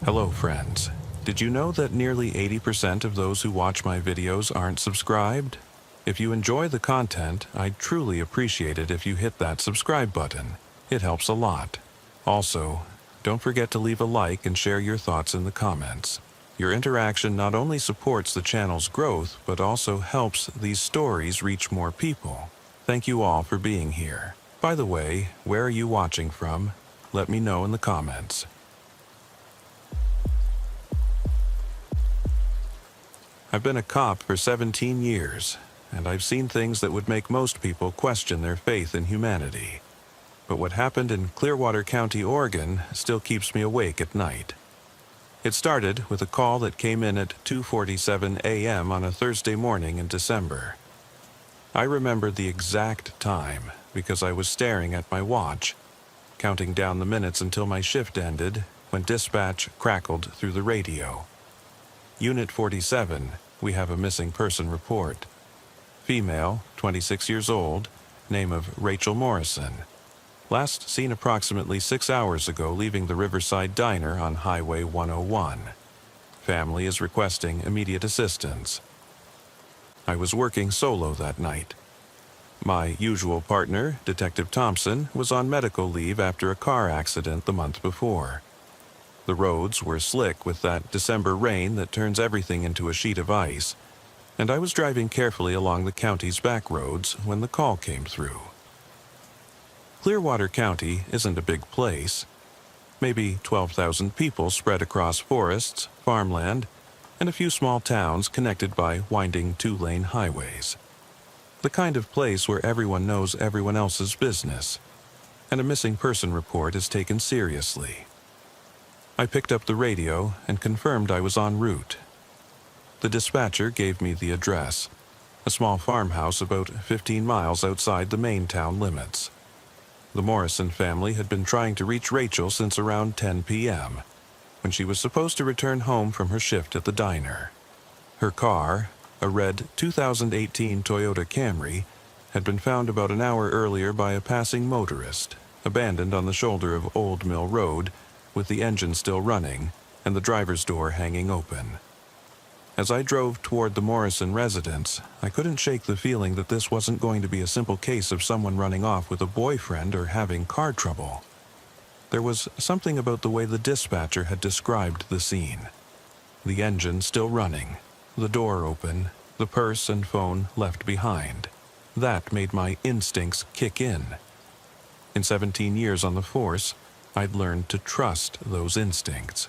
Hello friends. Did you know that nearly 80% of those who watch my videos aren't subscribed? If you enjoy the content, I'd truly appreciate it if you hit that subscribe button. It helps a lot. Also, don't forget to leave a like and share your thoughts in the comments. Your interaction not only supports the channel's growth, but also helps these stories reach more people. Thank you all for being here. By the way, where are you watching from? Let me know in the comments. I've been a cop for 17 years, and I've seen things that would make most people question their faith in humanity. But what happened in Clearwater County, Oregon, still keeps me awake at night. It started with a call that came in at 2:47 a.m. on a Thursday morning in December. I remember the exact time because I was staring at my watch, counting down the minutes until my shift ended, when dispatch crackled through the radio. Unit 47, we have a missing person report. Female, 26 years old, name of Rachel Morrison. Last seen approximately 6 hours ago leaving the Riverside Diner on Highway 101. Family is requesting immediate assistance. I was working solo that night. My usual partner, Detective Thompson, was on medical leave after a car accident the month before. The roads were slick with that December rain that turns everything into a sheet of ice, and I was driving carefully along the county's back roads when the call came through. Clearwater County isn't a big place. Maybe 12,000 people spread across forests, farmland, and a few small towns connected by winding two-lane highways. The kind of place where everyone knows everyone else's business, and a missing person report is taken seriously. I picked up the radio and confirmed I was en route. The dispatcher gave me the address, a small farmhouse about 15 miles outside the main town limits. The Morrison family had been trying to reach Rachel since around 10 p.m., when she was supposed to return home from her shift at the diner. Her car, a red 2018 Toyota Camry, had been found about an hour earlier by a passing motorist, abandoned on the shoulder of Old Mill Road, with the engine still running and the driver's door hanging open. As I drove toward the Morrison residence, I couldn't shake the feeling that this wasn't going to be a simple case of someone running off with a boyfriend or having car trouble. There was something about the way the dispatcher had described the scene. The engine still running, the door open, the purse and phone left behind. That made my instincts kick in. In 17 years on the force, I'd learned to trust those instincts.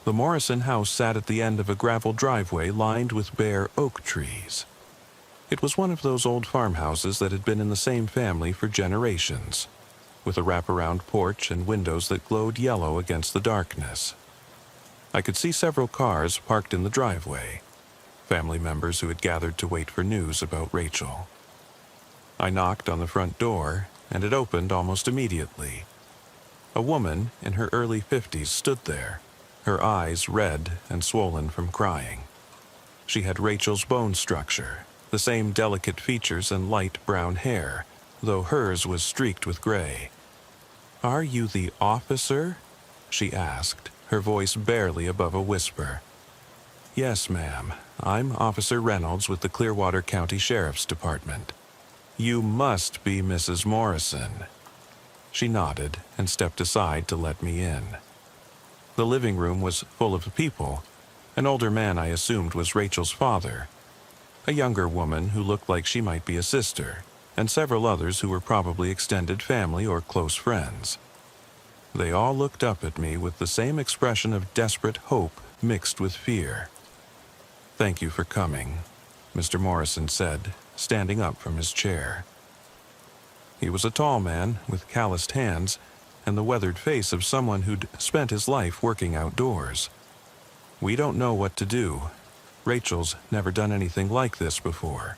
The Morrison house sat at the end of a gravel driveway lined with bare oak trees. It was one of those old farmhouses that had been in the same family for generations, with a wraparound porch and windows that glowed yellow against the darkness. I could see several cars parked in the driveway, family members who had gathered to wait for news about Rachel. I knocked on the front door, and it opened almost immediately. A woman in her early 50s stood there, her eyes red and swollen from crying. She had Rachel's bone structure, the same delicate features and light brown hair, though hers was streaked with gray. "Are you the officer?" she asked, her voice barely above a whisper. "Yes, ma'am. I'm Officer Reynolds with the Clearwater County Sheriff's Department." "You must be Mrs. Morrison." She nodded and stepped aside to let me in. The living room was full of people. An older man I assumed was Rachel's father, a younger woman who looked like she might be a sister, and several others who were probably extended family or close friends. They all looked up at me with the same expression of desperate hope mixed with fear. "Thank you for coming," Mr. Morrison said, standing up from his chair. He was a tall man with calloused hands and the weathered face of someone who'd spent his life working outdoors. "We don't know what to do. Rachel's never done anything like this before.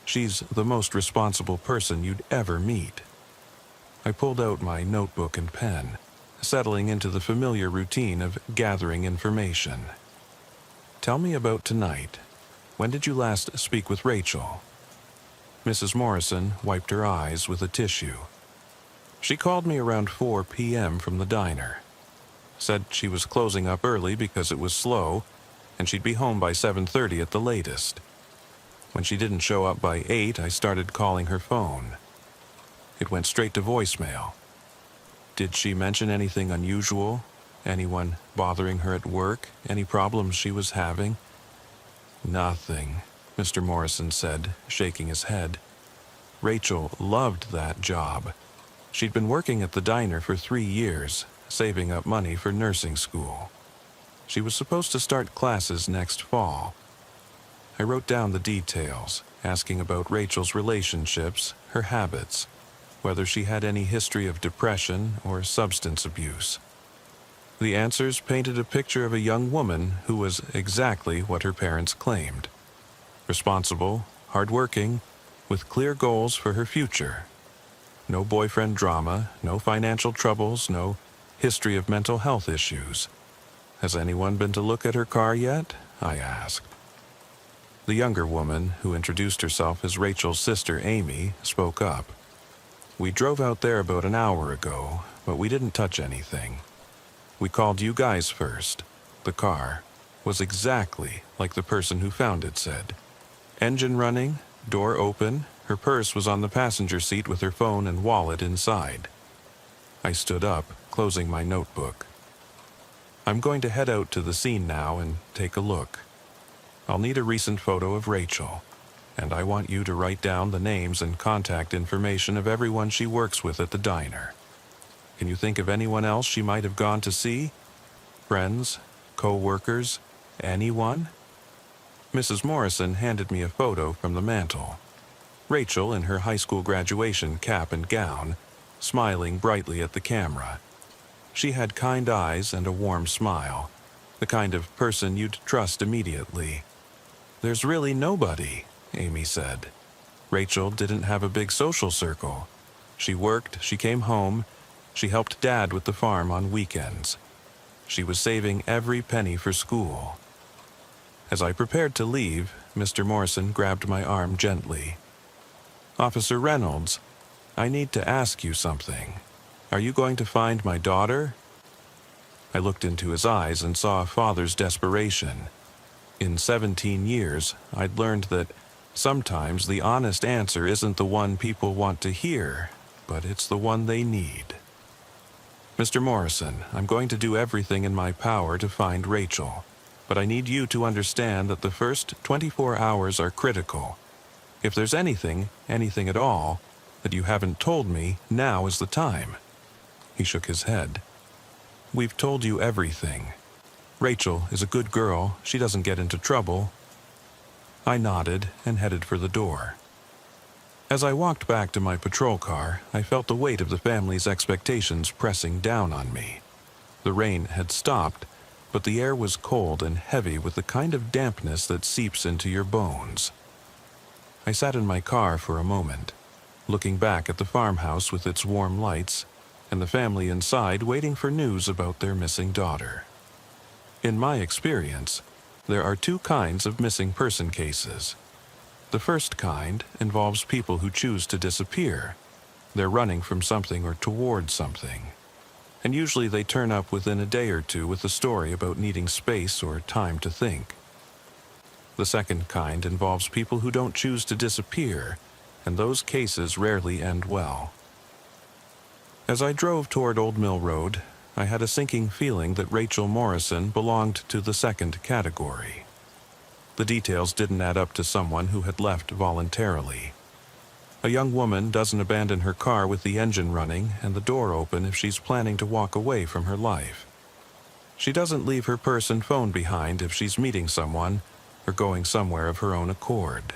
She's the most responsible person you'd ever meet." I pulled out my notebook and pen, settling into the familiar routine of gathering information. "Tell me about tonight. When did you last speak with Rachel?" Mrs. Morrison wiped her eyes with a tissue. "She called me around 4 p.m. from the diner. said she was closing up early because it was slow, and she'd be home by 7:30 at the latest. When she didn't show up by 8, I started calling her phone. It went straight to voicemail. Did she mention anything unusual? Anyone bothering her at work? Any problems she was having? Nothing, Mr. Morrison said, shaking his head. Rachel loved that job. She'd been working at the diner for 3 years, saving up money for nursing school. She was supposed to start classes next fall. I wrote down the details, asking about Rachel's relationships, her habits, whether she had any history of depression or substance abuse. The answers painted a picture of a young woman who was exactly what her parents claimed. Responsible, hardworking, with clear goals for her future. No boyfriend drama, no financial troubles, no history of mental health issues. Has anyone been to look at her car yet? I asked. The younger woman, who introduced herself as Rachel's sister Amy, spoke up. We drove out there about an hour ago, but we didn't touch anything. We called you guys first. The car was exactly like the person who found it said. Engine running, door open, her purse was on the passenger seat with her phone and wallet inside. I stood up, closing my notebook. I'm going to head out to the scene now and take a look. I'll need a recent photo of Rachel, and I want you to write down the names and contact information of everyone she works with at the diner. Can you think of anyone else she might have gone to see? Friends? Co-workers? Anyone? Mrs. Morrison handed me a photo from the mantel. Rachel, in her high school graduation cap and gown, smiling brightly at the camera. She had kind eyes and a warm smile, the kind of person you'd trust immediately. There's really nobody, Amy said. Rachel didn't have a big social circle. She worked, she came home, she helped Dad with the farm on weekends. She was saving every penny for school. As I prepared to leave, Mr. Morrison grabbed my arm gently. Officer Reynolds, I need to ask you something. Are you going to find my daughter? I looked into his eyes and saw a father's desperation. In 17 years, I'd learned that sometimes the honest answer isn't the one people want to hear, but it's the one they need. Mr. Morrison, I'm going to do everything in my power to find Rachel, but I need you to understand that the first 24 hours are critical. If there's anything at all, that you haven't told me, now is the time. He shook his head. We've told you everything. Rachel is a good girl. She doesn't get into trouble. I nodded and headed for the door. As I walked back to my patrol car, I felt the weight of the family's expectations pressing down on me. The rain had stopped, but the air was cold and heavy with the kind of dampness that seeps into your bones. I sat in my car for a moment, looking back at the farmhouse with its warm lights, and the family inside waiting for news about their missing daughter. In my experience, there are 2 kinds of missing person cases. The first kind involves people who choose to disappear. They're running from something or toward something. And usually they turn up within a day or 2 with a story about needing space or time to think. The second kind involves people who don't choose to disappear, and those cases rarely end well. As I drove toward Old Mill Road, I had a sinking feeling that Rachel Morrison belonged to the second category. The details didn't add up to someone who had left voluntarily. A young woman doesn't abandon her car with the engine running and the door open if she's planning to walk away from her life. She doesn't leave her purse and phone behind if she's meeting someone or going somewhere of her own accord.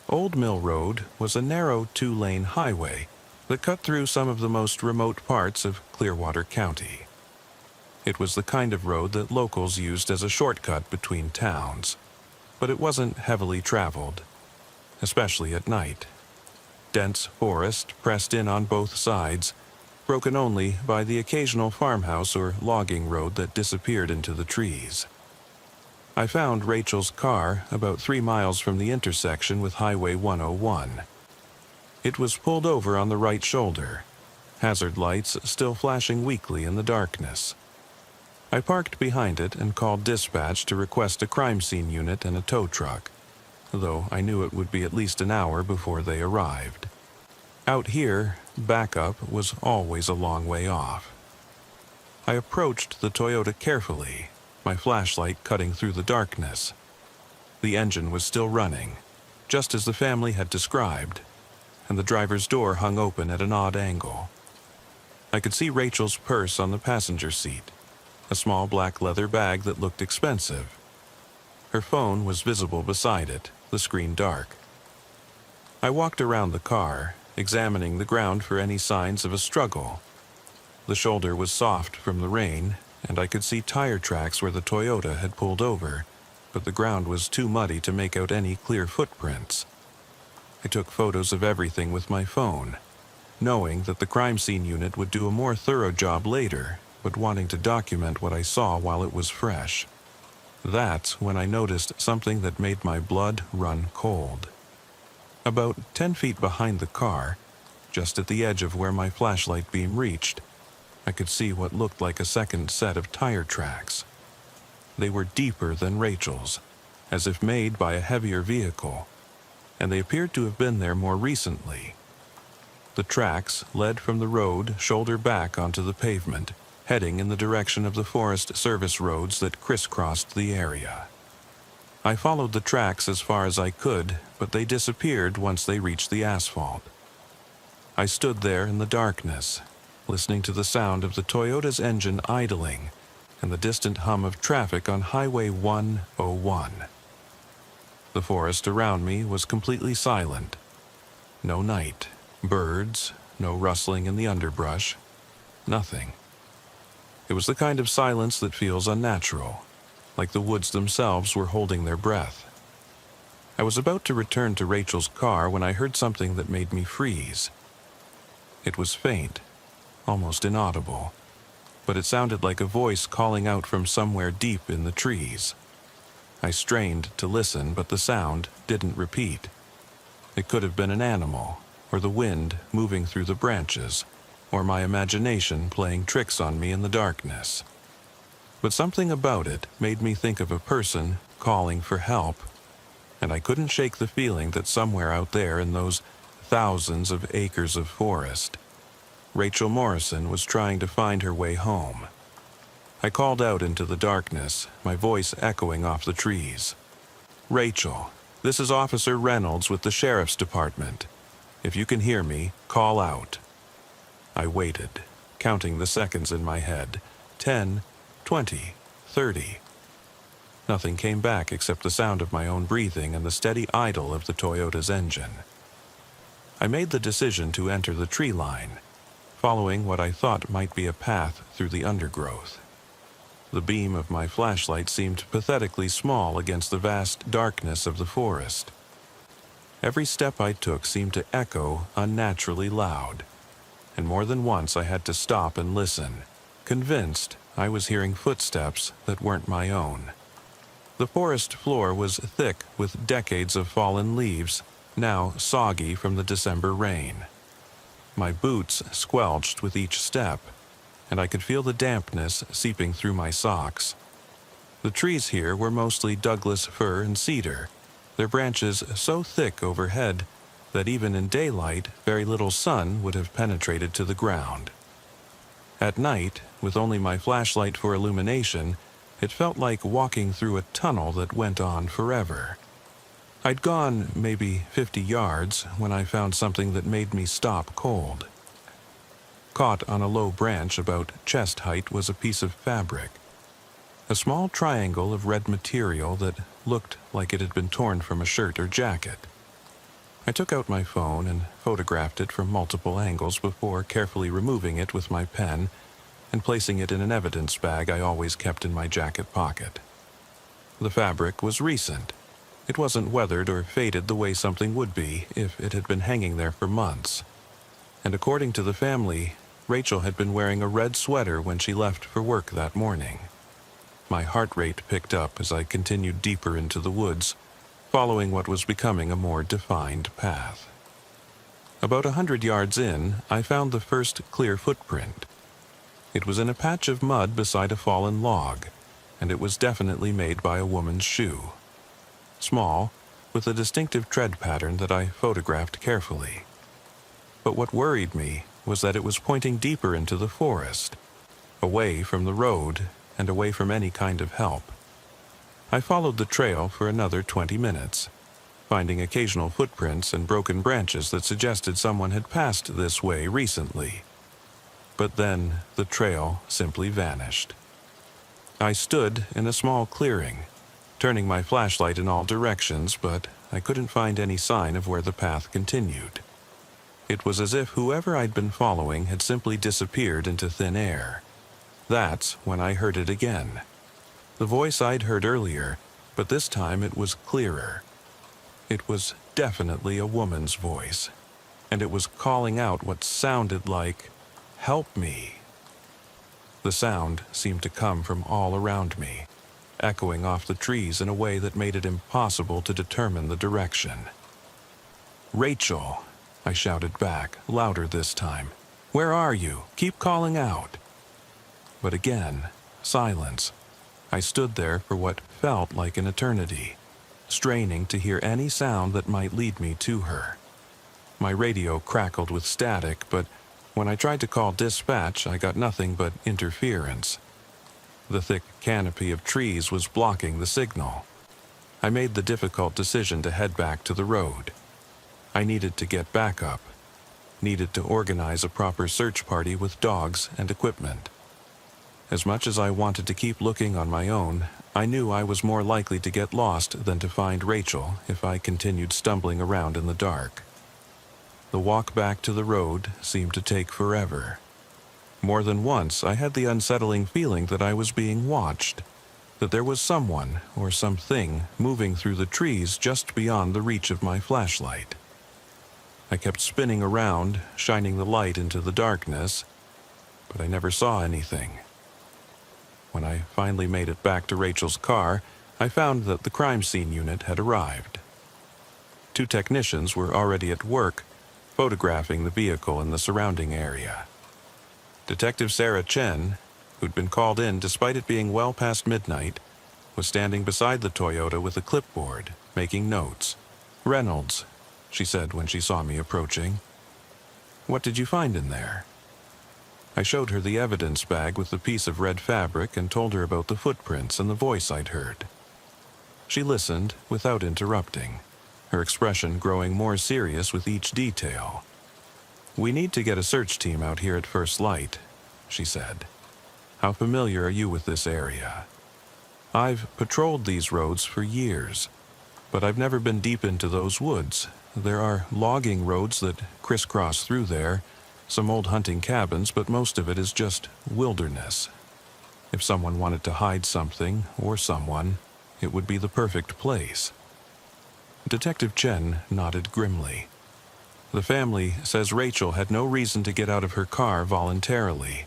Old Mill Road was a narrow 2-lane highway that cut through some of the most remote parts of Clearwater County. It was the kind of road that locals used as a shortcut between towns, but it wasn't heavily traveled, especially at night. Dense forest pressed in on both sides, broken only by the occasional farmhouse or logging road that disappeared into the trees. I found Rachel's car about 3 miles from the intersection with Highway 101. It was pulled over on the right shoulder, hazard lights still flashing weakly in the darkness. I parked behind it and called dispatch to request a crime scene unit and a tow truck, though I knew it would be at least an hour before they arrived. Out here, backup was always a long way off. I approached the Toyota carefully, my flashlight cutting through the darkness. The engine was still running, just as the family had described, and the driver's door hung open at an odd angle. I could see Rachel's purse on the passenger seat, a small black leather bag that looked expensive. Her phone was visible beside it, the screen dark. I walked around the car, examining the ground for any signs of a struggle. The shoulder was soft from the rain, and I could see tire tracks where the Toyota had pulled over, but the ground was too muddy to make out any clear footprints. I took photos of everything with my phone, knowing that the crime scene unit would do a more thorough job later, but wanting to document what I saw while it was fresh. That's when I noticed something that made my blood run cold. About 10 feet behind the car, just at the edge of where my flashlight beam reached, I could see what looked like a second set of tire tracks. They were deeper than Rachel's, as if made by a heavier vehicle, and they appeared to have been there more recently. The tracks led from the road shoulder back onto the pavement, heading in the direction of the Forest Service roads that crisscrossed the area. I followed the tracks as far as I could, but they disappeared once they reached the asphalt. I stood there in the darkness, listening to the sound of the Toyota's engine idling and the distant hum of traffic on Highway 101. The forest around me was completely silent. No night, birds, no rustling in the underbrush, nothing. It was the kind of silence that feels unnatural, like the woods themselves were holding their breath. I was about to return to Rachel's car when I heard something that made me freeze. It was faint, almost inaudible, but it sounded like a voice calling out from somewhere deep in the trees. I strained to listen, but the sound didn't repeat. It could have been an animal, or the wind moving through the branches, or my imagination playing tricks on me in the darkness. But something about it made me think of a person calling for help, and I couldn't shake the feeling that somewhere out there in those thousands of acres of forest, Rachel Morrison was trying to find her way home. I called out into the darkness, my voice echoing off the trees. "Rachel, this is Officer Reynolds with the Sheriff's Department. If you can hear me, call out." I waited, counting the seconds in my head. 10, 20, 30. Nothing came back except the sound of my own breathing and the steady idle of the Toyota's engine. I made the decision to enter the tree line, following what I thought might be a path through the undergrowth. The beam of my flashlight seemed pathetically small against the vast darkness of the forest. Every step I took seemed to echo unnaturally loud, and more than once I had to stop and listen, convinced I was hearing footsteps that weren't my own. The forest floor was thick with decades of fallen leaves, now soggy from the December rain. My boots squelched with each step, and I could feel the dampness seeping through my socks. The trees here were mostly Douglas fir and cedar, their branches so thick overhead that even in daylight very little sun would have penetrated to the ground. At night, with only my flashlight for illumination, it felt like walking through a tunnel that went on forever. I'd gone maybe 50 yards when I found something that made me stop cold. Caught on a low branch about chest height was a piece of fabric, a small triangle of red material that looked like it had been torn from a shirt or jacket. I took out my phone and photographed it from multiple angles before carefully removing it with my pen and placing it in an evidence bag I always kept in my jacket pocket. The fabric was recent. It wasn't weathered or faded the way something would be if it had been hanging there for months. And according to the family, Rachel had been wearing a red sweater when she left for work that morning. My heart rate picked up as I continued deeper into the woods, following what was becoming a more defined path. About 100 yards in, I found the first clear footprint. It was in a patch of mud beside a fallen log, and it was definitely made by a woman's shoe. Small, with a distinctive tread pattern that I photographed carefully. But what worried me was that it was pointing deeper into the forest, away from the road and away from any kind of help. I followed the trail for another 20 minutes, finding occasional footprints and broken branches that suggested someone had passed this way recently. But then the trail simply vanished. I stood in a small clearing, turning my flashlight in all directions, but I couldn't find any sign of where the path continued. It was as if whoever I'd been following had simply disappeared into thin air. That's when I heard it again. The voice I'd heard earlier, but this time it was clearer. It was definitely a woman's voice, and it was calling out what sounded like, "Help me." The sound seemed to come from all around me, echoing off the trees in a way that made it impossible to determine the direction. "Rachel," I shouted back, louder this time. "Where are you? Keep calling out." But again, silence. I stood there for what felt like an eternity, straining to hear any sound that might lead me to her. My radio crackled with static, but when I tried to call dispatch, I got nothing but interference. The thick canopy of trees was blocking the signal. I made the difficult decision to head back to the road. I needed to get backup, needed to organize a proper search party with dogs and equipment. As much as I wanted to keep looking on my own, I knew I was more likely to get lost than to find Rachel if I continued stumbling around in the dark. The walk back to the road seemed to take forever. More than once, I had the unsettling feeling that I was being watched, that there was someone or something moving through the trees just beyond the reach of my flashlight. I kept spinning around, shining the light into the darkness, but I never saw anything. When I finally made it back to Rachel's car, I found that the crime scene unit had arrived. 2 technicians were already at work, photographing the vehicle in the surrounding area. Detective Sarah Chen, who'd been called in despite it being well past midnight, was standing beside the Toyota with a clipboard, making notes. "Reynolds," she said when she saw me approaching. "What did you find in there?" I showed her the evidence bag with the piece of red fabric and told her about the footprints and the voice I'd heard. She listened without interrupting, her expression growing more serious with each detail. "We need to get a search team out here at first light," she said. "How familiar are you with this area?" "I've patrolled these roads for years, but I've never been deep into those woods. There are logging roads that crisscross through there, some old hunting cabins, but most of it is just wilderness. If someone wanted to hide something or someone, it would be the perfect place." Detective Chen nodded grimly. "The family says Rachel had no reason to get out of her car voluntarily.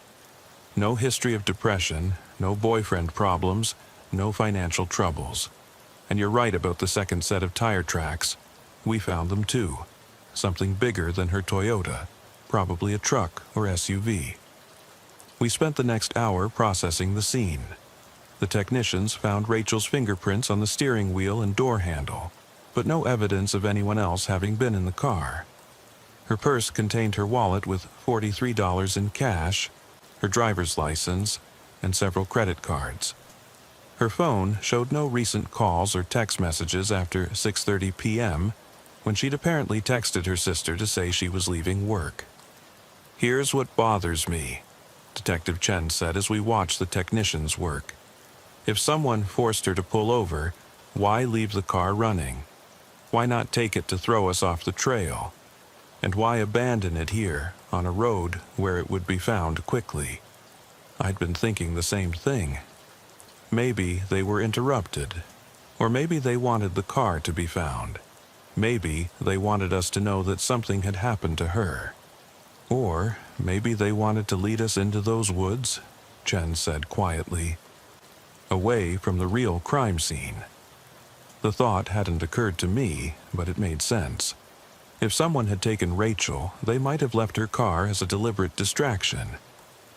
No history of depression, no boyfriend problems, no financial troubles. And you're right about the second set of tire tracks. We found them too. Something bigger than her Toyota, probably a truck or SUV. We spent the next hour processing the scene. The technicians found Rachel's fingerprints on the steering wheel and door handle, but no evidence of anyone else having been in the car. Her purse contained her wallet with $43 in cash, her driver's license, and several credit cards. Her phone showed no recent calls or text messages after 6:30 p.m., when she'd apparently texted her sister to say she was leaving work. "Here's what bothers me," Detective Chen said as we watched the technicians work. "If someone forced her to pull over, why leave the car running? Why not take it to throw us off the trail? And why abandon it here, on a road where it would be found quickly?" I'd been thinking the same thing. Maybe they were interrupted. Or maybe they wanted the car to be found. Maybe they wanted us to know that something had happened to her. Or maybe they wanted to lead us into those woods, Chen said quietly, away from the real crime scene. The thought hadn't occurred to me, but it made sense. If someone had taken Rachel, they might have left her car as a deliberate distraction.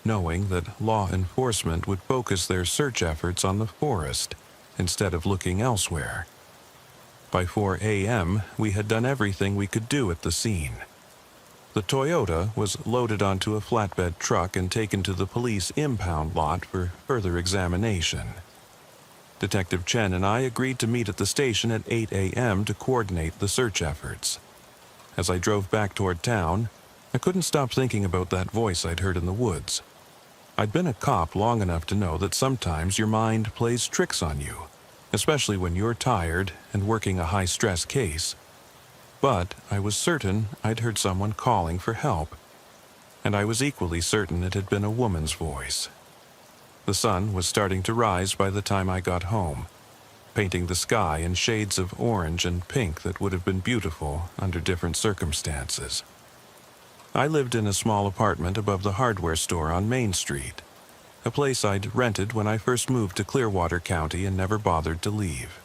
knowing that law enforcement would focus their search efforts on the forest instead of looking elsewhere. By 4 a.m., we had done everything we could do at the scene. The Toyota was loaded onto a flatbed truck and taken to the police impound lot for further examination. Detective Chen and I agreed to meet at the station at 8 a.m. to coordinate the search efforts. As I drove back toward town, I couldn't stop thinking about that voice I'd heard in the woods. I'd been a cop long enough to know that sometimes your mind plays tricks on you, especially when you're tired and working a high-stress case. But I was certain I'd heard someone calling for help, and I was equally certain it had been a woman's voice. The sun was starting to rise by the time I got home, painting the sky in shades of orange and pink that would have been beautiful under different circumstances. I lived in a small apartment above the hardware store on Main Street, a place I'd rented when I first moved to Clearwater County and never bothered to leave.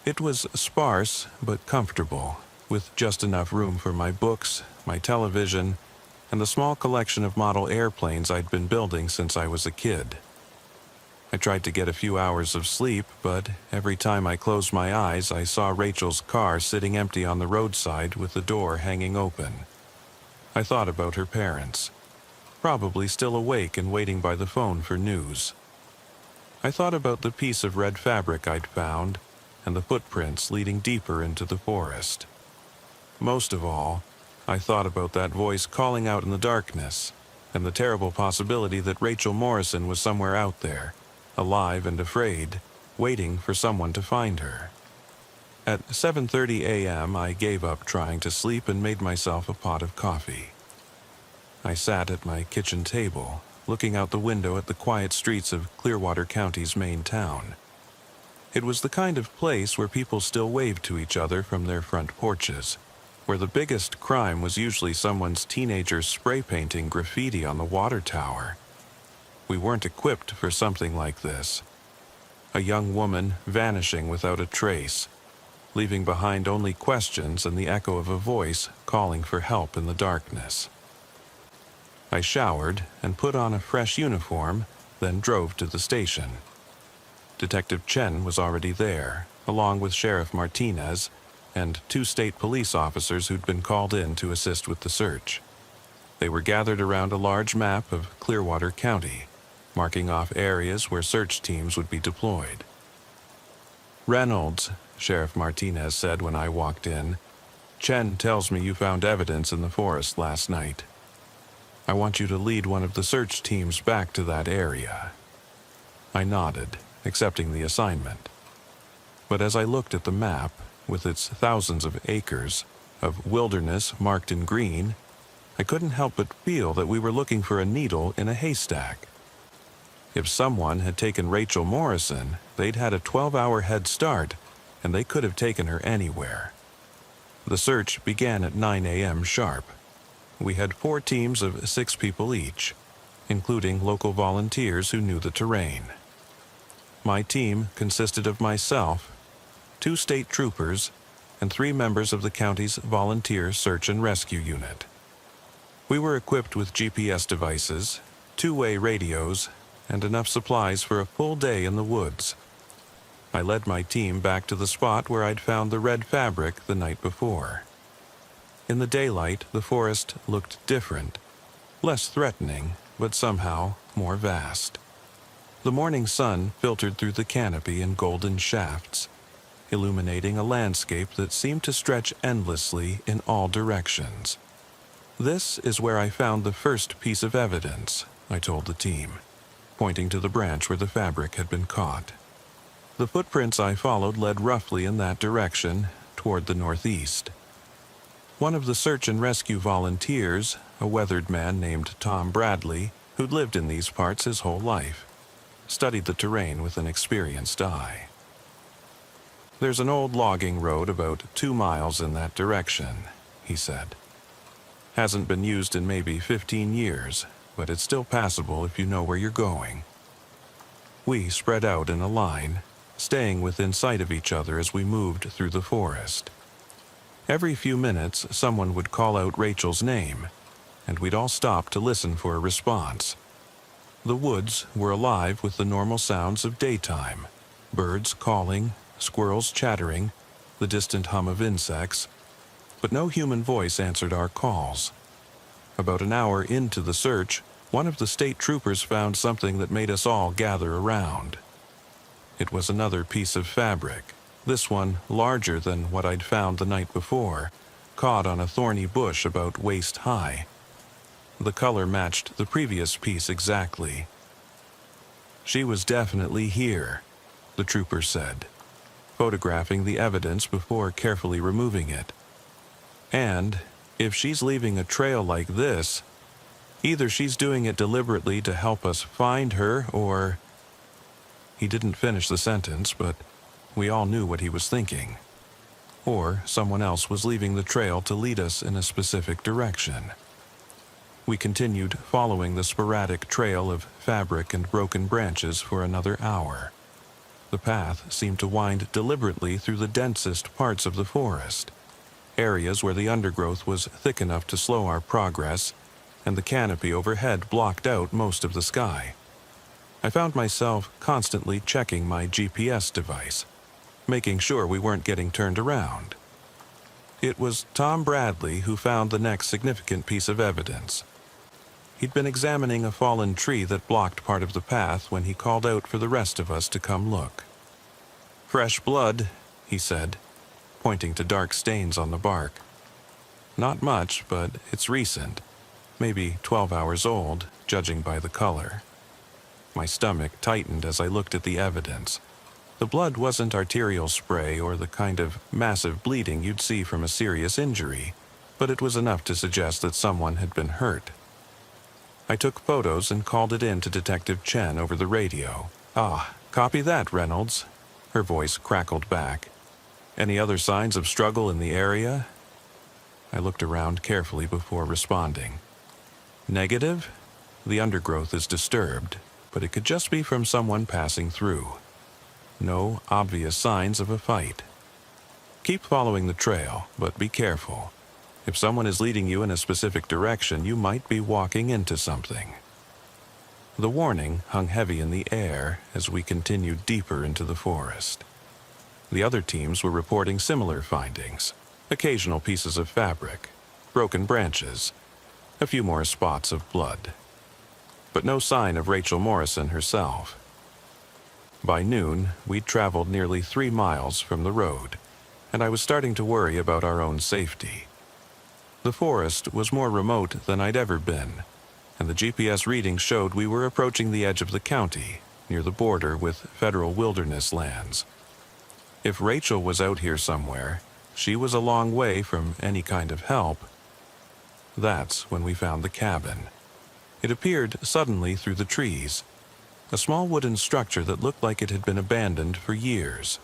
It was sparse but comfortable, with just enough room for my books, my television, and the small collection of model airplanes I'd been building since I was a kid. I tried to get a few hours of sleep, but every time I closed my eyes, I saw Rachel's car sitting empty on the roadside with the door hanging open. I thought about her parents, probably still awake and waiting by the phone for news. I thought about the piece of red fabric I'd found and the footprints leading deeper into the forest. Most of all, I thought about that voice calling out in the darkness, and the terrible possibility that Rachel Morrison was somewhere out there, alive and afraid, waiting for someone to find her. At 7:30 a.m., I gave up trying to sleep and made myself a pot of coffee. I sat at my kitchen table, looking out the window at the quiet streets of Clearwater County's main town. It was the kind of place where people still waved to each other from their front porches, where the biggest crime was usually someone's teenager spray painting graffiti on the water tower. We weren't equipped for something like this. A young woman vanishing without a trace, leaving behind only questions and the echo of a voice calling for help in the darkness. I showered and put on a fresh uniform, then drove to the station. Detective Chen was already there, along with Sheriff Martinez and 2 state police officers who'd been called in to assist with the search. They were gathered around a large map of Clearwater County, marking off areas where search teams would be deployed. "Reynolds," Sheriff Martinez said when I walked in, "Chen tells me you found evidence in the forest last night. I want you to lead one of the search teams back to that area." I nodded, accepting the assignment. But as I looked at the map, with its thousands of acres of wilderness marked in green, I couldn't help but feel that we were looking for a needle in a haystack. If someone had taken Rachel Morrison, they'd had a 12-hour head start, and they could have taken her anywhere. The search began at 9 a.m. sharp. We had 4 teams of 6 people each, including local volunteers who knew the terrain. My team consisted of myself, 2 state troopers, and 3 members of the county's volunteer search and rescue unit. We were equipped with GPS devices, 2-way radios, and enough supplies for a full day in the woods. I led my team back to the spot where I'd found the red fabric the night before. In the daylight, the forest looked different, less threatening, but somehow more vast. The morning sun filtered through the canopy in golden shafts, illuminating a landscape that seemed to stretch endlessly in all directions. "This is where I found the first piece of evidence," I told the team, pointing to the branch where the fabric had been caught. The footprints I followed led roughly in that direction, toward the northeast. One of the search and rescue volunteers, a weathered man named Tom Bradley, who'd lived in these parts his whole life, studied the terrain with an experienced eye. "There's an old logging road about 2 miles in that direction," he said. "Hasn't been used in maybe 15 years, but it's still passable if you know where you're going." We spread out in a line, staying within sight of each other as we moved through the forest. Every few minutes, someone would call out Rachel's name, and we'd all stop to listen for a response. The woods were alive with the normal sounds of daytime: birds calling, squirrels chattering, the distant hum of insects, but no human voice answered our calls. About an hour into the search, one of the state troopers found something that made us all gather around. It was another piece of fabric, this one larger than what I'd found the night before, caught on a thorny bush about waist high. The color matched the previous piece exactly. "She was definitely here," the trooper said, photographing the evidence before carefully removing it. "And if she's leaving a trail like this, either she's doing it deliberately to help us find her, or—" He didn't finish the sentence, but we all knew what he was thinking. Or someone else was leaving the trail to lead us in a specific direction. We continued following the sporadic trail of fabric and broken branches for another hour. The path seemed to wind deliberately through the densest parts of the forest, areas where the undergrowth was thick enough to slow our progress, and the canopy overhead blocked out most of the sky. I found myself constantly checking my GPS device, making sure we weren't getting turned around. It was Tom Bradley who found the next significant piece of evidence. He'd been examining a fallen tree that blocked part of the path when he called out for the rest of us to come look. "Fresh blood," he said, pointing to dark stains on the bark. "Not much, but it's recent, maybe 12 hours old, judging by the color." My stomach tightened as I looked at the evidence. The blood wasn't arterial spray or the kind of massive bleeding you'd see from a serious injury, but it was enough to suggest that someone had been hurt. I took photos and called it in to Detective Chen over the radio. "Ah, copy that, Reynolds," her voice crackled back. "Any other signs of struggle in the area?" I looked around carefully before responding. "Negative. The undergrowth is disturbed, but it could just be from someone passing through. No obvious signs of a fight. Keep following the trail, but be careful. If someone is leading you in a specific direction, you might be walking into something." The warning hung heavy in the air as we continued deeper into the forest. The other teams were reporting similar findings: occasional pieces of fabric, broken branches, a few more spots of blood. But no sign of Rachel Morrison herself. By noon, we'd traveled nearly 3 miles from the road, and I was starting to worry about our own safety. The forest was more remote than I'd ever been, and the GPS readings showed we were approaching the edge of the county, near the border with federal wilderness lands. If Rachel was out here somewhere, she was a long way from any kind of help. That's when we found the cabin. It appeared suddenly through the trees, a small wooden structure that looked like it had been abandoned for years.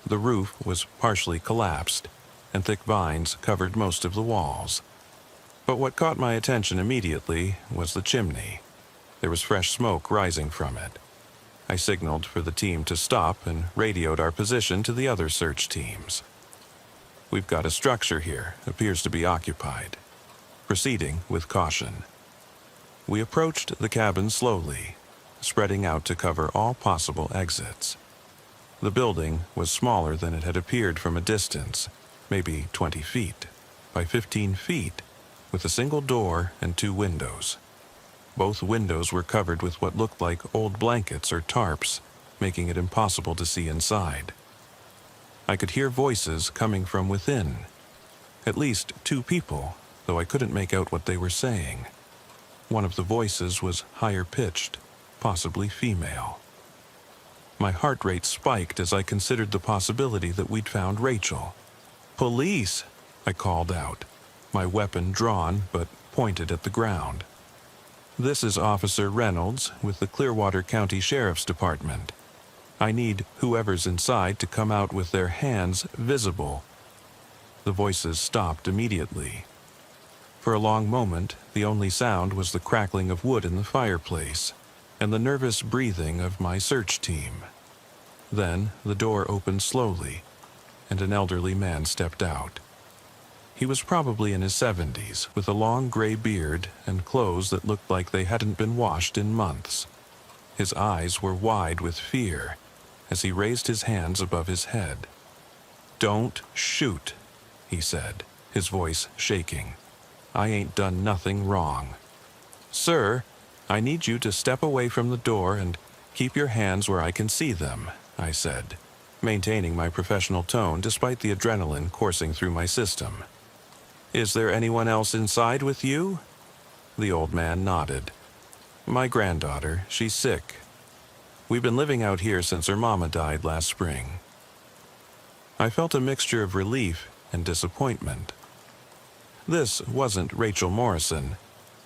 The roof was partially collapsed, and thick vines covered most of the walls. But what caught my attention immediately was the chimney. There was fresh smoke rising from it. I signaled for the team to stop and radioed our position to the other search teams. "We've got a structure here, appears to be occupied. Proceeding with caution." We approached the cabin slowly, spreading out to cover all possible exits. The building was smaller than it had appeared from a distance, maybe 20 feet by 15 feet, with a single door and 2 windows. Both windows were covered with what looked like old blankets or tarps, making it impossible to see inside. I could hear voices coming from within. At least 2 people, though I couldn't make out what they were saying. One of the voices was higher-pitched, possibly female. My heart rate spiked as I considered the possibility that we'd found Rachel. "Police!" I called out, my weapon drawn but pointed at the ground. "This is Officer Reynolds with the Clearwater County Sheriff's Department. I need whoever's inside to come out with their hands visible." The voices stopped immediately. For a long moment, the only sound was the crackling of wood in the fireplace and the nervous breathing of my search team. Then the door opened slowly, and an elderly man stepped out. He was probably in his 70s, with a long gray beard and clothes that looked like they hadn't been washed in months. His eyes were wide with fear as he raised his hands above his head. "Don't shoot," he said, his voice shaking. "I ain't done nothing wrong." "Sir, I need you to step away from the door and keep your hands where I can see them," I said, maintaining my professional tone despite the adrenaline coursing through my system. "Is there anyone else inside with you?" The old man nodded. "My granddaughter, she's sick. We've been living out here since her mama died last spring." I felt a mixture of relief and disappointment. This wasn't Rachel Morrison,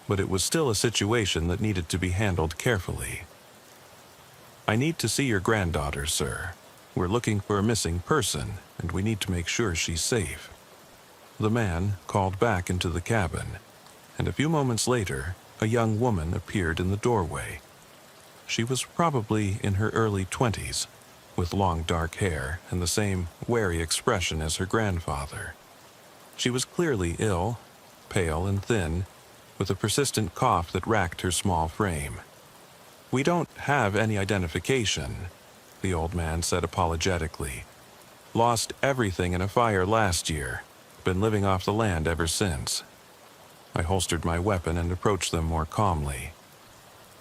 but it was still a situation that needed to be handled carefully. "I need to see your granddaughter, sir. We're looking for a missing person, and we need to make sure she's safe." The man called back into the cabin, and a few moments later, a young woman appeared in the doorway. She was probably in her early 20s, with long dark hair and the same wary expression as her grandfather. She was clearly ill, pale and thin, with a persistent cough that racked her small frame. "We don't have any identification," the old man said apologetically. "Lost everything in a fire last year. Been living off the land ever since." I holstered my weapon and approached them more calmly.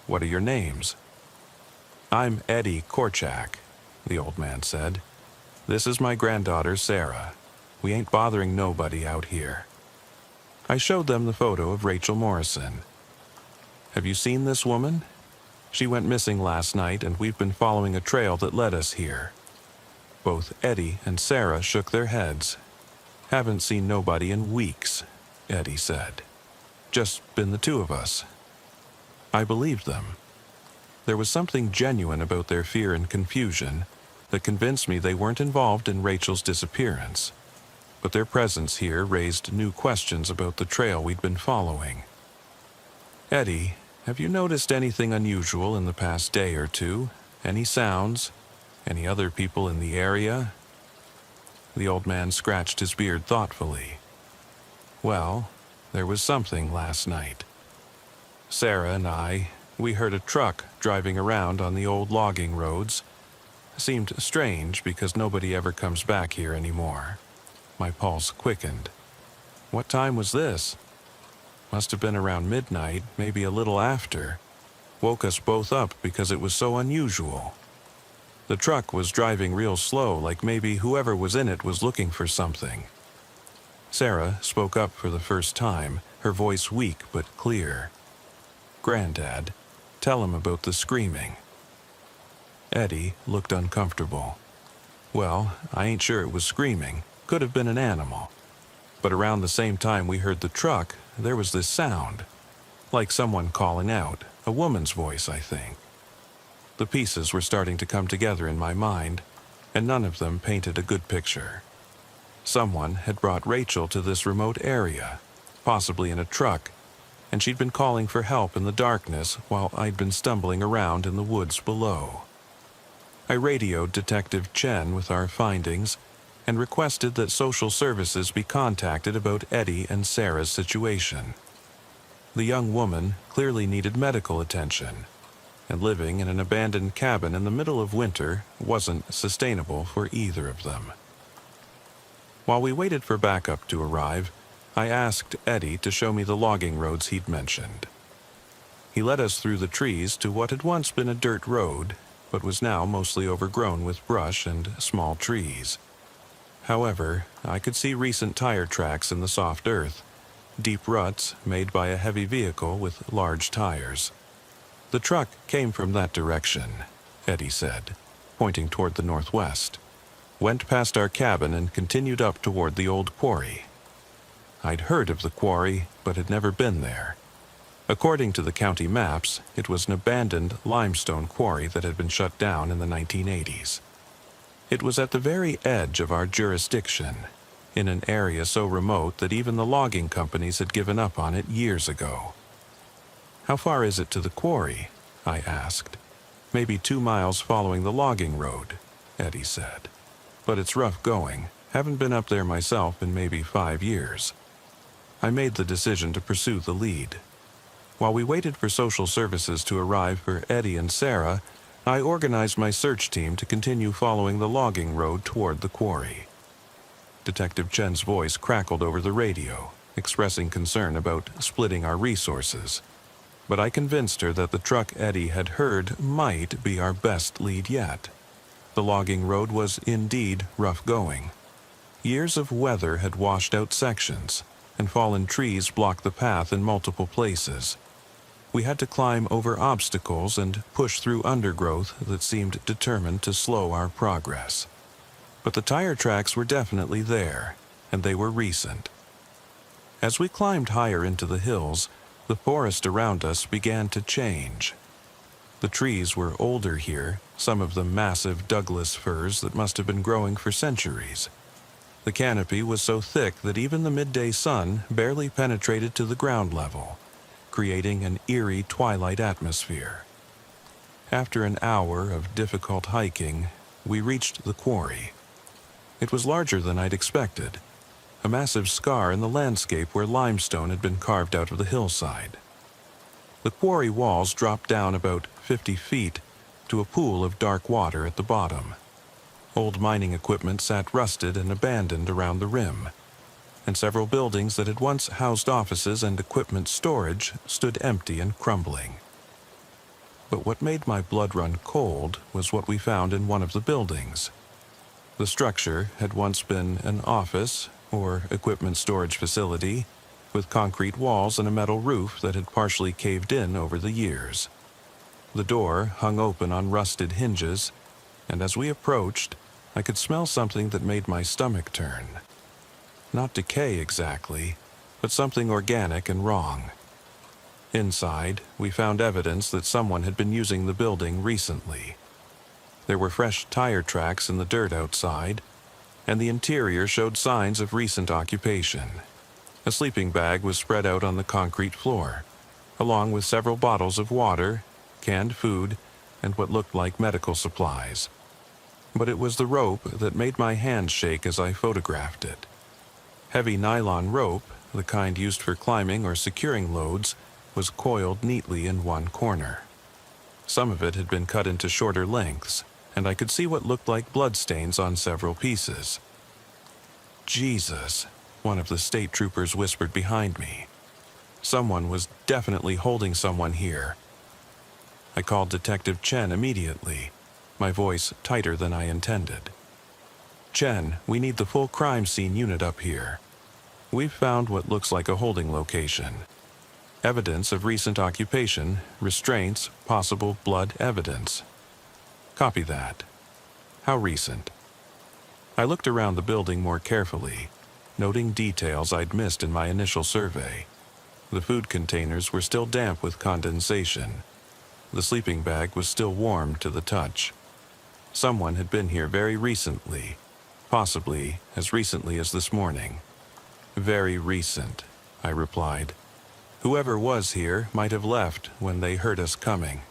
"What are your names?" "I'm Eddie Korchak," the old man said. "This is my granddaughter, Sarah. We ain't bothering nobody out here." I showed them the photo of Rachel Morrison. "Have you seen this woman? She went missing last night, and we've been following a trail that led us here." Both Eddie and Sarah shook their heads. "Haven't seen nobody in weeks," Eddie said. "Just been the two of us." I believed them. There was something genuine about their fear and confusion that convinced me they weren't involved in Rachel's disappearance. But their presence here raised new questions about the trail we'd been following. "Eddie, have you noticed anything unusual in the past day or two? Any sounds? Any other people in the area?" The old man scratched his beard thoughtfully. "Well, there was something last night. Sarah and we heard a truck driving around on the old logging roads. Seemed strange because nobody ever comes back here anymore." My pulse quickened. "What time was this?" "Must have been around midnight, maybe a little after. Woke us both up because it was so unusual. The truck was driving real slow, like maybe whoever was in it was looking for something." Sarah spoke up for the first time, her voice weak but clear. "Granddad, tell him about the screaming." Eddie looked uncomfortable. "Well, I ain't sure it was screaming. Could have been an animal. But around the same time we heard the truck, there was this sound. Like someone calling out, a woman's voice, I think." The pieces were starting to come together in my mind, and none of them painted a good picture. Someone had brought Rachel to this remote area, possibly in a truck, and she'd been calling for help in the darkness while I'd been stumbling around in the woods below. I radioed Detective Chen with our findings and requested that social services be contacted about Eddie and Sarah's situation. The young woman clearly needed medical attention, and living in an abandoned cabin in the middle of winter wasn't sustainable for either of them. While we waited for backup to arrive, I asked Eddie to show me the logging roads he'd mentioned. He led us through the trees to what had once been a dirt road, but was now mostly overgrown with brush and small trees. However, I could see recent tire tracks in the soft earth, deep ruts made by a heavy vehicle with large tires. "The truck came from that direction," Eddie said, pointing toward the northwest. "Went past our cabin and continued up toward the old quarry." I'd heard of the quarry, but had never been there. According to the county maps, it was an abandoned limestone quarry that had been shut down in the 1980s. It was at the very edge of our jurisdiction, in an area so remote that even the logging companies had given up on it years ago. "How far is it to the quarry?" I asked. "Maybe 2 miles following the logging road," Eddie said. "But it's rough going. Haven't been up there myself in maybe 5 years." I made the decision to pursue the lead. While we waited for social services to arrive for Eddie and Sarah, I organized my search team to continue following the logging road toward the quarry. Detective Chen's voice crackled over the radio, expressing concern about splitting our resources. But I convinced her that the truck Eddie had heard might be our best lead yet. The logging road was indeed rough going. Years of weather had washed out sections, and fallen trees blocked the path in multiple places. We had to climb over obstacles and push through undergrowth that seemed determined to slow our progress. But the tire tracks were definitely there, and they were recent. As we climbed higher into the hills, the forest around us began to change. The trees were older here, some of them massive Douglas firs that must have been growing for centuries. The canopy was so thick that even the midday sun barely penetrated to the ground level, creating an eerie twilight atmosphere. After an hour of difficult hiking, we reached the quarry. It was larger than I'd expected, a massive scar in the landscape where limestone had been carved out of the hillside. The quarry walls dropped down about 50 feet to a pool of dark water at the bottom. Old mining equipment sat rusted and abandoned around the rim, and several buildings that had once housed offices and equipment storage stood empty and crumbling. But what made my blood run cold was what we found in one of the buildings. The structure had once been an office or equipment storage facility, with concrete walls and a metal roof that had partially caved in over the years. The door hung open on rusted hinges, and as we approached, I could smell something that made my stomach turn. Not decay exactly, but something organic and wrong. Inside, we found evidence that someone had been using the building recently. There were fresh tire tracks in the dirt outside, and the interior showed signs of recent occupation. A sleeping bag was spread out on the concrete floor, along with several bottles of water, canned food, and what looked like medical supplies. But it was the rope that made my hands shake as I photographed it. Heavy nylon rope, the kind used for climbing or securing loads, was coiled neatly in one corner. Some of it had been cut into shorter lengths, and I could see what looked like bloodstains on several pieces. "Jesus," one of the state troopers whispered behind me. Someone was definitely holding someone here. I called Detective Chen immediately, my voice tighter than I intended. "Chen, we need the full crime scene unit up here. We've found what looks like a holding location. Evidence of recent occupation, restraints, possible blood evidence." "Copy that. How recent?" I looked around the building more carefully, noting details I'd missed in my initial survey. The food containers were still damp with condensation. The sleeping bag was still warm to the touch. Someone had been here very recently, possibly as recently as this morning. "Very recent," I replied. "Whoever was here might have left when they heard us coming.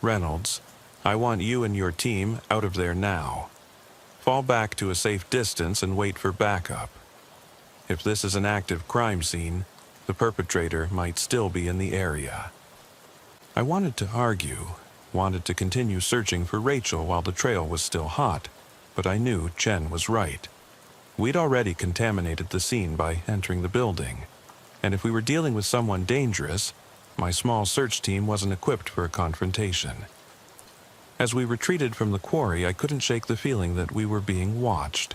Reynolds, I want you and your team out of there now. Fall back to a safe distance and wait for backup. If this is an active crime scene, the perpetrator might still be in the area." I wanted to argue, wanted to continue searching for Rachel while the trail was still hot, but I knew Chen was right. We'd already contaminated the scene by entering the building, and if we were dealing with someone dangerous, my small search team wasn't equipped for a confrontation. As we retreated from the quarry, I couldn't shake the feeling that we were being watched.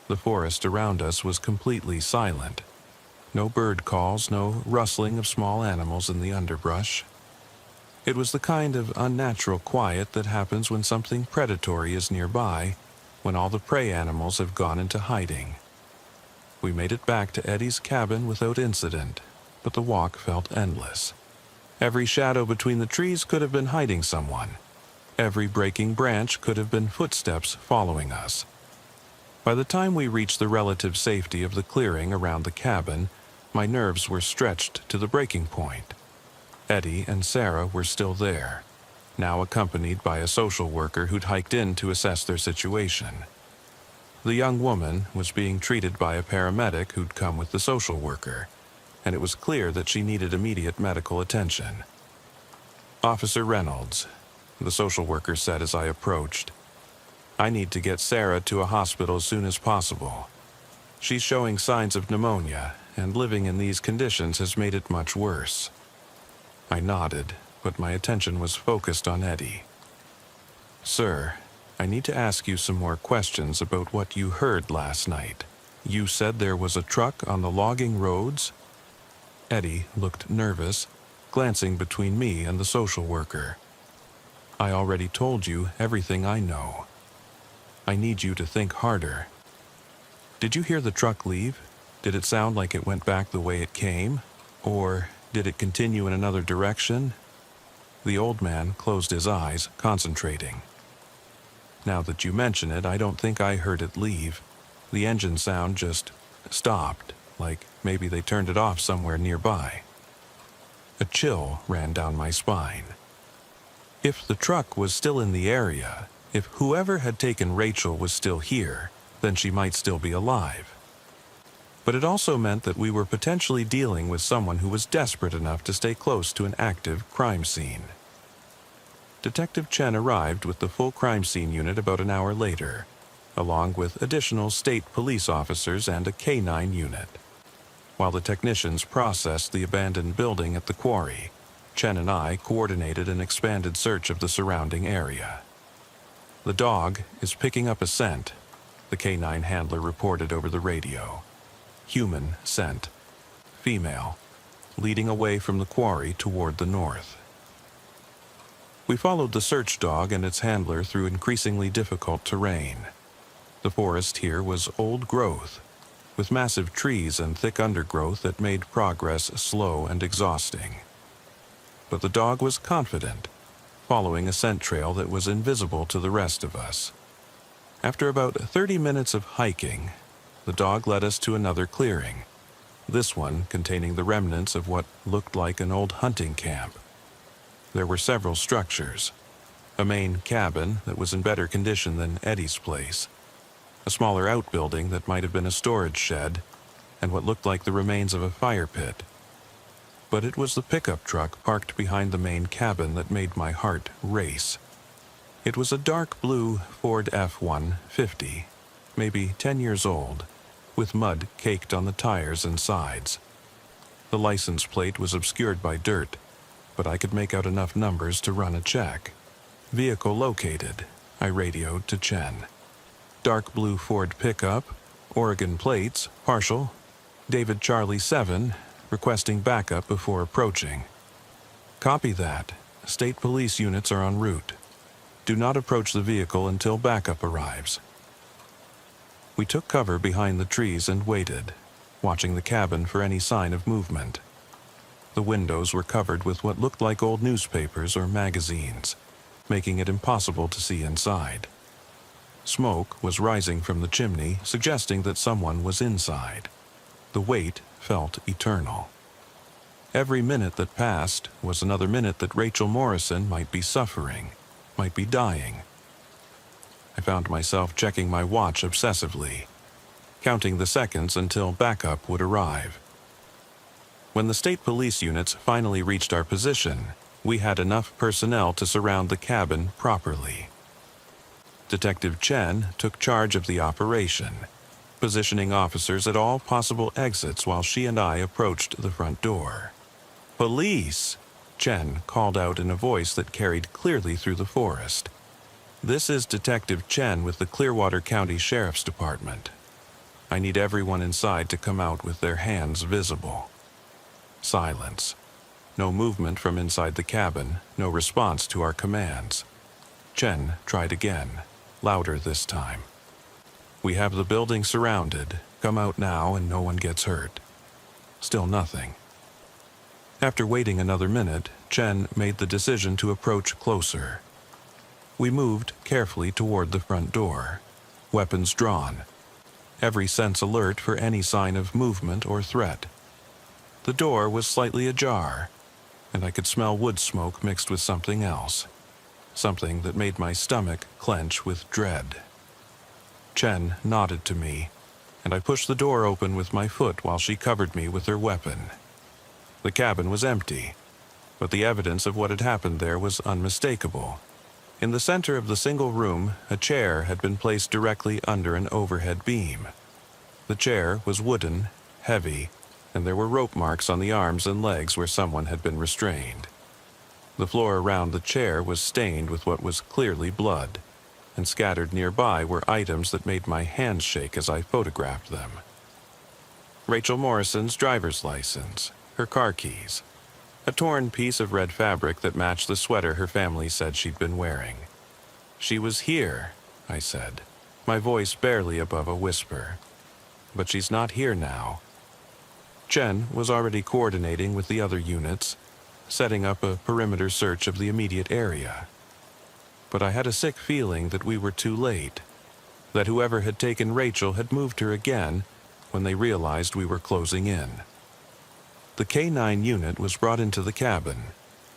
The forest around us was completely silent. No bird calls, no rustling of small animals in the underbrush. It was the kind of unnatural quiet that happens when something predatory is nearby, when all the prey animals have gone into hiding. We made it back to Eddie's cabin without incident, but the walk felt endless. Every shadow between the trees could have been hiding someone. Every breaking branch could have been footsteps following us. By the time we reached the relative safety of the clearing around the cabin, my nerves were stretched to the breaking point. Eddie and Sarah were still there, now accompanied by a social worker who'd hiked in to assess their situation. The young woman was being treated by a paramedic who'd come with the social worker, and it was clear that she needed immediate medical attention. "Officer Reynolds," the social worker said as I approached, "I need to get Sarah to a hospital as soon as possible. She's showing signs of pneumonia, and living in these conditions has made it much worse." I nodded, but my attention was focused on Eddie. "Sir, I need to ask you some more questions about what you heard last night. You said there was a truck on the logging roads?" Eddie looked nervous, glancing between me and the social worker. "I already told you everything I know. I need you to think harder. Did you hear the truck leave? Did it sound like it went back the way it came? Or did it continue in another direction?" The old man closed his eyes, concentrating. "Now that you mention it, I don't think I heard it leave. The engine sound just stopped, like maybe they turned it off somewhere nearby." A chill ran down my spine. If the truck was still in the area, if whoever had taken Rachel was still here, then she might still be alive. But it also meant that we were potentially dealing with someone who was desperate enough to stay close to an active crime scene. Detective Chen arrived with the full crime scene unit about an hour later, along with additional state police officers and a K-9 unit. While the technicians processed the abandoned building at the quarry, Chen and I coordinated an expanded search of the surrounding area. "The dog is picking up a scent," the K-9 handler reported over the radio. "Human scent. Female. Leading away from the quarry toward the north." We followed the search dog and its handler through increasingly difficult terrain. The forest here was old growth, with massive trees and thick undergrowth that made progress slow and exhausting. But the dog was confident, following a scent trail that was invisible to the rest of us. After about 30 minutes of hiking, the dog led us to another clearing, this one containing the remnants of what looked like an old hunting camp. There were several structures: a main cabin that was in better condition than Eddie's place, a smaller outbuilding that might have been a storage shed, and what looked like the remains of a fire pit. But it was the pickup truck parked behind the main cabin that made my heart race. It was a dark blue Ford F-150, maybe 10 years old, with mud caked on the tires and sides. The license plate was obscured by dirt, but I could make out enough numbers to run a check. "Vehicle located," I radioed to Chen. "Dark blue Ford pickup, Oregon plates, partial, David Charlie 7, requesting backup before approaching." "Copy that. State police units are en route. Do not approach the vehicle until backup arrives." We took cover behind the trees and waited, watching the cabin for any sign of movement. The windows were covered with what looked like old newspapers or magazines, making it impossible to see inside. Smoke was rising from the chimney, suggesting that someone was inside. The wait felt eternal. Every minute that passed was another minute that Rachel Morrison might be suffering, might be dying. I found myself checking my watch obsessively, counting the seconds until backup would arrive. When the state police units finally reached our position, we had enough personnel to surround the cabin properly. Detective Chen took charge of the operation, positioning officers at all possible exits while she and I approached the front door. "Police!" Chen called out in a voice that carried clearly through the forest. "This is Detective Chen with the Clearwater County Sheriff's Department. I need everyone inside to come out with their hands visible." Silence. No movement from inside the cabin, no response to our commands. Chen tried again, louder this time. "We have the building surrounded. Come out now and no one gets hurt." Still nothing. After waiting another minute, Chen made the decision to approach closer. We moved carefully toward the front door, weapons drawn, every sense alert for any sign of movement or threat. The door was slightly ajar, and I could smell wood smoke mixed with something else, something that made my stomach clench with dread. Chen nodded to me, and I pushed the door open with my foot while she covered me with her weapon. The cabin was empty, but the evidence of what had happened there was unmistakable. In the center of the single room, a chair had been placed directly under an overhead beam. The chair was wooden, heavy, and there were rope marks on the arms and legs where someone had been restrained. The floor around the chair was stained with what was clearly blood, and scattered nearby were items that made my hands shake as I photographed them. Rachel Morrison's driver's license, her car keys, a torn piece of red fabric that matched the sweater her family said she'd been wearing. "She was here," I said, my voice barely above a whisper. "But she's not here now." Chen was already coordinating with the other units, setting up a perimeter search of the immediate area. But I had a sick feeling that we were too late, that whoever had taken Rachel had moved her again when they realized we were closing in. The K9 unit was brought into the cabin,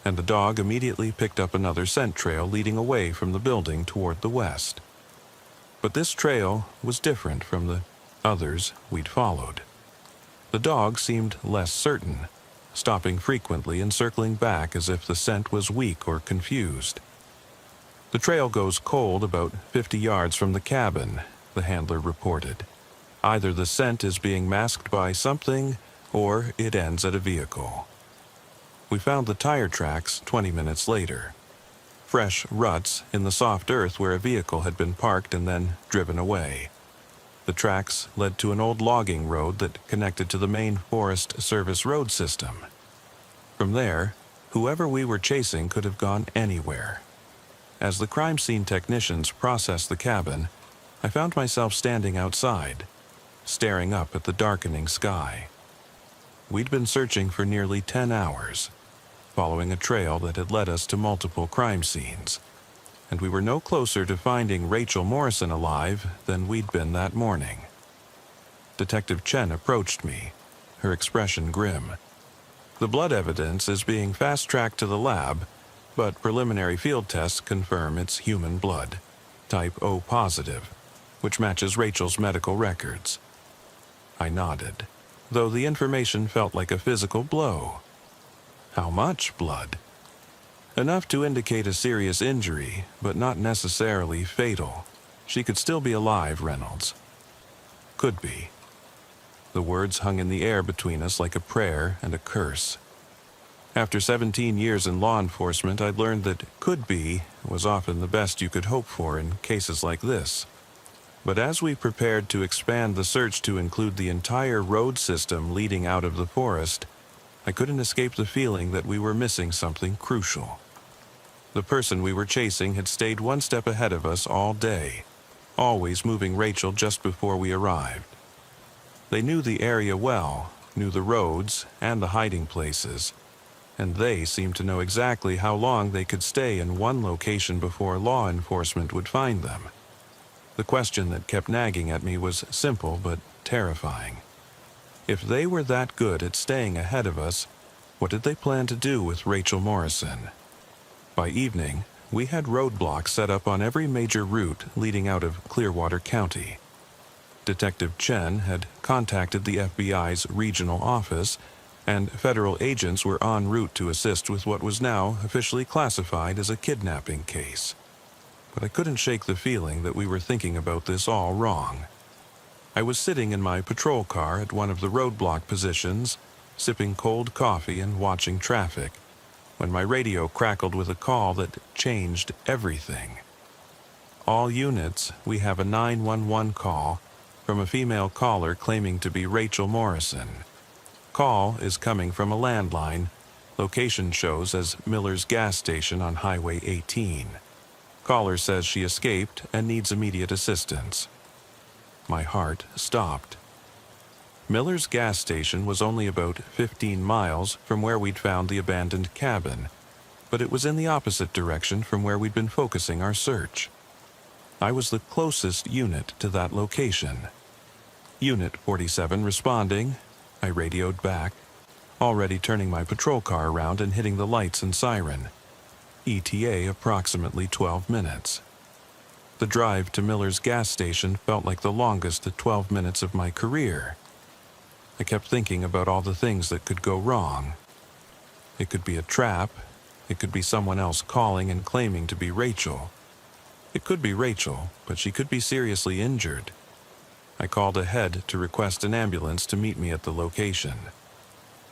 and the dog immediately picked up another scent trail leading away from the building toward the west. But this trail was different from the others we'd followed. The dog seemed less certain, stopping frequently and circling back as if the scent was weak or confused. "The trail goes cold about 50 yards from the cabin," the handler reported. "Either the scent is being masked by something, or it ends at a vehicle." We found the tire tracks 20 minutes later. Fresh ruts in the soft earth where a vehicle had been parked and then driven away. The tracks led to an old logging road that connected to the main Forest Service road system. From there, whoever we were chasing could have gone anywhere. As the crime scene technicians processed the cabin, I found myself standing outside, staring up at the darkening sky. We'd been searching for nearly 10 hours, following a trail that had led us to multiple crime scenes, and we were no closer to finding Rachel Morrison alive than we'd been that morning. Detective Chen approached me, her expression grim. "The blood evidence is being fast-tracked to the lab, but preliminary field tests confirm it's human blood, type O positive, which matches Rachel's medical records." I nodded, though the information felt like a physical blow. "How much blood?" "Enough to indicate a serious injury, but not necessarily fatal. She could still be alive, Reynolds." "Could be." The words hung in the air between us like a prayer and a curse. After 17 years in law enforcement, I'd learned that "could be" was often the best you could hope for in cases like this. But as we prepared to expand the search to include the entire road system leading out of the forest, I couldn't escape the feeling that we were missing something crucial. The person we were chasing had stayed one step ahead of us all day, always moving Rachel just before we arrived. They knew the area well, knew the roads and the hiding places, and they seemed to know exactly how long they could stay in one location before law enforcement would find them. The question that kept nagging at me was simple but terrifying. If they were that good at staying ahead of us, what did they plan to do with Rachel Morrison? By evening, we had roadblocks set up on every major route leading out of Clearwater County. Detective Chen had contacted the FBI's regional office, and federal agents were en route to assist with what was now officially classified as a kidnapping case. But I couldn't shake the feeling that we were thinking about this all wrong. I was sitting in my patrol car at one of the roadblock positions, sipping cold coffee and watching traffic, when my radio crackled with a call that changed everything. "All units, we have a 911 call from a female caller claiming to be Rachel Morrison. Call is coming from a landline. Location shows as Miller's gas station on Highway 18. Caller says she escaped and needs immediate assistance." My heart stopped. Miller's gas station was only about 15 miles from where we'd found the abandoned cabin, but it was in the opposite direction from where we'd been focusing our search. I was the closest unit to that location. "Unit 47 responding," I radioed back, already turning my patrol car around and hitting the lights and siren. ETA approximately 12 minutes. The drive to Miller's gas station felt like the longest 12 minutes of my career. I kept thinking about all the things that could go wrong. It could be a trap. It could be someone else calling and claiming to be Rachel. It could be Rachel, but she could be seriously injured. I called ahead to request an ambulance to meet me at the location.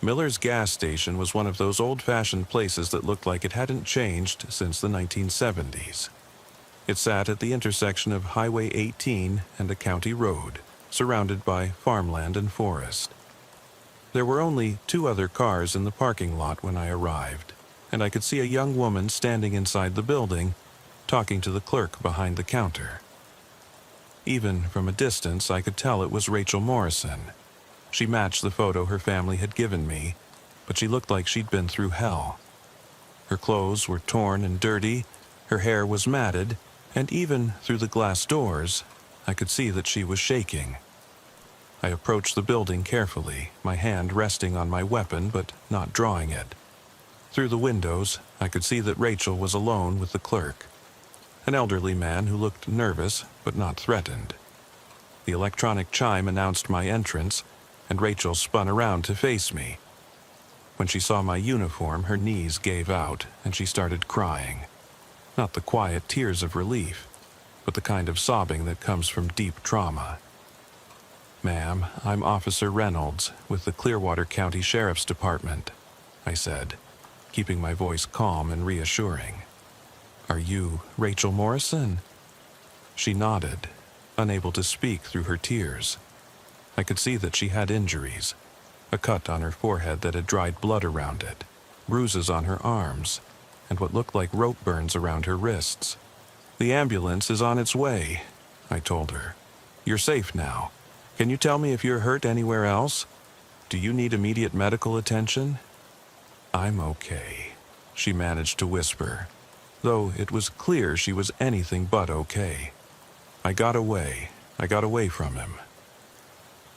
Miller's gas station was one of those old-fashioned places that looked like it hadn't changed since the 1970s. It sat at the intersection of Highway 18 and a county road, surrounded by farmland and forest. There were only 2 other cars in the parking lot when I arrived, and I could see a young woman standing inside the building, talking to the clerk behind the counter. Even from a distance, I could tell it was Rachel Morrison. She matched the photo her family had given me, but she looked like she'd been through hell. Her clothes were torn and dirty, her hair was matted, and even through the glass doors, I could see that she was shaking. I approached the building carefully, my hand resting on my weapon but not drawing it. Through the windows, I could see that Rachel was alone with the clerk, an elderly man who looked nervous but not threatened. The electronic chime announced my entrance, and Rachel spun around to face me. When she saw my uniform, her knees gave out, and she started crying. Not the quiet tears of relief, but the kind of sobbing that comes from deep trauma. "Ma'am, I'm Officer Reynolds with the Clearwater County Sheriff's Department," I said, keeping my voice calm and reassuring. "Are you Rachel Morrison?" She nodded, unable to speak through her tears. I could see that she had injuries, a cut on her forehead that had dried blood around it, bruises on her arms, and what looked like rope burns around her wrists. "The ambulance is on its way," I told her. "You're safe now. Can you tell me if you're hurt anywhere else? Do you need immediate medical attention?" "I'm okay," she managed to whisper, though it was clear she was anything but okay. I got away from him."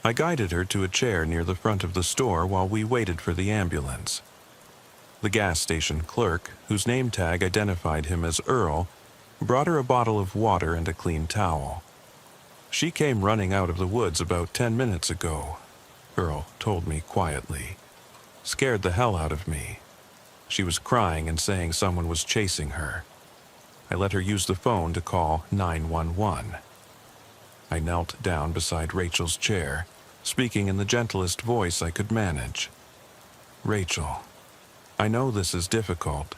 I guided her to a chair near the front of the store while we waited for the ambulance. The gas station clerk, whose name tag identified him as Earl, brought her a bottle of water and a clean towel. "She came running out of the woods about 10 minutes ago," Earl told me quietly. "Scared the hell out of me. She was crying and saying someone was chasing her. I let her use the phone to call 911. I knelt down beside Rachel's chair, speaking in the gentlest voice I could manage. "Rachel, I know this is difficult,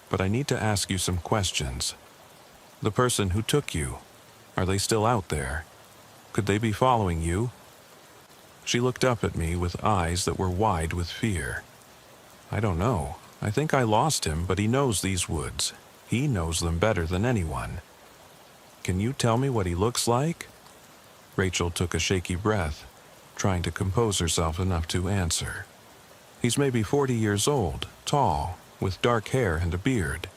but I need to ask you some questions. The person who took you, are they still out there? Could they be following you?" She looked up at me with eyes that were wide with fear. "I don't know. I think I lost him, but he knows these woods. He knows them better than anyone. Can you tell me what he looks like?" Rachel took a shaky breath, trying to compose herself enough to answer. "He's maybe 40 years old, tall, with dark hair and a beard.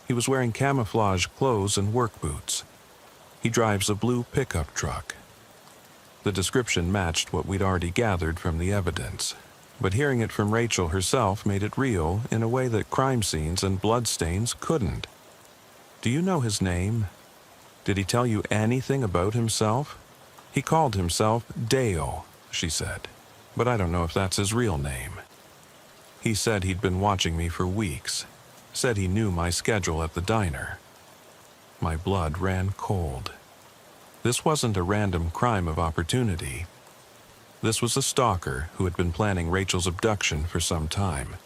He was wearing camouflage clothes and work boots. He drives a blue pickup truck." The description matched what we'd already gathered from the evidence, but hearing it from Rachel herself made it real in a way that crime scenes and bloodstains couldn't. "Do you know his name? Did he tell you anything about himself?" "He called himself Dale," she said, "but I don't know if that's his real name. He said he'd been watching me for weeks, said he knew my schedule at the diner." My blood ran cold. This wasn't a random crime of opportunity. This was a stalker who had been planning Rachel's abduction for some time.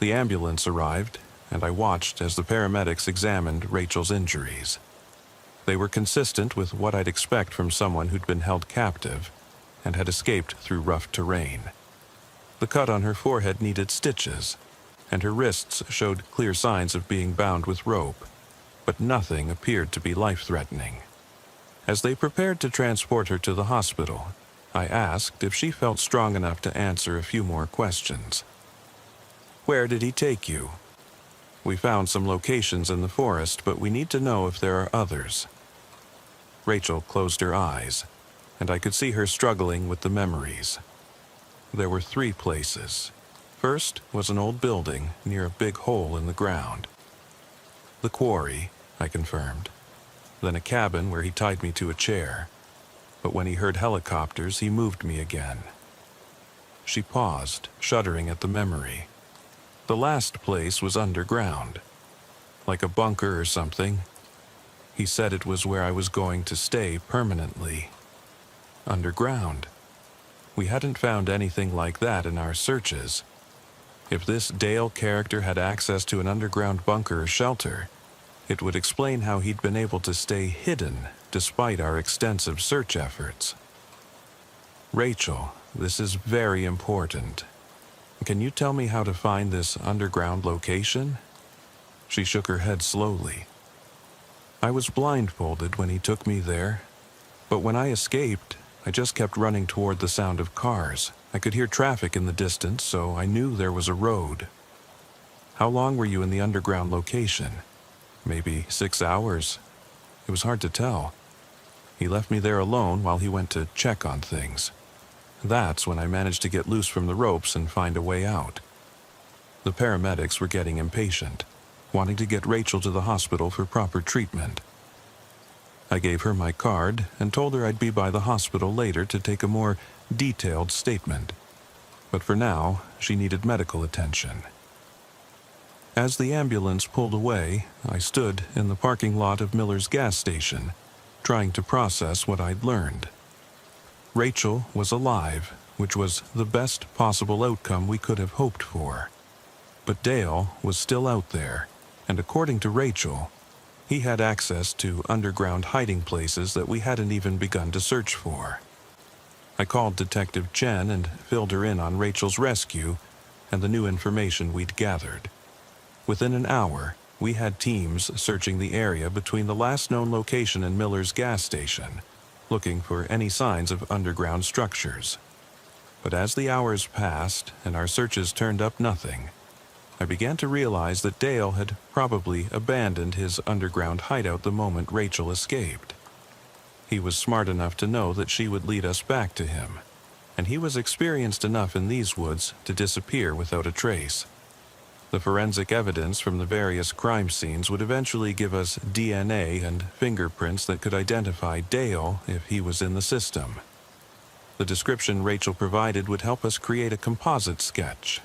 The ambulance arrived, and I watched as the paramedics examined Rachel's injuries. They were consistent with what I'd expect from someone who'd been held captive and had escaped through rough terrain. The cut on her forehead needed stitches, and her wrists showed clear signs of being bound with rope, but nothing appeared to be life-threatening. As they prepared to transport her to the hospital, I asked if she felt strong enough to answer a few more questions. "Where did he take you?" "We found some locations in the forest, but we need to know if there are others." Rachel closed her eyes, and I could see her struggling with the memories. There were 3 places. First was an old building near a big hole in the ground. "The quarry," I confirmed. then a cabin where he tied me to a chair. But when he heard helicopters, he moved me again. She paused, shuddering at the memory. The last place was underground, like a bunker or something. He said it was where I was going to stay permanently. Underground. We hadn't found anything like that in our searches. If this Dale character had access to an underground bunker or shelter, it would explain how he'd been able to stay hidden despite our extensive search efforts. Rachel, this is very important. Can you tell me how to find this underground location? She shook her head slowly. I was blindfolded when he took me there, but when I escaped, I just kept running toward the sound of cars. I could hear traffic in the distance, so I knew there was a road. How long were you in the underground location? Maybe 6 hours. It was hard to tell. He left me there alone while he went to check on things. That's when I managed to get loose from the ropes and find a way out. The paramedics were getting impatient, wanting to get Rachel to the hospital for proper treatment. I gave her my card and told her I'd be by the hospital later to take a more detailed statement. But for now, she needed medical attention. As the ambulance pulled away, I stood in the parking lot of Miller's gas station, trying to process what I'd learned. Rachel was alive, which was the best possible outcome we could have hoped for. But Dale was still out there, and according to Rachel, he had access to underground hiding places that we hadn't even begun to search for. I called Detective Chen and filled her in on Rachel's rescue and the new information we'd gathered. Within an hour, we had teams searching the area between the last known location and Miller's gas station, looking for any signs of underground structures. But as the hours passed and our searches turned up nothing, I began to realize that Dale had probably abandoned his underground hideout the moment Rachel escaped. He was smart enough to know that she would lead us back to him, and he was experienced enough in these woods to disappear without a trace. The forensic evidence from the various crime scenes would eventually give us DNA and fingerprints that could identify Dale if he was in the system. The description Rachel provided would help us create a composite sketch.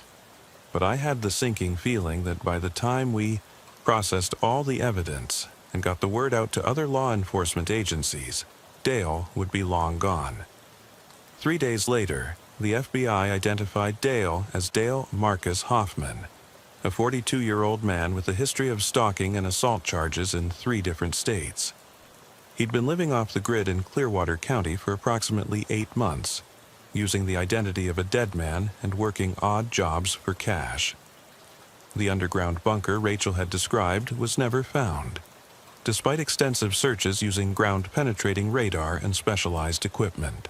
But I had the sinking feeling that by the time we processed all the evidence and got the word out to other law enforcement agencies, Dale would be long gone. 3 days later, the FBI identified Dale as Dale Marcus Hoffman, a 42-year-old man with a history of stalking and assault charges in 3 different states. He'd been living off the grid in Clearwater County for approximately 8 months, using the identity of a dead man and working odd jobs for cash. The underground bunker Rachel had described was never found, despite extensive searches using ground-penetrating radar and specialized equipment.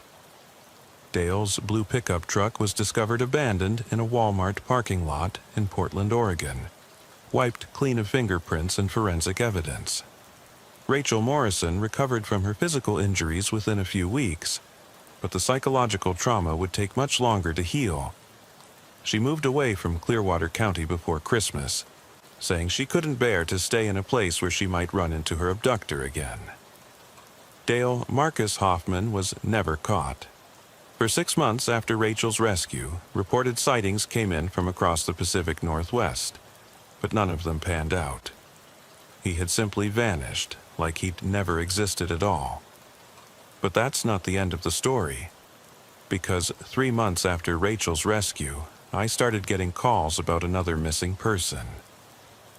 Dale's blue pickup truck was discovered abandoned in a Walmart parking lot in Portland, Oregon, wiped clean of fingerprints and forensic evidence. Rachel Morrison recovered from her physical injuries within a few weeks, but the psychological trauma would take much longer to heal. She moved away from Clearwater County before Christmas, saying she couldn't bear to stay in a place where she might run into her abductor again. Dale Marcus Hoffman was never caught. For 6 months after Rachel's rescue, reported sightings came in from across the Pacific Northwest, but none of them panned out. He had simply vanished, like he'd never existed at all. But that's not the end of the story, because 3 months after Rachel's rescue, I started getting calls about another missing person.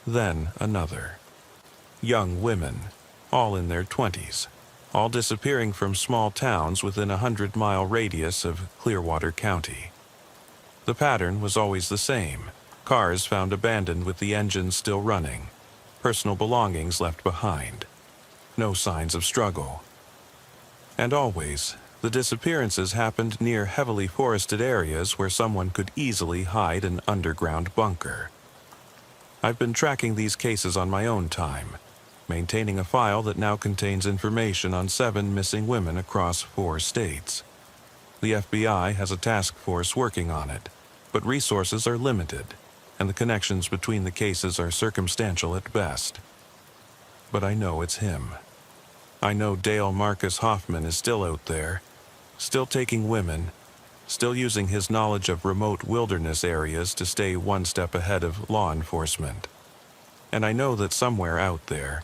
Then another. Young women, all in their 20s. All disappearing from small towns within a 100-mile radius of Clearwater County. The pattern was always the same: cars found abandoned with the engines still running, personal belongings left behind, no signs of struggle. And always, the disappearances happened near heavily forested areas where someone could easily hide an underground bunker. I've been tracking these cases on my own time, maintaining a file that now contains information on 7 missing women across 4 states. The FBI has a task force working on it, but resources are limited, and the connections between the cases are circumstantial at best. But I know it's him. I know Dale Marcus Hoffman is still out there, still taking women, still using his knowledge of remote wilderness areas to stay one step ahead of law enforcement. And I know that somewhere out there,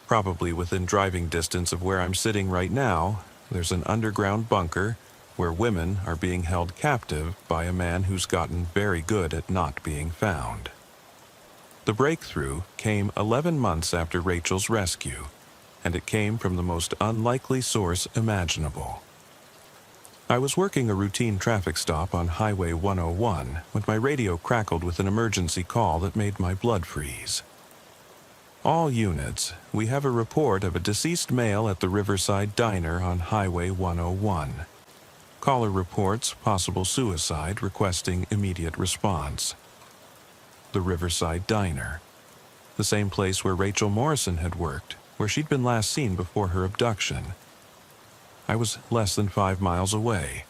probably within driving distance of where I'm sitting right now, there's an underground bunker where women are being held captive by a man who's gotten very good at not being found. The breakthrough came 11 months after Rachel's rescue, and it came from the most unlikely source imaginable. I was working a routine traffic stop on Highway 101 when my radio crackled with an emergency call that made my blood freeze. All units, we have a report of a deceased male at the Riverside Diner on Highway 101. Caller reports possible suicide, requesting immediate response. The Riverside Diner, the same place where Rachel Morrison had worked, where she'd been last seen before her abduction. I was less than 5 miles away.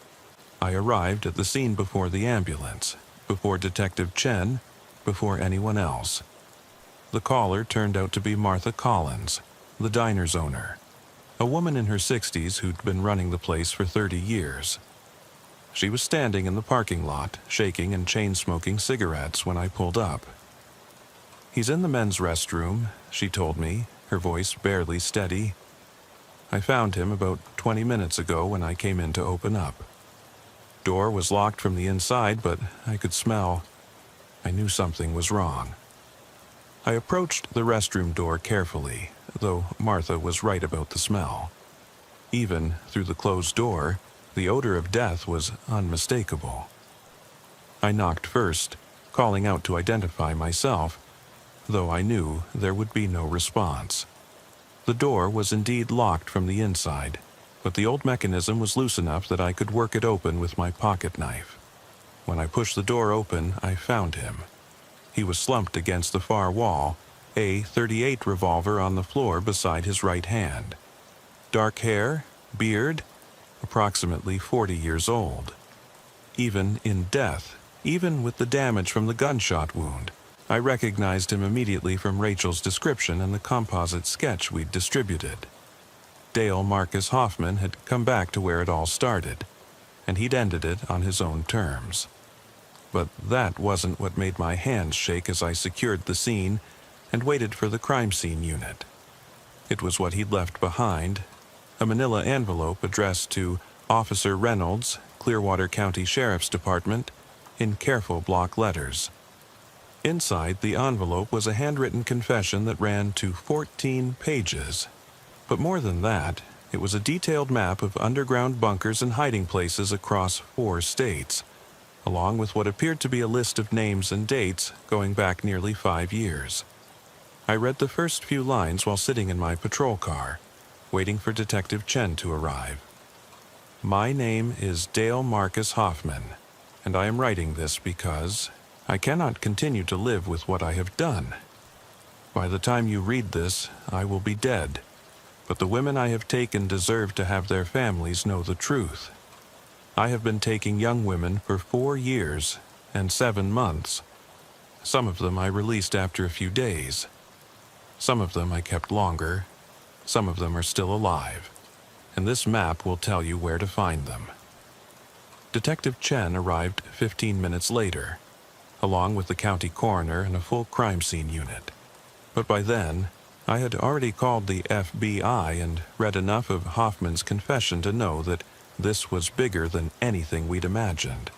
I arrived at the scene before the ambulance, before Detective Chen, before anyone else. The caller turned out to be Martha Collins, the diner's owner, a woman in her 60s who'd been running the place for 30 years. She was standing in the parking lot, shaking and chain-smoking cigarettes when I pulled up. "He's in the men's restroom," she told me, her voice barely steady. "I found him about 20 minutes ago when I came in to open up. Door was locked from the inside, but I could smell. I knew something was wrong." I approached the restroom door carefully, though Martha was right about the smell. Even through the closed door, the odor of death was unmistakable. I knocked first, calling out to identify myself, though I knew there would be no response. The door was indeed locked from the inside, but the old mechanism was loose enough that I could work it open with my pocket knife. When I pushed the door open, I found him. He was slumped against the far wall, a .38 revolver on the floor beside his right hand. Dark hair, beard, approximately 40 years old. Even in death, even with the damage from the gunshot wound, I recognized him immediately from Rachel's description and the composite sketch we'd distributed. Dale Marcus Hoffman had come back to where it all started, and he'd ended it on his own terms. But that wasn't what made my hands shake as I secured the scene and waited for the crime scene unit. It was what he'd left behind, a manila envelope addressed to Officer Reynolds, Clearwater County Sheriff's Department, in careful block letters. Inside the envelope was a handwritten confession that ran to 14 pages. But more than that, it was a detailed map of underground bunkers and hiding places across 4 states, along with what appeared to be a list of names and dates going back nearly 5 years. I read the first few lines while sitting in my patrol car, waiting for Detective Chen to arrive. "My name is Dale Marcus Hoffman, and I am writing this because I cannot continue to live with what I have done. By the time you read this, I will be dead, but the women I have taken deserve to have their families know the truth. I have been taking young women for 4 years and 7 months. Some of them I released after a few days. Some of them I kept longer. Some of them are still alive. And this map will tell you where to find them." Detective Chen arrived 15 minutes later, along with the county coroner and a full crime scene unit. But by then, I had already called the FBI and read enough of Hoffman's confession to know that this was bigger than anything we'd imagined.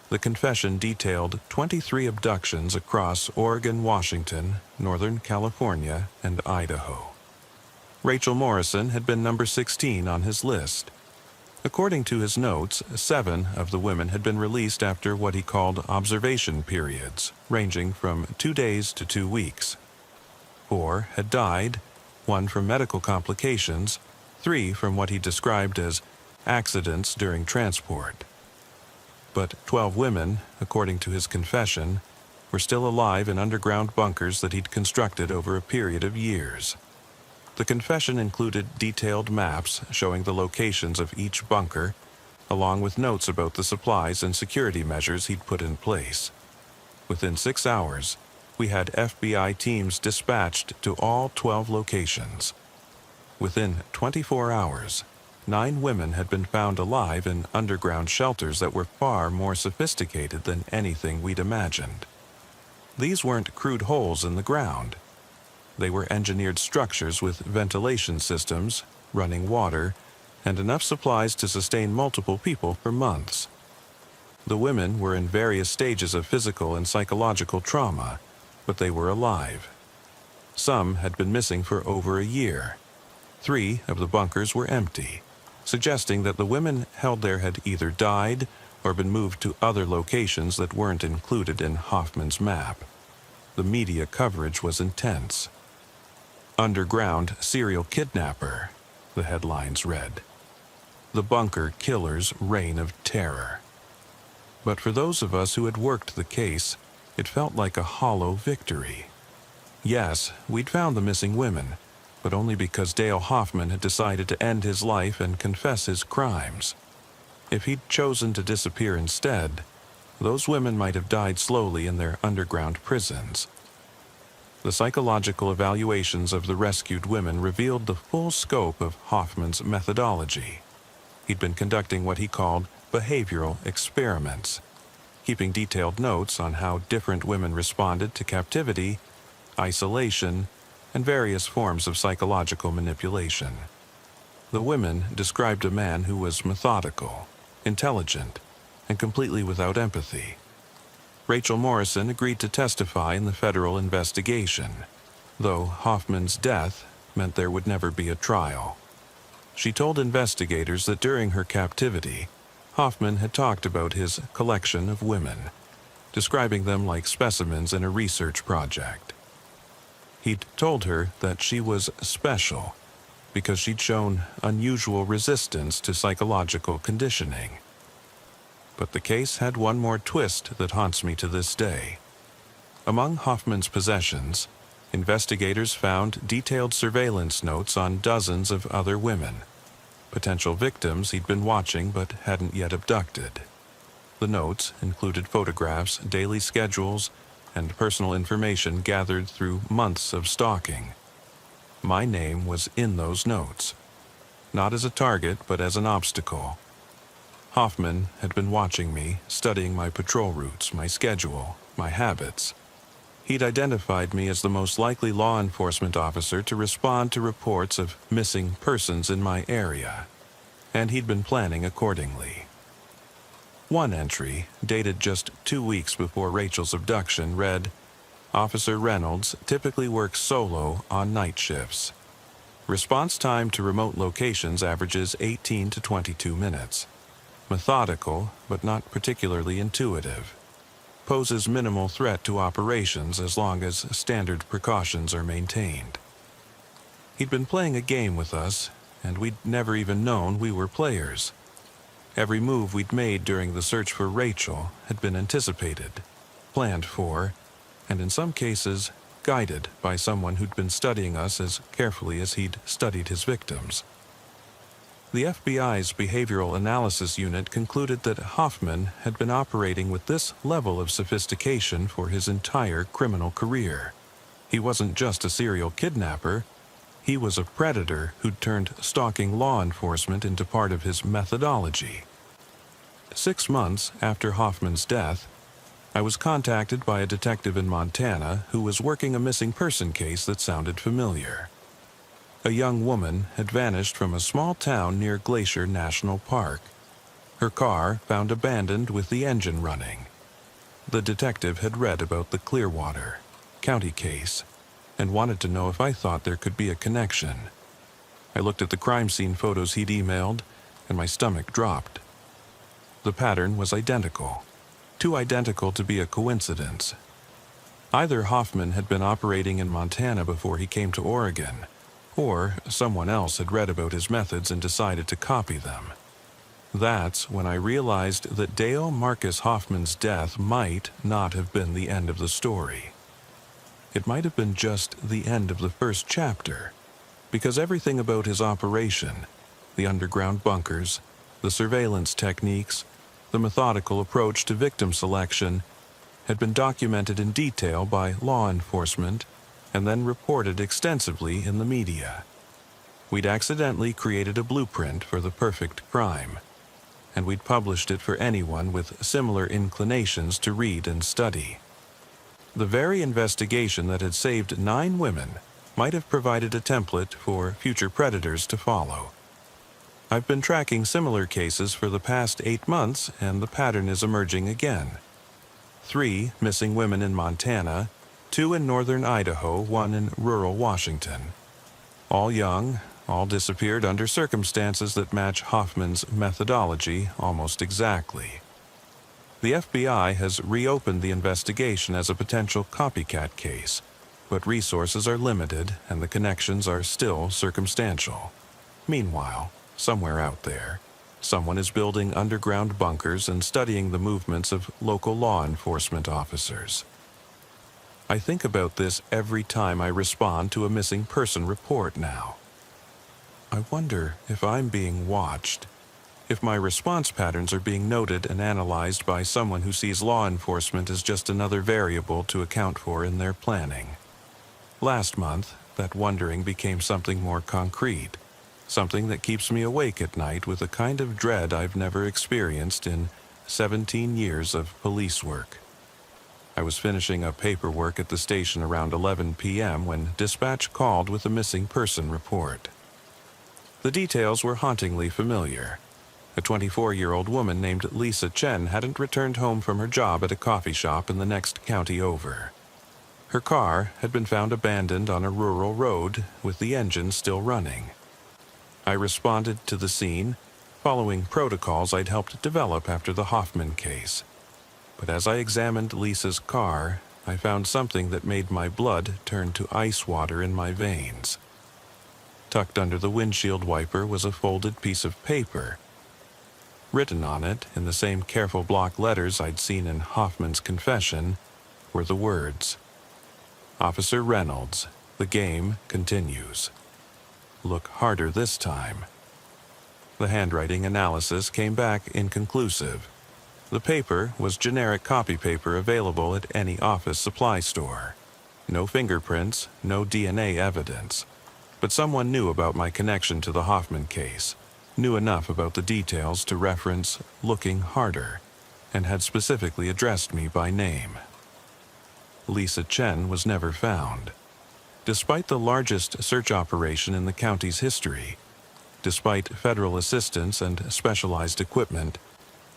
The confession detailed 23 abductions across Oregon, Washington, Northern California, and Idaho. Rachel Morrison had been number 16 on his list. According to his notes, 7 of the women had been released after what he called observation periods, ranging from 2 days to 2 weeks. 4 had died, 1 from medical complications, 3 from what he described as accidents during transport. But 12 women, according to his confession, were still alive in underground bunkers that he'd constructed over a period of years. The confession included detailed maps showing the locations of each bunker, along with notes about the supplies and security measures he'd put in place. Within 6 hours, we had FBI teams dispatched to all 12 locations. Within 24 hours, 9 women had been found alive in underground shelters that were far more sophisticated than anything we'd imagined. These weren't crude holes in the ground. They were engineered structures with ventilation systems, running water, and enough supplies to sustain multiple people for months. The women were in various stages of physical and psychological trauma, but they were alive. Some had been missing for over a year. 3 of the bunkers were empty, suggesting that the women held there had either died or been moved to other locations that weren't included in Hoffman's map. The media coverage was intense. "Underground Serial Kidnapper," the headlines read. "The Bunker Killer's Reign of Terror." But for those of us who had worked the case, it felt like a hollow victory. Yes, we'd found the missing women, but only because Dale Hoffman had decided to end his life and confess his crimes. If he'd chosen to disappear instead, those women might have died slowly in their underground prisons. The psychological evaluations of the rescued women revealed the full scope of Hoffman's methodology. He'd been conducting what he called behavioral experiments, keeping detailed notes on how different women responded to captivity, isolation, and various forms of psychological manipulation. The women described a man who was methodical, intelligent, and completely without empathy. Rachel Morrison agreed to testify in the federal investigation, though Hoffman's death meant there would never be a trial. She told investigators that during her captivity, Hoffman had talked about his collection of women, describing them like specimens in a research project. He'd told her that she was special because she'd shown unusual resistance to psychological conditioning. But the case had one more twist that haunts me to this day. Among Hoffman's possessions, investigators found detailed surveillance notes on dozens of other women, potential victims he'd been watching but hadn't yet abducted. The notes included photographs, daily schedules, and personal information gathered through months of stalking. My name was in those notes, not as a target but as an obstacle. Hoffman had been watching me, studying my patrol routes, my schedule, my habits. He'd identified me as the most likely law enforcement officer to respond to reports of missing persons in my area, and he'd been planning accordingly. One entry, dated just 2 weeks before Rachel's abduction, read, "Officer Reynolds typically works solo on night shifts. Response time to remote locations averages 18 to 22 minutes. Methodical, but not particularly intuitive. Poses minimal threat to operations as long as standard precautions are maintained." He'd been playing a game with us, and we'd never even known we were players. Every move we'd made during the search for Rachel had been anticipated, planned for, and in some cases, guided by someone who'd been studying us as carefully as he'd studied his victims. The FBI's Behavioral Analysis Unit concluded that Hoffman had been operating with this level of sophistication for his entire criminal career. He wasn't just a serial kidnapper, he was a predator who'd turned stalking law enforcement into part of his methodology. 6 months after Hoffman's death, I was contacted by a detective in Montana who was working a missing person case that sounded familiar. A young woman had vanished from a small town near Glacier National Park. Her car found abandoned with the engine running. The detective had read about the Clearwater County case and wanted to know if I thought there could be a connection. I looked at the crime scene photos he'd emailed, and my stomach dropped. The pattern was identical, too identical to be a coincidence. Either Hoffman had been operating in Montana before he came to Oregon, or someone else had read about his methods and decided to copy them. That's when I realized that Dale Marcus Hoffman's death might not have been the end of the story. It might have been just the end of the first chapter, because everything about his operation, the underground bunkers, the surveillance techniques, the methodical approach to victim selection, had been documented in detail by law enforcement and then reported extensively in the media. We'd accidentally created a blueprint for the perfect crime, and we'd published it for anyone with similar inclinations to read and study. The very investigation that had saved 9 women might have provided a template for future predators to follow. I've been tracking similar cases for the past 8 months, and the pattern is emerging again. 3 missing women in Montana, 2 in northern Idaho, 1 in rural Washington. All young, all disappeared under circumstances that match Hoffman's methodology almost exactly. The FBI has reopened the investigation as a potential copycat case, but resources are limited and the connections are still circumstantial. Meanwhile, somewhere out there, someone is building underground bunkers and studying the movements of local law enforcement officers. I think about this every time I respond to a missing person report now. I wonder if I'm being watched, if my response patterns are being noted and analyzed by someone who sees law enforcement as just another variable to account for in their planning. Last month, that wondering became something more concrete, something that keeps me awake at night with a kind of dread I've never experienced in 17 years of police work. I was finishing up paperwork at the station around 11 p.m. when dispatch called with a missing person report. The details were hauntingly familiar. A 24-year-old woman named Lisa Chen hadn't returned home from her job at a coffee shop in the next county over. Her car had been found abandoned on a rural road with the engine still running. I responded to the scene, following protocols I'd helped develop after the Hoffman case. But as I examined Lisa's car, I found something that made my blood turn to ice water in my veins. Tucked under the windshield wiper was a folded piece of paper. Written on it, in the same careful block letters I'd seen in Hoffman's confession, were the words, "Officer Reynolds, the game continues. Look harder this time." The handwriting analysis came back inconclusive. The paper was generic copy paper available at any office supply store. No fingerprints, no DNA evidence. But someone knew about my connection to the Hoffman case, knew enough about the details to reference looking harder, and had specifically addressed me by name. Lisa Chen was never found. Despite the largest search operation in the county's history, despite federal assistance and specialized equipment,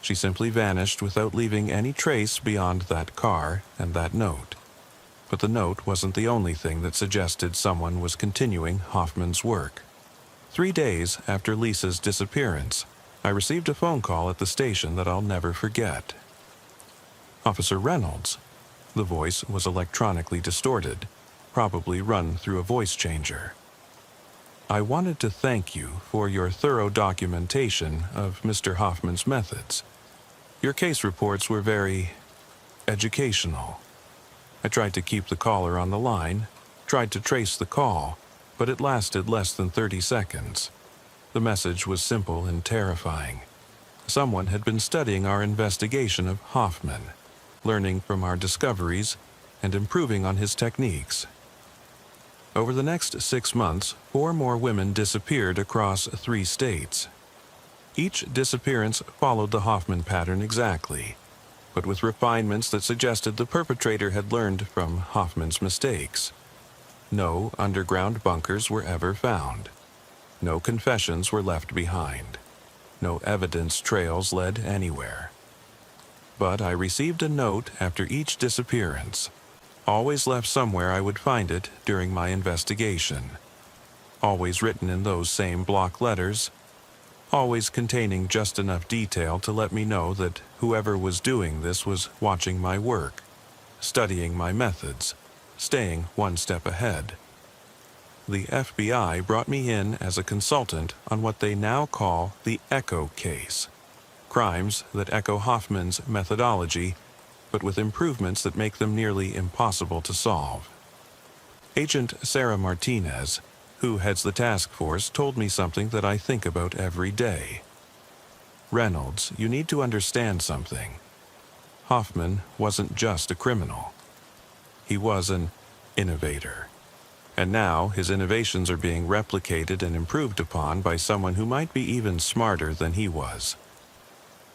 she simply vanished without leaving any trace beyond that car and that note. But the note wasn't the only thing that suggested someone was continuing Hoffman's work. 3 days after Lisa's disappearance, I received a phone call at the station that I'll never forget. "Officer Reynolds." The voice was electronically distorted, probably run through a voice changer. "I wanted to thank you for your thorough documentation of Mr. Hoffman's methods. Your case reports were very educational." I tried to keep the caller on the line, tried to trace the call, but it lasted less than 30 seconds. The message was simple and terrifying. Someone had been studying our investigation of Hoffman, learning from our discoveries, and improving on his techniques. Over the next 6 months, 4 more women disappeared across 3 states. Each disappearance followed the Hoffman pattern exactly, but with refinements that suggested the perpetrator had learned from Hoffman's mistakes. No underground bunkers were ever found. No confessions were left behind. No evidence trails led anywhere. But I received a note after each disappearance, always left somewhere I would find it during my investigation. Always written in those same block letters, always containing just enough detail to let me know that whoever was doing this was watching my work, studying my methods, staying 1 step ahead. The FBI brought me in as a consultant on what they now call the Echo case, crimes that echo Hoffman's methodology, but with improvements that make them nearly impossible to solve. Agent Sarah Martinez, who heads the task force, told me something that I think about every day. "Reynolds, you need to understand something. Hoffman wasn't just a criminal. He was an innovator. And now his innovations are being replicated and improved upon by someone who might be even smarter than he was.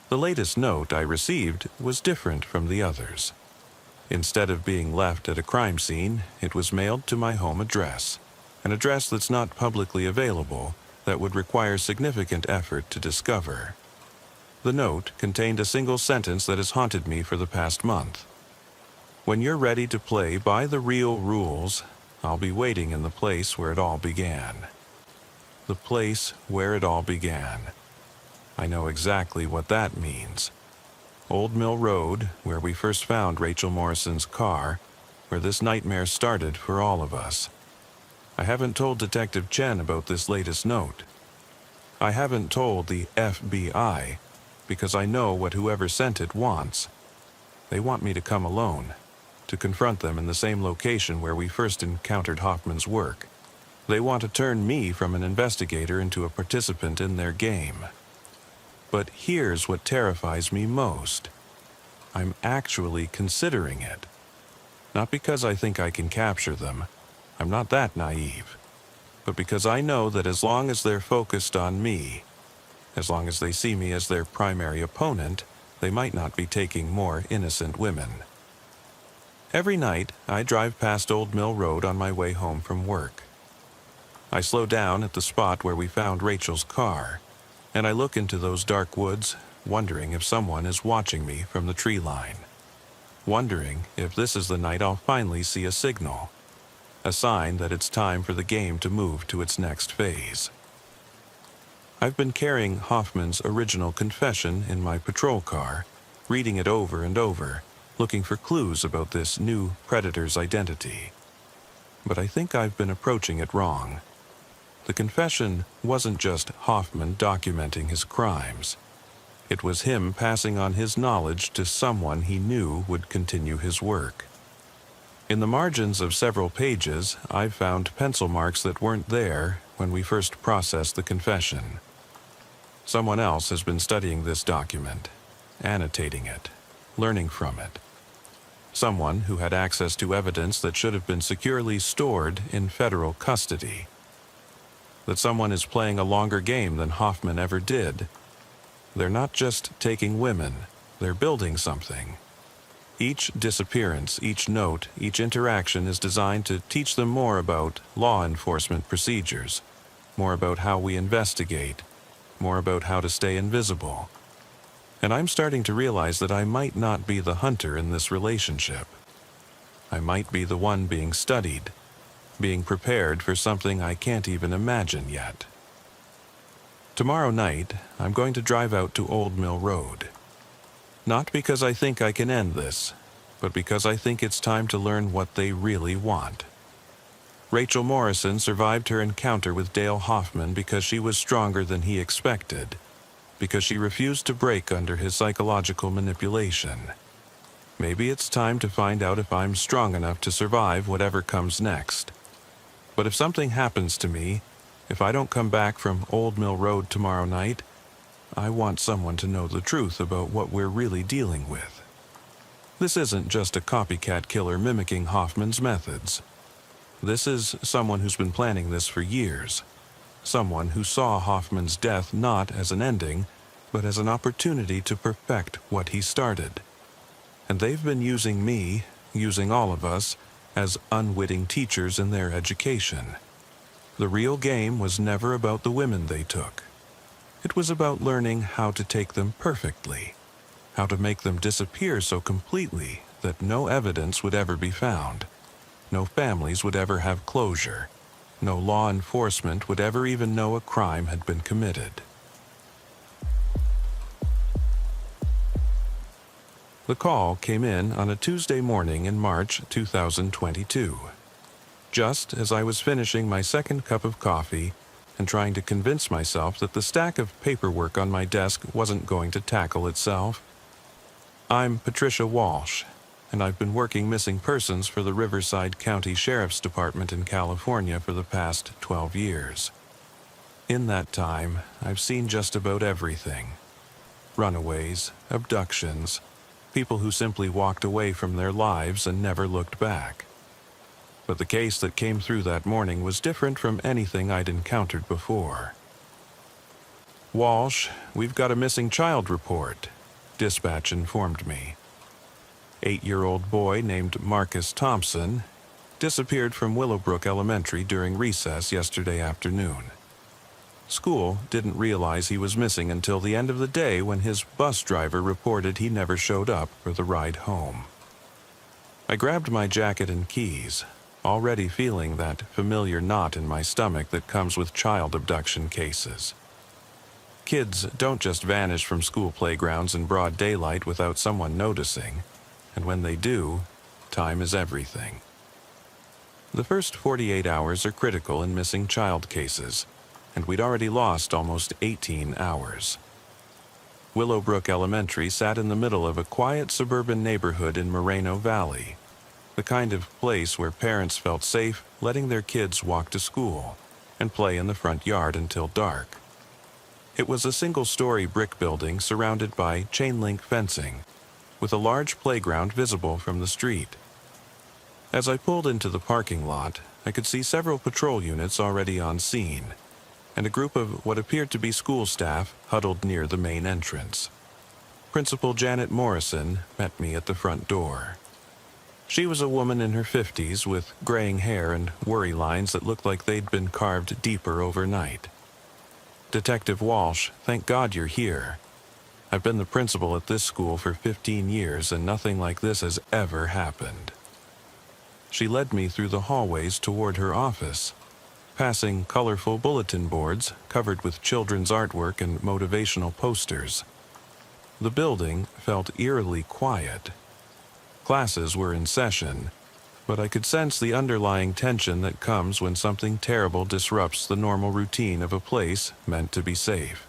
The latest note I received was different from the others. Instead of being left at a crime scene, it was mailed to my home address, an address that's not publicly available, that would require significant effort to discover. The note contained a single sentence that has haunted me for the past month. When you're ready to play by the real rules, I'll be waiting in the place where it all began. The place where it all began. I know exactly what that means. Old Mill Road, where we first found Rachel Morrison's car, where this nightmare started for all of us. I haven't told Detective Chen about this latest note. I haven't told the FBI, because I know what whoever sent it wants. They want me to come alone, to confront them in the same location where we first encountered Hoffman's work. They want to turn me from an investigator into a participant in their game. But here's what terrifies me most. I'm actually considering it. Not because I think I can capture them. I'm not that naive. But because I know that as long as they're focused on me, as long as they see me as their primary opponent, they might not be taking more innocent women. Every night, I drive past Old Mill Road on my way home from work. I slow down at the spot where we found Rachel's car, and I look into those dark woods, wondering if someone is watching me from the tree line. Wondering if this is the night I'll finally see a signal, a sign that it's time for the game to move to its next phase. I've been carrying Hoffman's original confession in my patrol car, reading it over and over, looking for clues about this new predator's identity. But I think I've been approaching it wrong. The confession wasn't just Hoffman documenting his crimes. It was him passing on his knowledge to someone he knew would continue his work. In the margins of several pages, I've found pencil marks that weren't there when we first processed the confession. Someone else has been studying this document, annotating it, learning from it. Someone who had access to evidence that should have been securely stored in federal custody. That someone is playing a longer game than Hoffman ever did. They're not just taking women, they're building something. Each disappearance, each note, each interaction is designed to teach them more about law enforcement procedures, more about how we investigate, more about how to stay invisible. And I'm starting to realize that I might not be the hunter in this relationship. I might be the one being studied, being prepared for something I can't even imagine yet. Tomorrow night, I'm going to drive out to Old Mill Road. Not because I think I can end this, but because I think it's time to learn what they really want. Rachel Morrison survived her encounter with Dale Hoffman because she was stronger than he expected, because she refused to break under his psychological manipulation. Maybe it's time to find out if I'm strong enough to survive whatever comes next. But if something happens to me, if I don't come back from Old Mill Road tomorrow night, I want someone to know the truth about what we're really dealing with. This isn't just a copycat killer mimicking Hoffman's methods. This is someone who's been planning this for years. Someone who saw Hoffman's death not as an ending, but as an opportunity to perfect what he started. And they've been using me, using all of us, as unwitting teachers in their education. The real game was never about the women they took. It was about learning how to take them perfectly, how to make them disappear so completely that no evidence would ever be found, no families would ever have closure, no law enforcement would ever even know a crime had been committed. The call came in on a Tuesday morning in March 2022. Just as I was finishing my second cup of coffee and trying to convince myself that the stack of paperwork on my desk wasn't going to tackle itself. I'm Patricia Walsh, and I've been working missing persons for the Riverside County Sheriff's Department in California for the past 12 years. In that time, I've seen just about everything. Runaways, abductions, people who simply walked away from their lives and never looked back. but the case that came through that morning was different from anything I'd encountered before. "Walsh, we've got a missing child report," dispatch informed me. 8-year-old boy named Marcus Thompson disappeared from Willowbrook Elementary during recess yesterday afternoon. School didn't realize he was missing until the end of the day when his bus driver reported he never showed up for the ride home. I grabbed my jacket and keys, already feeling that familiar knot in my stomach that comes with child abduction cases. Kids don't just vanish from school playgrounds in broad daylight without someone noticing, and when they do, time is everything. The first 48 hours are critical in missing child cases, and we'd already lost almost 18 hours. Willowbrook Elementary sat in the middle of a quiet suburban neighborhood in Moreno Valley, the kind of place where parents felt safe letting their kids walk to school and play in the front yard until dark. It was a single-story brick building surrounded by chain-link fencing, with a large playground visible from the street. As I pulled into the parking lot, I could see several patrol units already on scene, and a group of what appeared to be school staff huddled near the main entrance. Principal Janet Morrison met me at the front door. She was a woman in her 50s with graying hair and worry lines that looked like they'd been carved deeper overnight. "Detective Walsh, thank God you're here. I've been the principal at this school for 15 years and nothing like this has ever happened." She led me through the hallways toward her office, passing colorful bulletin boards covered with children's artwork and motivational posters. The building felt eerily quiet. Classes were in session, but I could sense the underlying tension that comes when something terrible disrupts the normal routine of a place meant to be safe.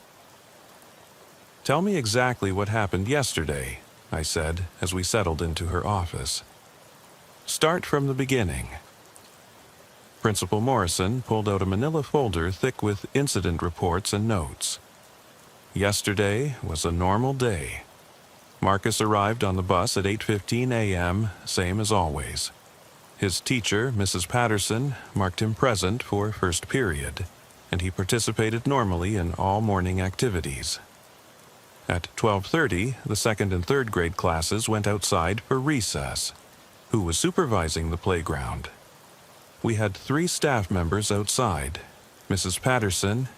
"Tell me exactly what happened yesterday," I said as we settled into her office. "Start from the beginning." Principal Morrison pulled out a manila folder thick with incident reports and notes. Yesterday was a normal day. Marcus arrived on the bus at 8:15 a.m., same as always. His teacher, Mrs. Patterson, marked him present for first period, and he participated normally in all morning activities. At 12:30, the second and third grade classes went outside for recess. Who was supervising the playground? We had 3 staff members outside, Mrs. Patterson,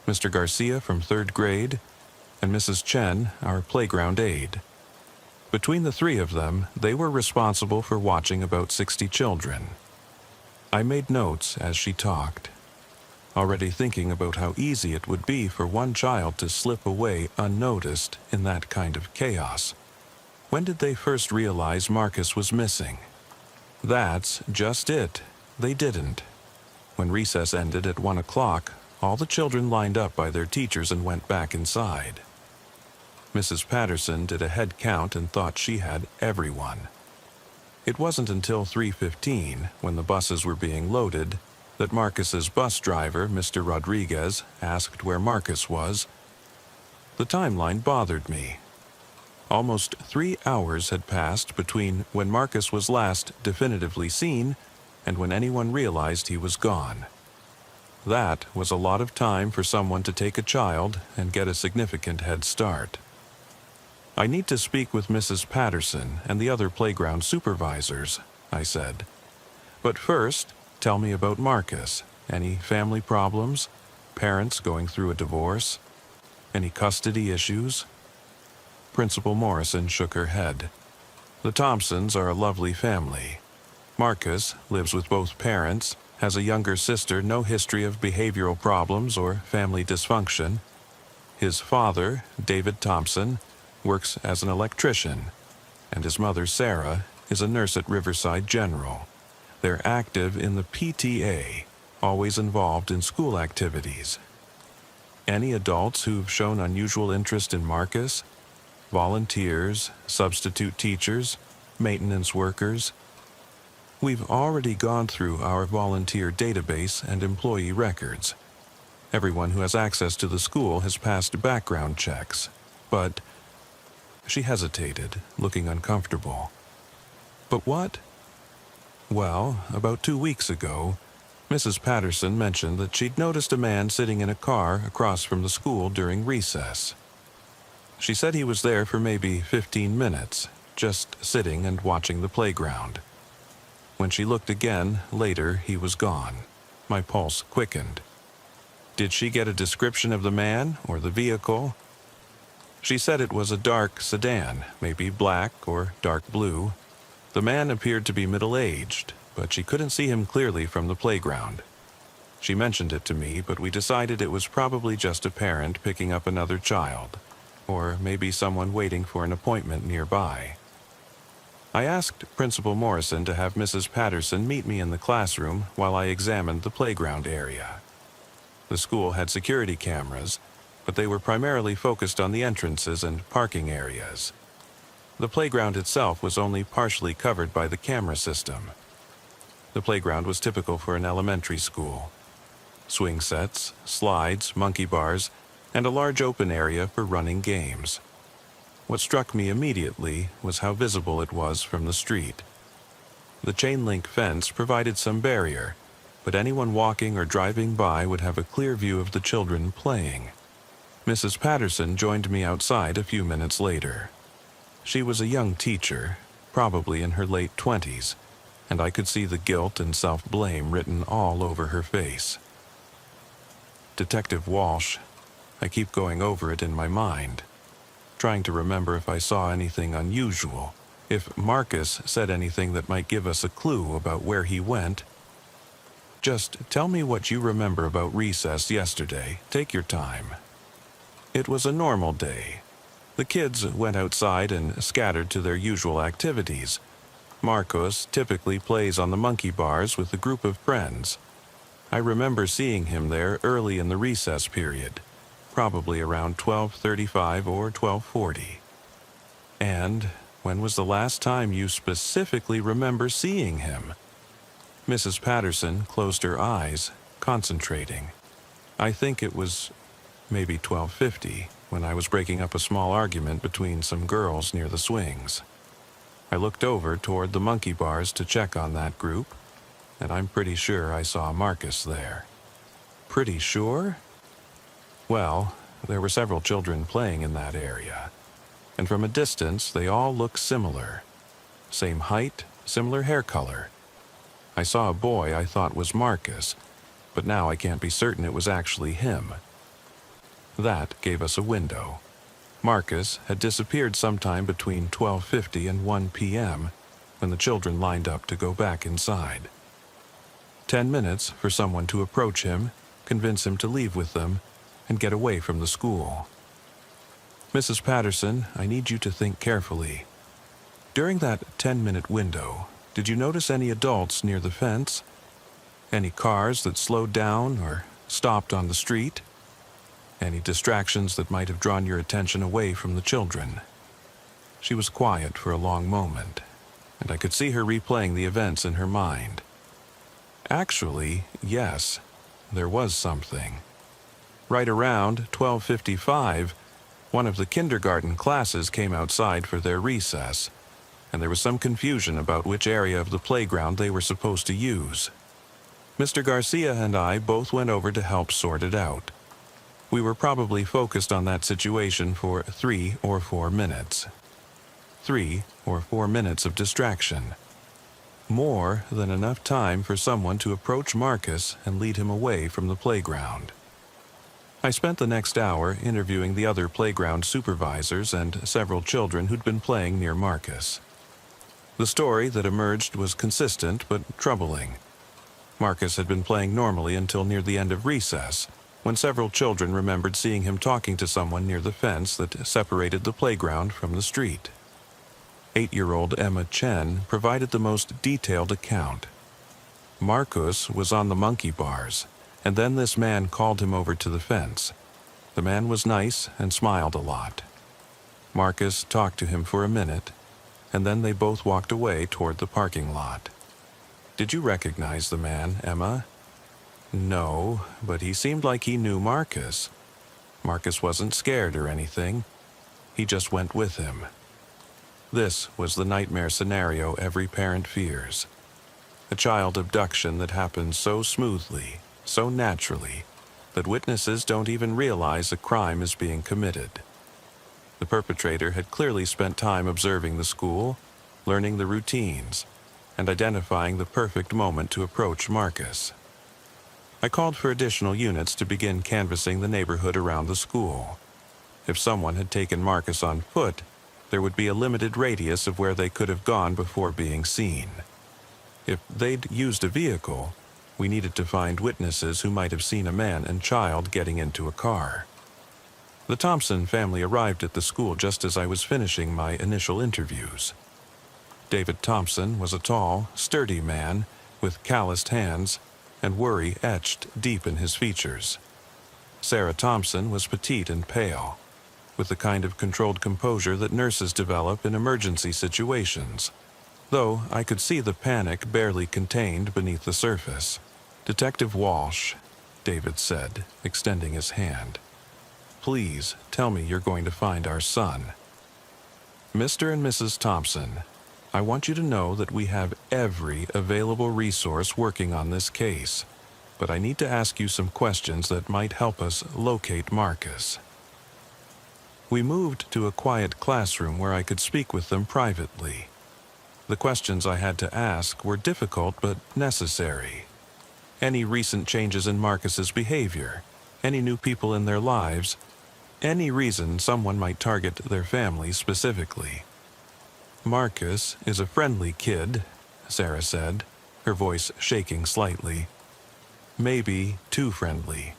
Mr. Garcia from 3rd grade, and Mrs. Chen, our playground aide. Between the 3 of them, they were responsible for watching about 60 children. I made notes as she talked, already thinking about how easy it would be for one child to slip away unnoticed in that kind of chaos. When did they first realize Marcus was missing? That's just it. They didn't. When recess ended at 1 o'clock, all the children lined up by their teachers and went back inside. Mrs. Patterson did a head count and thought she had everyone. It wasn't until 3:15, when the buses were being loaded, that Marcus's bus driver, Mr. Rodriguez, asked where Marcus was. The timeline bothered me. Almost 3 hours had passed between when Marcus was last definitively seen and when anyone realized he was gone. That was a lot of time for someone to take a child and get a significant head start. "I need to speak with Mrs. Patterson and the other playground supervisors," I said. "But first, tell me about Marcus. Any family problems? Parents going through a divorce? Any custody issues?" Principal Morrison shook her head. "The Thompsons are a lovely family. Marcus lives with both parents, has a younger sister, no history of behavioral problems or family dysfunction. His father, David Thompson, works as an electrician, and his mother, Sarah, is a nurse at Riverside General. They're active in the PTA, always involved in school activities. Any adults who've shown unusual interest in Marcus? Volunteers, substitute teachers, maintenance workers? We've already gone through our volunteer database and employee records. Everyone who has access to the school has passed background checks, but..." She hesitated, looking uncomfortable. "But what?" Well, about 2 weeks ago, Mrs. Patterson mentioned that she'd noticed a man sitting in a car across from the school during recess. She said he was there for maybe 15 minutes, just sitting and watching the playground. When she looked again, later, he was gone. My pulse quickened. Did she get a description of the man or the vehicle? She said it was a dark sedan, maybe black or dark blue. The man appeared to be middle-aged, but she couldn't see him clearly from the playground. She mentioned it to me, but we decided it was probably just a parent picking up another child, or maybe someone waiting for an appointment nearby. I asked Principal Morrison to have Mrs. Patterson meet me in the classroom while I examined the playground area. The school had security cameras, but they were primarily focused on the entrances and parking areas. The playground itself was only partially covered by the camera system. The playground was typical for an elementary school. Swing sets, slides, monkey bars, and a large open area for running games. What struck me immediately was how visible it was from the street. The chain-link fence provided some barrier, but anyone walking or driving by would have a clear view of the children playing. Mrs. Patterson joined me outside a few minutes later. She was a young teacher, probably in her late 20s, and I could see the guilt and self-blame written all over her face. Detective Walsh, I keep going over it in my mind, trying to remember if I saw anything unusual, if Marcus said anything that might give us a clue about where he went. Just tell me what you remember about recess yesterday. Take your time. It was a normal day. The kids went outside and scattered to their usual activities. Marcos typically plays on the monkey bars with a group of friends. I remember seeing him there early in the recess period, probably around 12:35 or 12:40. And when was the last time you specifically remember seeing him? Mrs. Patterson closed her eyes, concentrating. I think it was maybe 12:50, when I was breaking up a small argument between some girls near the swings. I looked over toward the monkey bars to check on that group, and I'm pretty sure I saw Marcus there. Pretty sure? Well, there were several children playing in that area, and from a distance they all looked similar. Same height, similar hair color. I saw a boy I thought was Marcus, but now I can't be certain it was actually him. That gave us a window. Marcus had disappeared sometime between 12:50 and 1 p.m. when the children lined up to go back inside. 10 minutes for someone to approach him, convince him to leave with them, and get away from the school. Mrs. Patterson, I need you to think carefully. During that 10-minute window, did you notice any adults near the fence? Any cars that slowed down or stopped on the street? Any distractions that might have drawn your attention away from the children? She was quiet for a long moment, and I could see her replaying the events in her mind. Actually, yes, there was something. Right around 12:55, one of the kindergarten classes came outside for their recess, and there was some confusion about which area of the playground they were supposed to use. Mr. Garcia and I both went over to help sort it out. We were probably focused on that situation for 3 or 4 minutes. 3 or 4 minutes of distraction. More than enough time for someone to approach Marcus and lead him away from the playground. I spent the next hour interviewing the other playground supervisors and several children who'd been playing near Marcus. The story that emerged was consistent but troubling. Marcus had been playing normally until near the end of recess, when several children remembered seeing him talking to someone near the fence that separated the playground from the street. 8-year-old Emma Chen provided the most detailed account. Marcus was on the monkey bars, and then this man called him over to the fence. The man was nice and smiled a lot. Marcus talked to him for a minute, and then they both walked away toward the parking lot. Did you recognize the man, Emma? No, but he seemed like he knew Marcus. Marcus wasn't scared or anything. He just went with him. This was the nightmare scenario every parent fears. A child abduction that happens so smoothly, so naturally, that witnesses don't even realize a crime is being committed. The perpetrator had clearly spent time observing the school, learning the routines, and identifying the perfect moment to approach Marcus. I called for additional units to begin canvassing the neighborhood around the school. If someone had taken Marcus on foot, there would be a limited radius of where they could have gone before being seen. If they'd used a vehicle, we needed to find witnesses who might have seen a man and child getting into a car. The Thompson family arrived at the school just as I was finishing my initial interviews. David Thompson was a tall, sturdy man with calloused hands and worry etched deep in his features. Sarah Thompson was petite and pale, with the kind of controlled composure that nurses develop in emergency situations, though I could see the panic barely contained beneath the surface. "Detective Walsh," David said, extending his hand. "Please tell me you're going to find our son." "Mr. and Mrs. Thompson, I want you to know that we have every available resource working on this case, but I need to ask you some questions that might help us locate Marcus." We moved to a quiet classroom where I could speak with them privately. The questions I had to ask were difficult but necessary. Any recent changes in Marcus's behavior, any new people in their lives, any reason someone might target their family specifically. "Marcus is a friendly kid," Sarah said, her voice shaking slightly. "Maybe too friendly.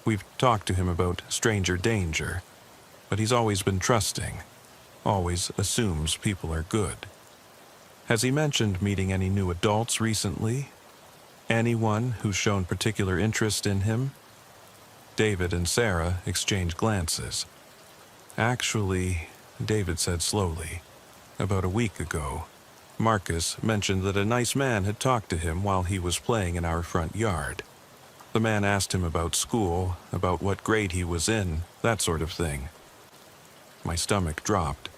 We've talked to him about stranger danger, but he's always been trusting, always assumes people are good. Has he mentioned meeting any new adults recently? Anyone who's shown particular interest in him?" David and Sarah exchanged glances. "Actually," David said slowly, "about a week ago, Marcus mentioned that a nice man had talked to him while he was playing in our front yard. The man asked him about school, about what grade he was in, that sort of thing." My stomach dropped.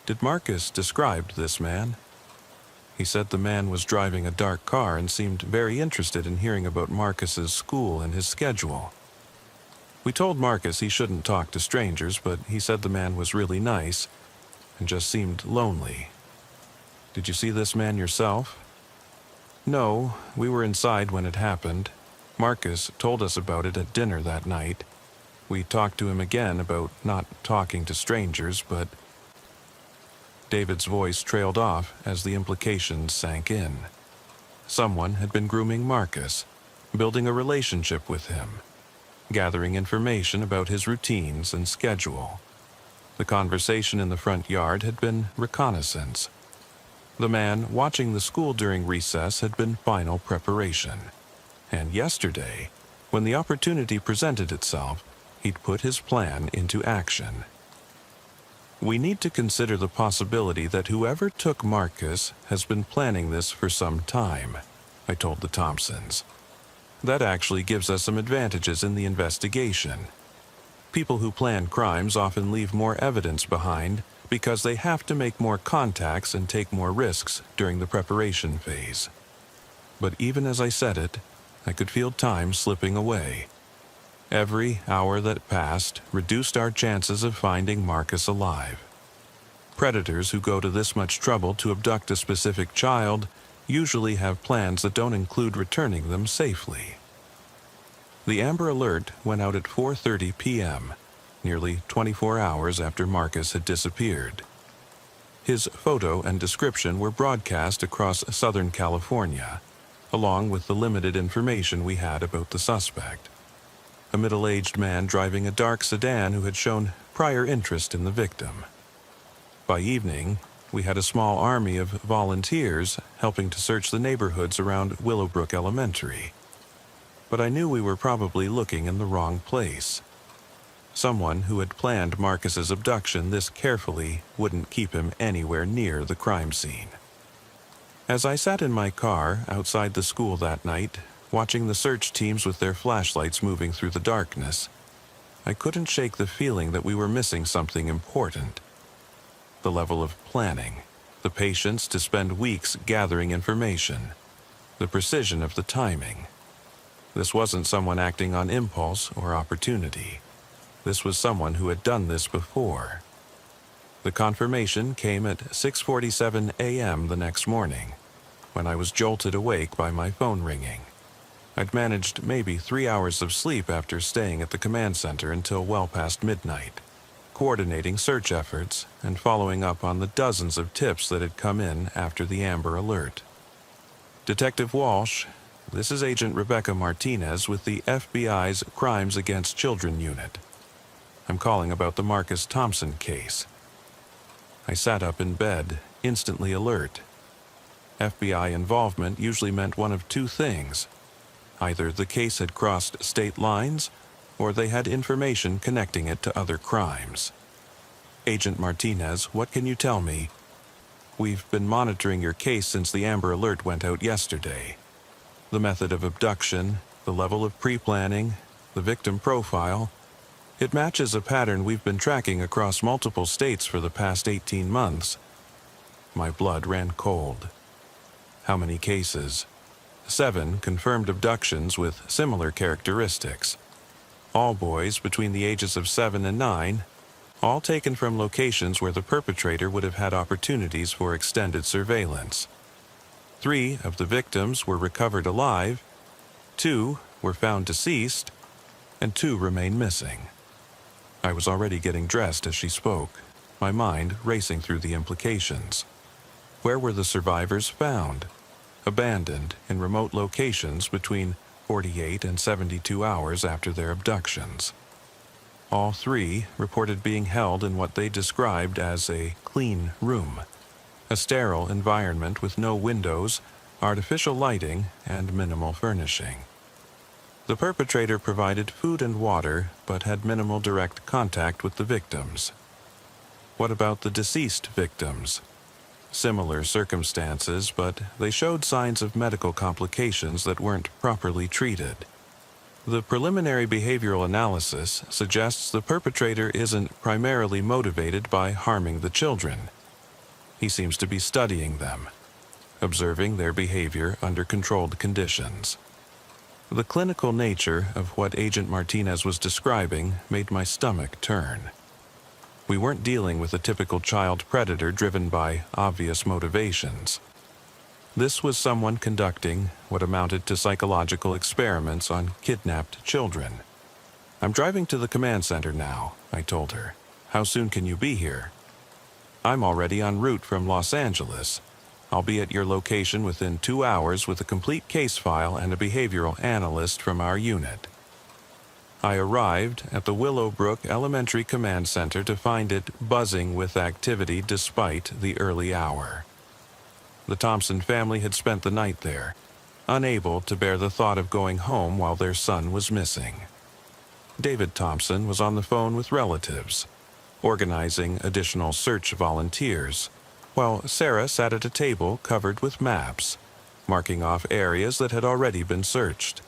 "Did Marcus describe this man?" "He said the man was driving a dark car and seemed very interested in hearing about Marcus's school and his schedule. We told Marcus he shouldn't talk to strangers, but he said the man was really nice and just seemed lonely. Did you see this man yourself?" "No, we were inside when it happened. Marcus told us about it at dinner that night. We talked to him again about not talking to strangers, but..." David's voice trailed off as the implications sank in. Someone had been grooming Marcus, building a relationship with him, gathering information about his routines and schedule. The conversation in the front yard had been reconnaissance. The man watching the school during recess had been final preparation. And yesterday, when the opportunity presented itself, he'd put his plan into action. "We need to consider the possibility that whoever took Marcus has been planning this for some time," I told the Thompsons. "That actually gives us some advantages in the investigation. People who plan crimes often leave more evidence behind because they have to make more contacts and take more risks during the preparation phase." But even as I said it, I could feel time slipping away. Every hour that passed reduced our chances of finding Marcus alive. Predators who go to this much trouble to abduct a specific child usually have plans that don't include returning them safely. The Amber Alert went out at 4:30 p.m., nearly 24 hours after Marcus had disappeared. His photo and description were broadcast across Southern California, along with the limited information we had about the suspect. A middle-aged man driving a dark sedan who had shown prior interest in the victim. By evening, we had a small army of volunteers helping to search the neighborhoods around Willowbrook Elementary. But I knew we were probably looking in the wrong place. Someone who had planned Marcus's abduction this carefully wouldn't keep him anywhere near the crime scene. As I sat in my car outside the school that night, watching the search teams with their flashlights moving through the darkness, I couldn't shake the feeling that we were missing something important. The level of planning, the patience to spend weeks gathering information, the precision of the timing. This wasn't someone acting on impulse or opportunity. This was someone who had done this before. The confirmation came at 6:47 a.m. the next morning, when I was jolted awake by my phone ringing. I'd managed maybe 3 hours of sleep after staying at the command center until well past midnight, coordinating search efforts and following up on the dozens of tips that had come in after the Amber Alert. Detective Walsh, this is Agent Rebecca Martinez with the FBI's Crimes Against Children Unit. I'm calling about the Marcus Thompson case. I sat up in bed, instantly alert. FBI involvement usually meant one of two things. Either the case had crossed state lines, or they had information connecting it to other crimes. Agent Martinez, what can you tell me? We've been monitoring your case since the Amber Alert went out yesterday. The method of abduction, the level of pre-planning, the victim profile. It matches a pattern we've been tracking across multiple states for the past 18 months. My blood ran cold. How many cases? 7 confirmed abductions with similar characteristics. All boys between the ages of 7 and 9, all taken from locations where the perpetrator would have had opportunities for extended surveillance. 3 of the victims were recovered alive, 2 were found deceased, and 2 remain missing. I was already getting dressed as she spoke, my mind racing through the implications. Where were the survivors found? Abandoned in remote locations between 48 and 72 hours after their abductions. All 3 reported being held in what they described as a clean room, a sterile environment with no windows, artificial lighting, and minimal furnishing. The perpetrator provided food and water, but had minimal direct contact with the victims. What about the deceased victims? Similar circumstances, but they showed signs of medical complications that weren't properly treated. The preliminary behavioral analysis suggests the perpetrator isn't primarily motivated by harming the children. He seems to be studying them, observing their behavior under controlled conditions. The clinical nature of what Agent Martinez was describing made my stomach turn. We weren't dealing with a typical child predator driven by obvious motivations. This was someone conducting what amounted to psychological experiments on kidnapped children. I'm driving to the command center now, I told her. How soon can you be here? I'm already en route from Los Angeles. I'll be at your location within 2 hours with a complete case file and a behavioral analyst from our unit. I arrived at the Willowbrook Elementary Command Center to find it buzzing with activity despite the early hour. The Thompson family had spent the night there, unable to bear the thought of going home while their son was missing. David Thompson was on the phone with relatives, organizing additional search volunteers, while Sarah sat at a table covered with maps, marking off areas that had already been searched.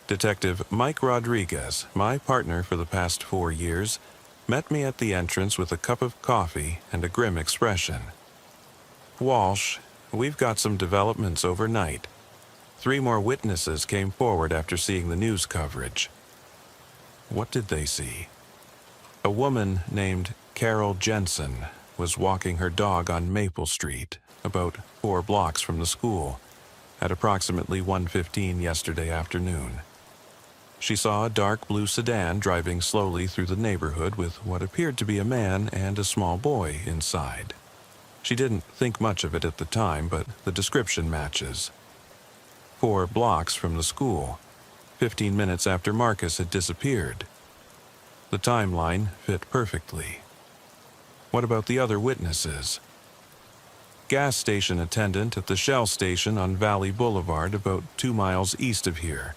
Detective Mike Rodriguez, my partner for the past 4 years, met me at the entrance with a cup of coffee and a grim expression. Walsh, we've got some developments overnight. 3 more witnesses came forward after seeing the news coverage. What did they see? A woman named Carol Jensen was walking her dog on Maple Street, about 4 blocks from the school, at approximately 1:15 yesterday afternoon. She saw a dark blue sedan driving slowly through the neighborhood with what appeared to be a man and a small boy inside. She didn't think much of it at the time, but the description matches. 4 blocks from the school, 15 minutes after Marcus had disappeared. The timeline fit perfectly. What about the other witnesses? Gas station attendant at the Shell station on Valley Boulevard about 2 miles east of here.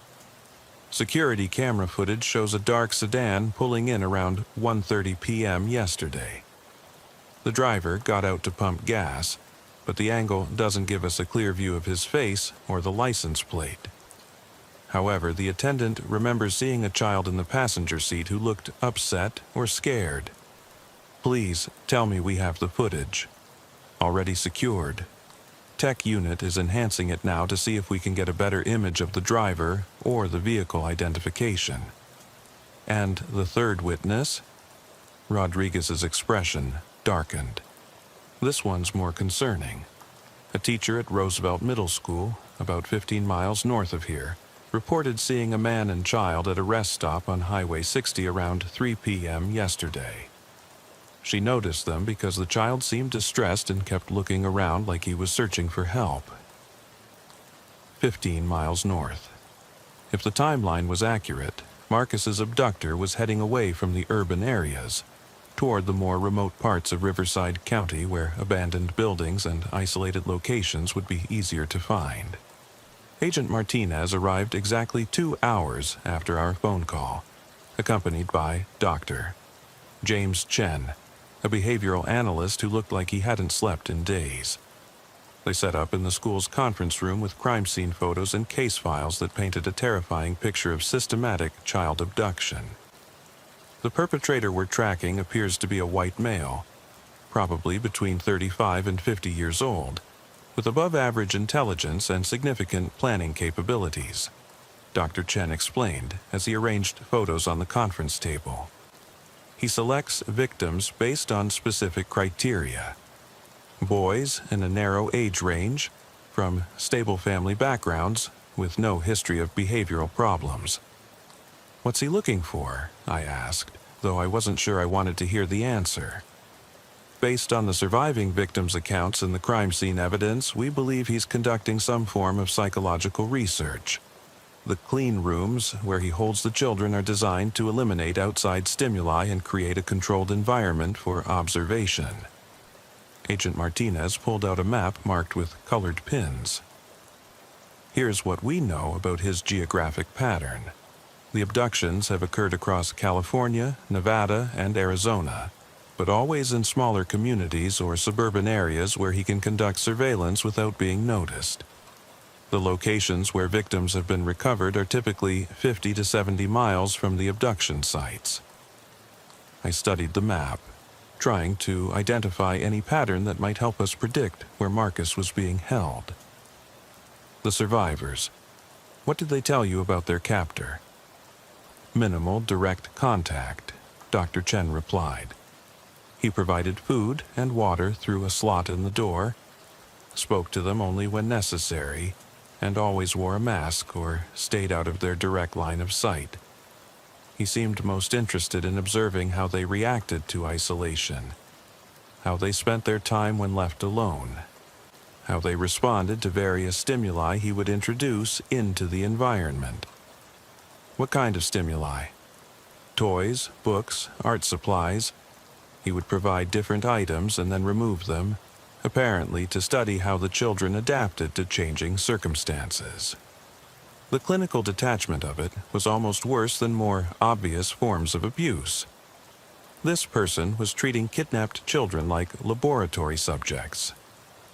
Security camera footage shows a dark sedan pulling in around 1:30 p.m. yesterday. The driver got out to pump gas, but the angle doesn't give us a clear view of his face or the license plate. However, the attendant remembers seeing a child in the passenger seat who looked upset or scared. Please tell me we have the footage. Already secured. Tech unit is enhancing it now to see if we can get a better image of the driver or the vehicle identification. And the third witness? Rodriguez's expression darkened. This one's more concerning. A teacher at Roosevelt Middle School, about 15 miles north of here, reported seeing a man and child at a rest stop on Highway 60 around 3 p.m. yesterday. She noticed them because the child seemed distressed and kept looking around like he was searching for help. 15 miles north. If the timeline was accurate, Marcus's abductor was heading away from the urban areas, toward the more remote parts of Riverside County where abandoned buildings and isolated locations would be easier to find. Agent Martinez arrived exactly 2 hours after our phone call, accompanied by Dr. James Chen, a behavioral analyst who looked like he hadn't slept in days. They set up in the school's conference room with crime scene photos and case files that painted a terrifying picture of systematic child abduction. The perpetrator we're tracking appears to be a white male, probably between 35 and 50 years old, with above-average intelligence and significant planning capabilities, Dr. Chen explained as he arranged photos on the conference table. He selects victims based on specific criteria. Boys in a narrow age range, from stable family backgrounds with no history of behavioral problems. "What's he looking for?" I asked, though I wasn't sure I wanted to hear the answer. "Based on the surviving victims' accounts and the crime scene evidence, we believe he's conducting some form of psychological research. The clean rooms where he holds the children are designed to eliminate outside stimuli and create a controlled environment for observation." Agent Martinez pulled out a map marked with colored pins. "Here's what we know about his geographic pattern. The abductions have occurred across California, Nevada, and Arizona, but always in smaller communities or suburban areas where he can conduct surveillance without being noticed. The locations where victims have been recovered are typically 50 to 70 miles from the abduction sites." I studied the map, trying to identify any pattern that might help us predict where Marcus was being held. "The survivors. What did they tell you about their captor?" "Minimal direct contact," Dr. Chen replied. "He provided food and water through a slot in the door, spoke to them only when necessary, and always wore a mask or stayed out of their direct line of sight. He seemed most interested in observing how they reacted to isolation, how they spent their time when left alone, how they responded to various stimuli he would introduce into the environment." "What kind of stimuli?" "Toys, books, art supplies. He would provide different items and then remove them, apparently to study how the children adapted to changing circumstances. The clinical detachment of it was almost worse than more obvious forms of abuse. This person was treating kidnapped children like laboratory subjects,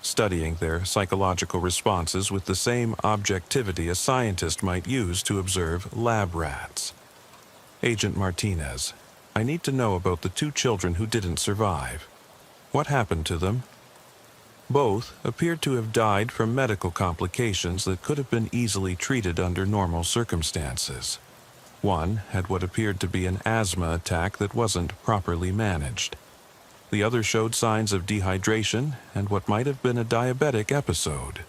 studying their psychological responses with the same objectivity a scientist might use to observe lab rats. Agent Martinez, I need to know about the 2 children who didn't survive. What happened to them?" "Both appeared to have died from medical complications that could have been easily treated under normal circumstances. One had what appeared to be an asthma attack that wasn't properly managed. The other showed signs of dehydration and what might have been a diabetic episode."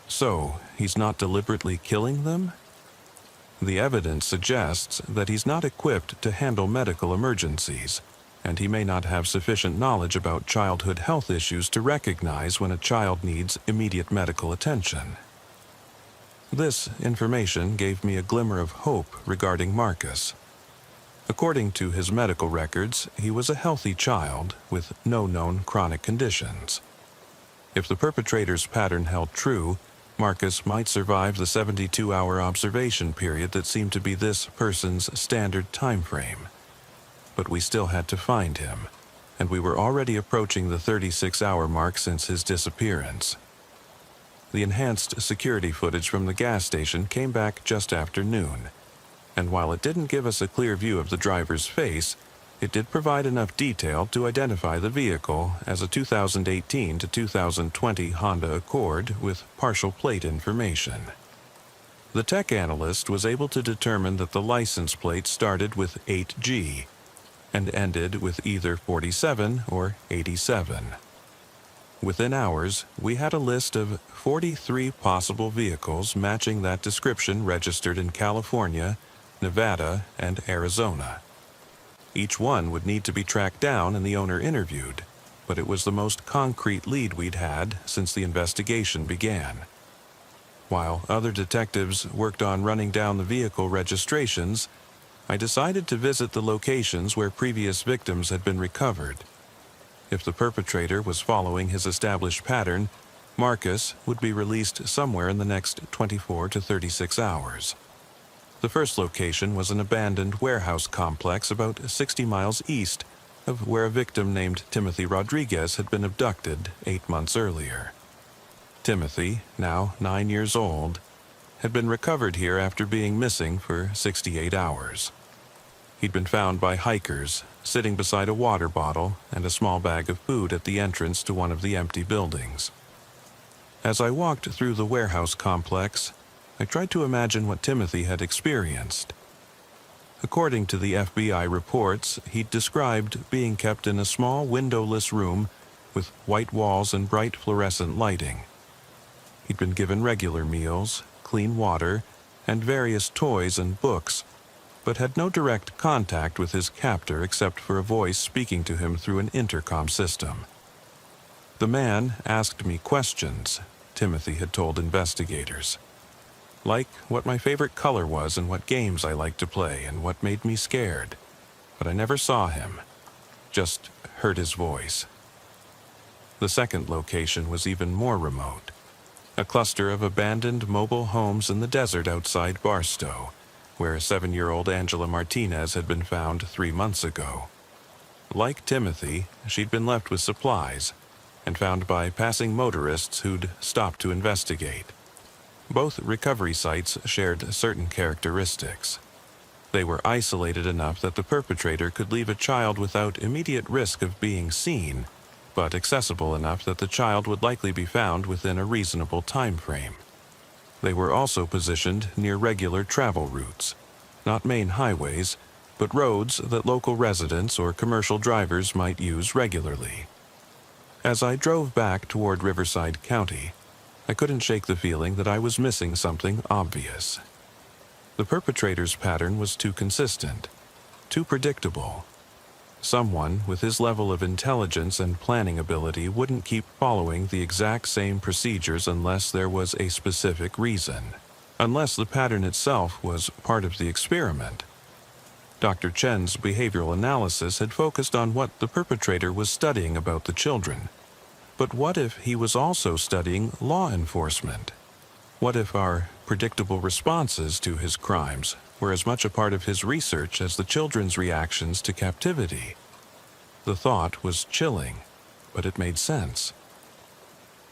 "So, he's not deliberately killing them?" "The evidence suggests that he's not equipped to handle medical emergencies, and he may not have sufficient knowledge about childhood health issues to recognize when a child needs immediate medical attention." This information gave me a glimmer of hope regarding Marcus. According to his medical records, he was a healthy child with no known chronic conditions. If the perpetrator's pattern held true, Marcus might survive the 72-hour observation period that seemed to be this person's standard time frame. But we still had to find him, and we were already approaching the 36-hour mark since his disappearance. The enhanced security footage from the gas station came back just after noon, and while it didn't give us a clear view of the driver's face, It did provide enough detail to identify the vehicle as a 2018 to 2020 Honda Accord with partial plate information. The tech analyst was able to determine that the license plate started with 8G and ended with either 47 or 87. Within hours, we had a list of 43 possible vehicles matching that description registered in California, Nevada, and Arizona. Each one would need to be tracked down and the owner interviewed, but it was the most concrete lead we'd had since the investigation began. While other detectives worked on running down the vehicle registrations, I decided to visit the locations where previous victims had been recovered. If the perpetrator was following his established pattern, Marcus would be released somewhere in the next 24 to 36 hours. The first location was an abandoned warehouse complex about 60 miles east of where a victim named Timothy Rodriguez had been abducted 8 months earlier. Timothy, now 9 years old, had been recovered here after being missing for 68 hours. He'd been found by hikers, sitting beside a water bottle and a small bag of food at the entrance to one of the empty buildings. As I walked through the warehouse complex, I tried to imagine what Timothy had experienced. According to the FBI reports, he'd described being kept in a small windowless room with white walls and bright fluorescent lighting. He'd been given regular meals, clean water, and various toys and books, but had no direct contact with his captor except for a voice speaking to him through an intercom system. The man asked me questions, Timothy had told investigators. Like what my favorite color was and what games I liked to play and what made me scared. But I never saw him, just heard his voice. The second location was even more remote. A cluster of abandoned mobile homes in the desert outside Barstow, where 7-year-old Angela Martinez had been found 3 months ago. Like Timothy, she'd been left with supplies and found by passing motorists who'd stopped to investigate. Both recovery sites shared certain characteristics. They were isolated enough that the perpetrator could leave a child without immediate risk of being seen, but accessible enough that the child would likely be found within a reasonable time frame. They were also positioned near regular travel routes, not main highways, but roads that local residents or commercial drivers might use regularly. As I drove back toward Riverside County, I couldn't shake the feeling that I was missing something obvious. The perpetrator's pattern was too consistent, too predictable. Someone with his level of intelligence and planning ability wouldn't keep following the exact same procedures unless there was a specific reason, unless the pattern itself was part of the experiment. Dr. Chen's behavioral analysis had focused on what the perpetrator was studying about the children. But what if he was also studying law enforcement? What if our predictable responses to his crimes were as much a part of his research as the children's reactions to captivity? The thought was chilling, but it made sense.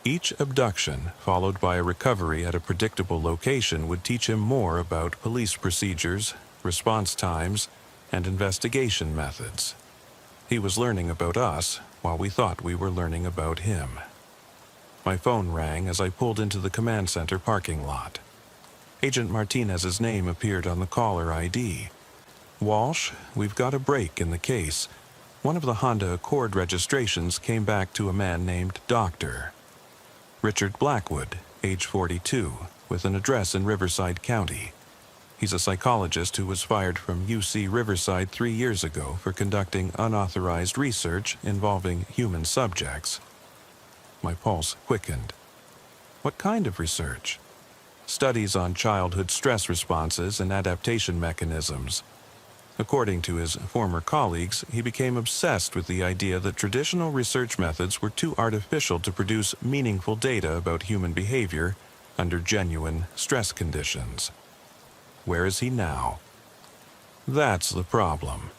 Each abduction, followed by a recovery at a predictable location, would teach him more about police procedures, response times, and investigation methods. He was learning about us while we thought we were learning about him. My phone rang as I pulled into the command center parking lot. Agent Martinez's name appeared on the caller ID. Walsh, we've got a break in the case. One of the Honda Accord registrations came back to a man named Dr. Richard Blackwood, age 42, with an address in Riverside County. He's a psychologist who was fired from UC Riverside 3 years ago for conducting unauthorized research involving human subjects. My pulse quickened. What kind of research? Studies on childhood stress responses and adaptation mechanisms. According to his former colleagues, he became obsessed with the idea that traditional research methods were too artificial to produce meaningful data about human behavior under genuine stress conditions. Where is he now? That's the problem.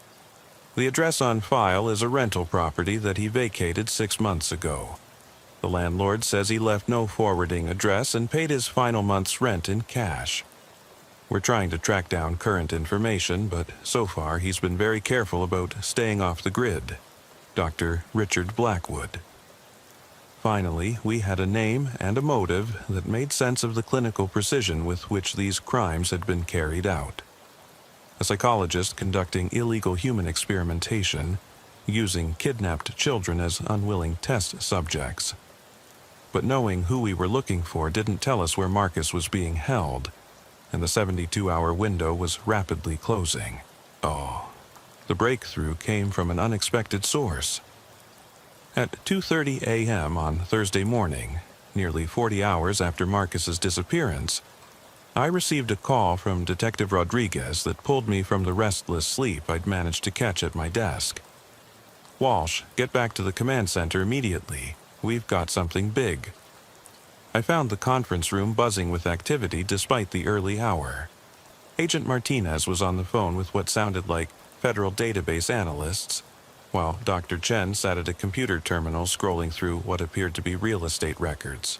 The address on file is a rental property that he vacated 6 months ago. The landlord says he left no forwarding address and paid his final month's rent in cash. We're trying to track down current information, but so far he's been very careful about staying off the grid. Dr. Richard Blackwood. Finally, we had a name and a motive that made sense of the clinical precision with which these crimes had been carried out. A psychologist conducting illegal human experimentation, using kidnapped children as unwilling test subjects. But knowing who we were looking for didn't tell us where Marcus was being held, and the 72-hour window was rapidly closing. Oh, the breakthrough came from an unexpected source. At 2:30 a.m. on Thursday morning, nearly 40 hours after Marcus's disappearance, I received a call from Detective Rodriguez that pulled me from the restless sleep I'd managed to catch at my desk. "Walsh, get back to the command center immediately. We've got something big." I found the conference room buzzing with activity despite the early hour. Agent Martinez was on the phone with what sounded like federal database analysts, while Dr. Chen sat at a computer terminal scrolling through what appeared to be real estate records.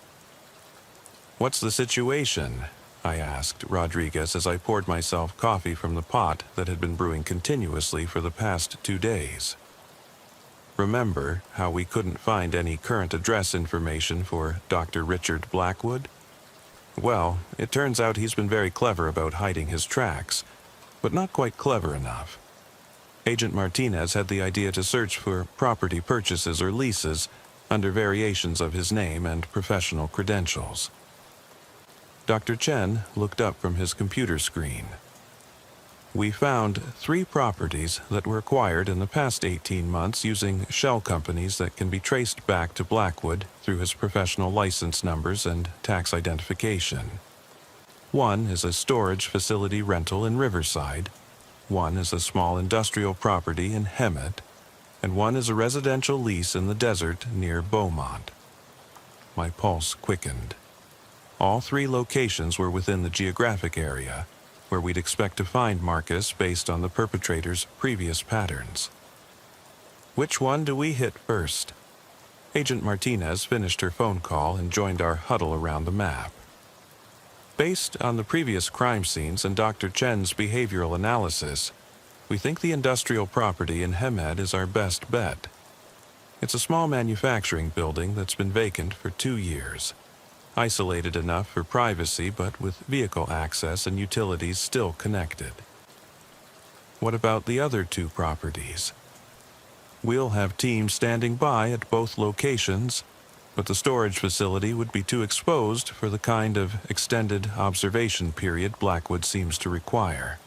"What's the situation?" I asked Rodriguez as I poured myself coffee from the pot that had been brewing continuously for the past 2 days. Remember how we couldn't find any current address information for Dr. Richard Blackwood? Well, it turns out he's been very clever about hiding his tracks, but not quite clever enough. Agent Martinez had the idea to search for property purchases or leases under variations of his name and professional credentials. Dr. Chen looked up from his computer screen. "We found 3 properties that were acquired in the past 18 months using shell companies that can be traced back to Blackwood through his professional license numbers and tax identification. One is a storage facility rental in Riverside, one is a small industrial property in Hemet, and one is a residential lease in the desert near Beaumont." My pulse quickened. All 3 locations were within the geographic area, where we'd expect to find Marcus based on the perpetrator's previous patterns. "Which one do we hit first?" Agent Martinez finished her phone call and joined our huddle around the map. "Based on the previous crime scenes and Dr. Chen's behavioral analysis, we think the industrial property in Hemed is our best bet. It's a small manufacturing building that's been vacant for 2 years. Isolated enough for privacy, but with vehicle access and utilities still connected." "What about the other 2 properties?" "We'll have teams standing by at both locations, but the storage facility would be too exposed for the kind of extended observation period Blackwood seems to require.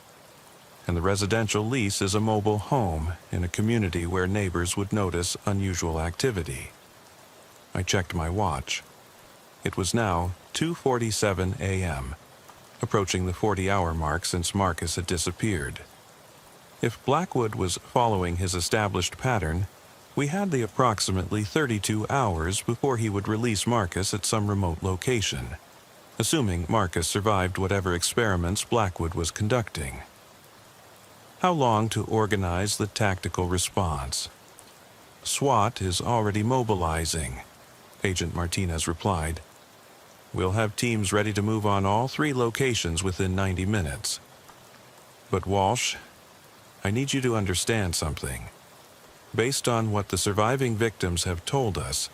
And the residential lease is a mobile home in a community where neighbors would notice unusual activity." I checked my watch. It was now 2:47 a.m., approaching the 40-hour mark since Marcus had disappeared. If Blackwood was following his established pattern, we had the approximately 32 hours before he would release Marcus at some remote location, assuming Marcus survived whatever experiments Blackwood was conducting. "How long to organize the tactical response?" "SWAT is already mobilizing," Agent Martinez replied. "We'll have teams ready to move on all 3 locations within 90 minutes. But Walsh, I need you to understand something. Based on what the surviving victims have told us,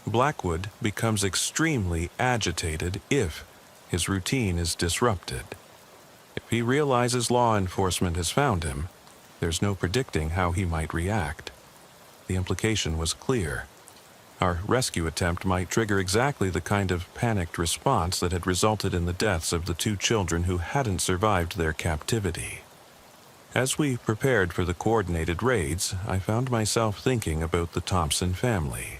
Blackwood becomes extremely agitated if his routine is disrupted. If he realizes law enforcement has found him, there's no predicting how he might react." The implication was clear. Our rescue attempt might trigger exactly the kind of panicked response that had resulted in the deaths of the 2 children who hadn't survived their captivity. As we prepared for the coordinated raids, I found myself thinking about the Thompson family.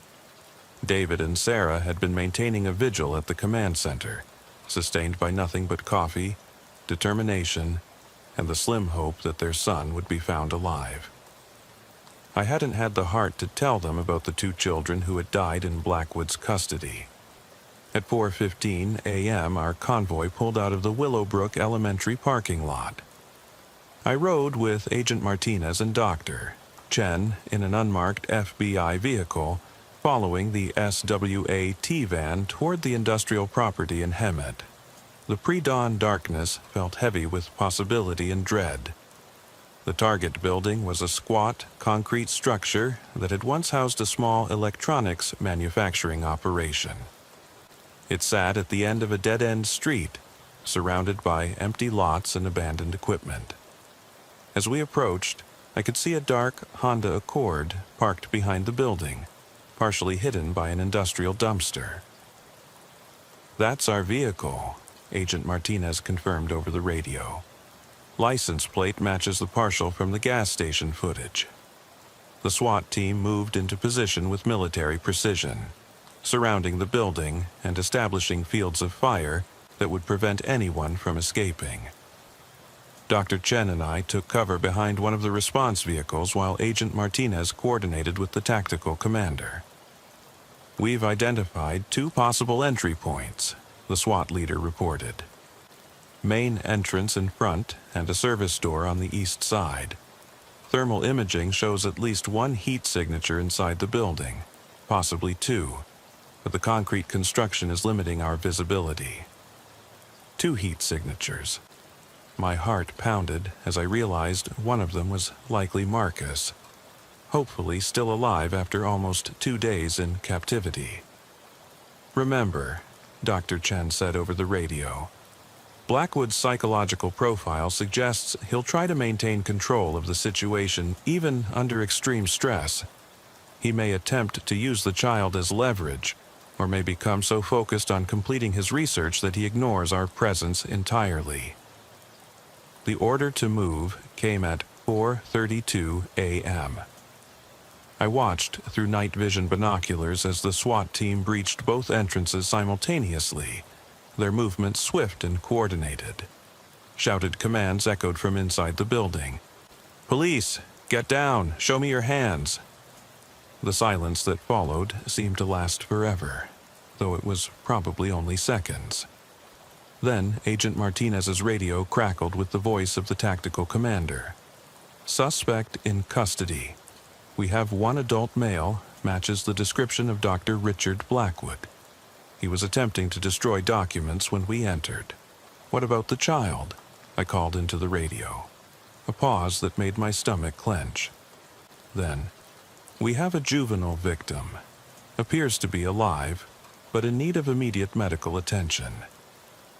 David and Sarah had been maintaining a vigil at the command center, sustained by nothing but coffee, determination, and the slim hope that their son would be found alive. I hadn't had the heart to tell them about the 2 children who had died in Blackwood's custody. At 4:15 a.m., our convoy pulled out of the Willowbrook Elementary parking lot. I rode with Agent Martinez and Dr. Chen in an unmarked FBI vehicle, following the SWAT van toward the industrial property in Hemet. The pre-dawn darkness felt heavy with possibility and dread. The target building was a squat, concrete structure that had once housed a small electronics manufacturing operation. It sat at the end of a dead-end street, surrounded by empty lots and abandoned equipment. As we approached, I could see a dark Honda Accord parked behind the building, partially hidden by an industrial dumpster. "That's our vehicle," Agent Martinez confirmed over the radio. "License plate matches the partial from the gas station footage." The SWAT team moved into position with military precision, surrounding the building and establishing fields of fire that would prevent anyone from escaping. Dr. Chen and I took cover behind one of the response vehicles while Agent Martinez coordinated with the tactical commander. "We've identified 2 possible entry points," the SWAT leader reported. "Main entrance in front and a service door on the east side. Thermal imaging shows at least 1 heat signature inside the building, possibly 2, but the concrete construction is limiting our visibility." 2 heat signatures. My heart pounded as I realized one of them was likely Marcus, hopefully still alive after almost 2 days in captivity. "Remember," Dr. Chen said over the radio, "Blackwood's psychological profile suggests he'll try to maintain control of the situation even under extreme stress. He may attempt to use the child as leverage, or may become so focused on completing his research that he ignores our presence entirely." The order to move came at 4:32 a.m. I watched through night vision binoculars as the SWAT team breached both entrances simultaneously, their movements swift and coordinated. Shouted commands echoed from inside the building. "Police, get down, show me your hands." The silence that followed seemed to last forever, though it was probably only seconds. Then Agent Martinez's radio crackled with the voice of the tactical commander. "Suspect in custody. We have 1 adult male, matches the description of Dr. Richard Blackwood. He was attempting to destroy documents when we entered. What about the child?" I called into the radio. A pause that made my stomach clench. Then, "We have a juvenile victim. Appears to be alive, but in need of immediate medical attention.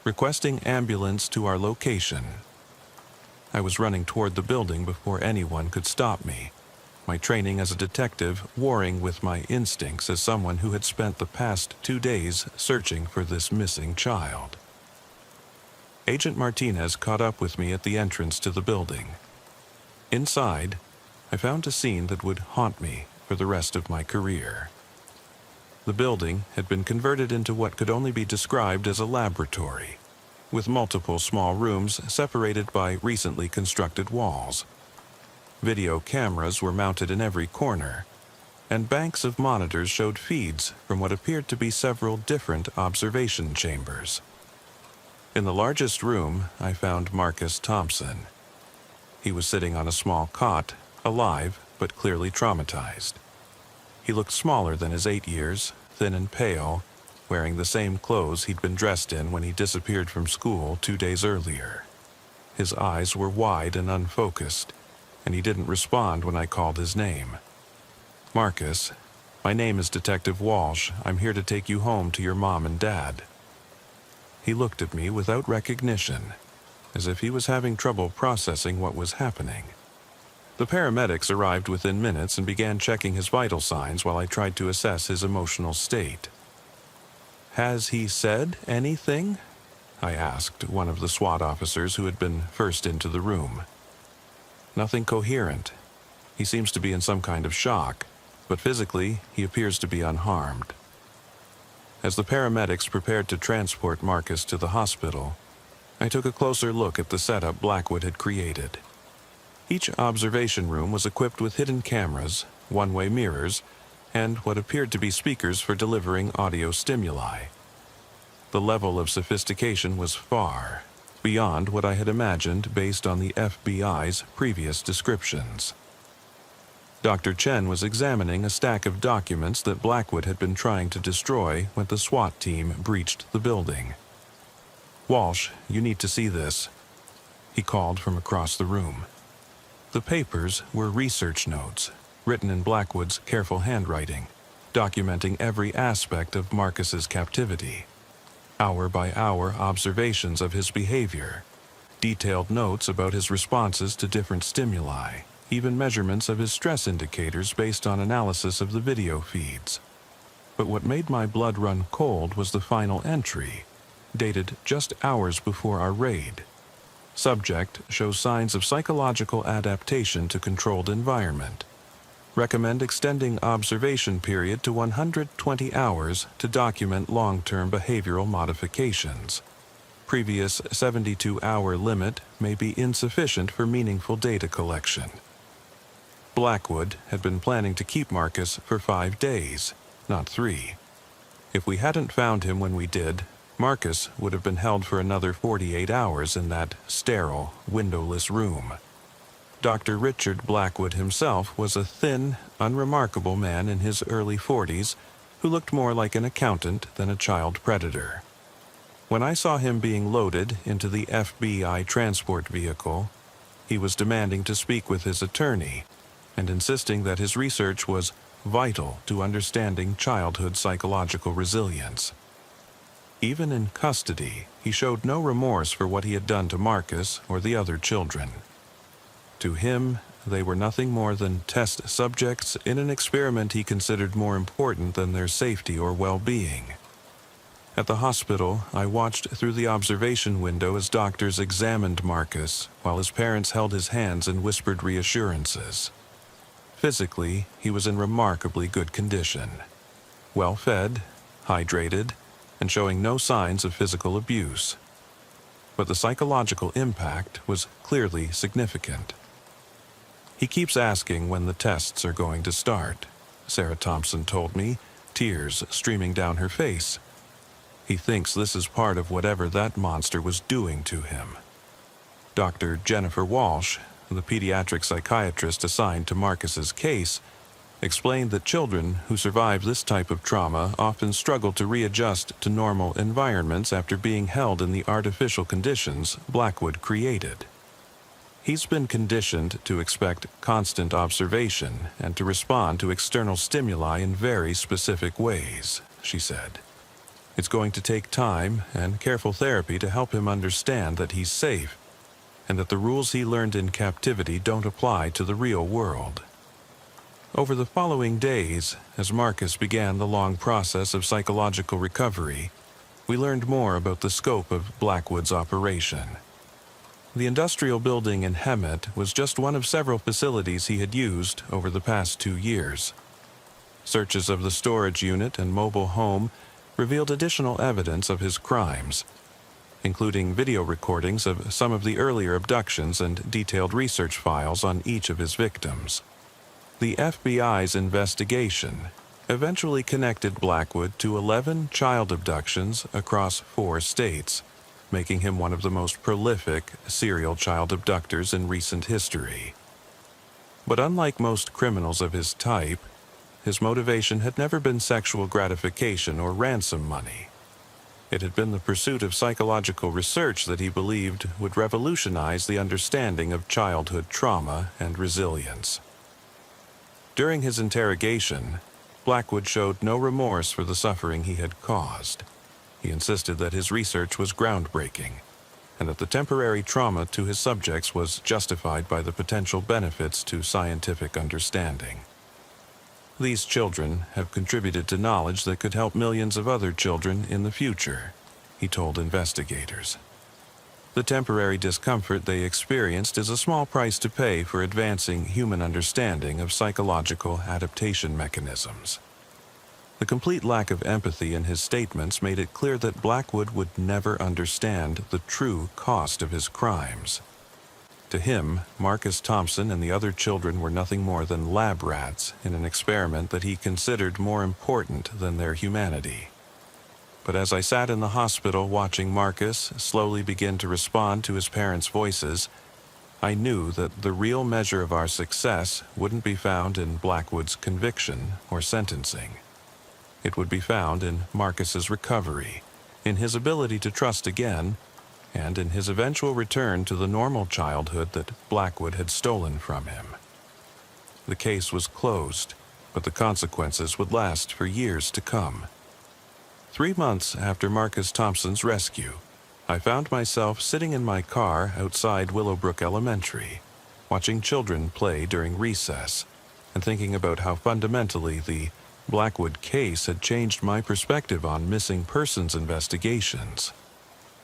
Requesting ambulance to our location." I was running toward the building before anyone could stop me, my training as a detective warring with my instincts as someone who had spent the past 2 days searching for this missing child. Agent Martinez caught up with me at the entrance to the building. Inside, I found a scene that would haunt me for the rest of my career. The building had been converted into what could only be described as a laboratory, with multiple small rooms separated by recently constructed walls. Video cameras were mounted in every corner, and banks of monitors showed feeds from what appeared to be several different observation chambers. In the largest room, I found Marcus Thompson. He was sitting on a small cot, alive but clearly traumatized. He looked smaller than his 8 years, thin and pale, wearing the same clothes he'd been dressed in when he disappeared from school 2 days earlier. His eyes were wide and unfocused, and he didn't respond when I called his name. "Marcus, my name is Detective Walsh. I'm here to take you home to your mom and dad." He looked at me without recognition, as if he was having trouble processing what was happening. The paramedics arrived within minutes and began checking his vital signs while I tried to assess his emotional state. "Has he said anything?" I asked one of the SWAT officers who had been first into the room. "Nothing coherent. He seems to be in some kind of shock, but physically he appears to be unharmed." As the paramedics prepared to transport Marcus to the hospital, I took a closer look at the setup Blackwood had created. Each observation room was equipped with hidden cameras, one-way mirrors, and what appeared to be speakers for delivering audio stimuli. The level of sophistication was far beyond what I had imagined based on the FBI's previous descriptions. Dr. Chen was examining a stack of documents that Blackwood had been trying to destroy when the SWAT team breached the building. "Walsh, you need to see this," he called from across the room. The papers were research notes, written in Blackwood's careful handwriting, documenting every aspect of Marcus's captivity. Hour-by-hour observations of his behavior, detailed notes about his responses to different stimuli, even measurements of his stress indicators based on analysis of the video feeds. But what made my blood run cold was the final entry, dated just hours before our raid. Subject shows signs of psychological adaptation to controlled environment. Recommend extending observation period to 120 hours to document long-term behavioral modifications. Previous 72-hour limit may be insufficient for meaningful data collection. Blackwood had been planning to keep Marcus for 5 days, not 3. If we hadn't found him when we did, Marcus would have been held for another 48 hours in that sterile, windowless room. Dr. Richard Blackwood himself was a thin, unremarkable man in his early 40s who looked more like an accountant than a child predator. When I saw him being loaded into the FBI transport vehicle, he was demanding to speak with his attorney and insisting that his research was vital to understanding childhood psychological resilience. Even in custody, he showed no remorse for what he had done to Marcus or the other children. To him, they were nothing more than test subjects in an experiment he considered more important than their safety or well-being. At the hospital, I watched through the observation window as doctors examined Marcus while his parents held his hands and whispered reassurances. Physically, he was in remarkably good condition. Well-fed, hydrated, and showing no signs of physical abuse. But the psychological impact was clearly significant. "He keeps asking when the tests are going to start," Sarah Thompson told me, tears streaming down her face. "He thinks this is part of whatever that monster was doing to him." Dr. Jennifer Walsh, the pediatric psychiatrist assigned to Marcus's case, explained that children who survive this type of trauma often struggle to readjust to normal environments after being held in the artificial conditions Blackwood created. "He's been conditioned to expect constant observation and to respond to external stimuli in very specific ways," she said. "It's going to take time and careful therapy to help him understand that he's safe and that the rules he learned in captivity don't apply to the real world." Over the following days, as Marcus began the long process of psychological recovery, we learned more about the scope of Blackwood's operation. The industrial building in Hemet was just one of several facilities he had used over the past 2 years. Searches of the storage unit and mobile home revealed additional evidence of his crimes, including video recordings of some of the earlier abductions and detailed research files on each of his victims. The FBI's investigation eventually connected Blackwood to 11 child abductions across 4 states, making him one of the most prolific serial child abductors in recent history. But unlike most criminals of his type, his motivation had never been sexual gratification or ransom money. It had been the pursuit of psychological research that he believed would revolutionize the understanding of childhood trauma and resilience. During his interrogation, Blackwood showed no remorse for the suffering he had caused. He insisted that his research was groundbreaking, and that the temporary trauma to his subjects was justified by the potential benefits to scientific understanding. "These children have contributed to knowledge that could help millions of other children in the future," he told investigators. "The temporary discomfort they experienced is a small price to pay for advancing human understanding of psychological adaptation mechanisms." The complete lack of empathy in his statements made it clear that Blackwood would never understand the true cost of his crimes. To him, Marcus Thompson and the other children were nothing more than lab rats in an experiment that he considered more important than their humanity. But as I sat in the hospital watching Marcus slowly begin to respond to his parents' voices, I knew that the real measure of our success wouldn't be found in Blackwood's conviction or sentencing. It would be found in Marcus's recovery, in his ability to trust again, and in his eventual return to the normal childhood that Blackwood had stolen from him. The case was closed, but the consequences would last for years to come. 3 months after Marcus Thompson's rescue, I found myself sitting in my car outside Willowbrook Elementary, watching children play during recess, and thinking about how fundamentally the Blackwood case had changed my perspective on missing persons investigations.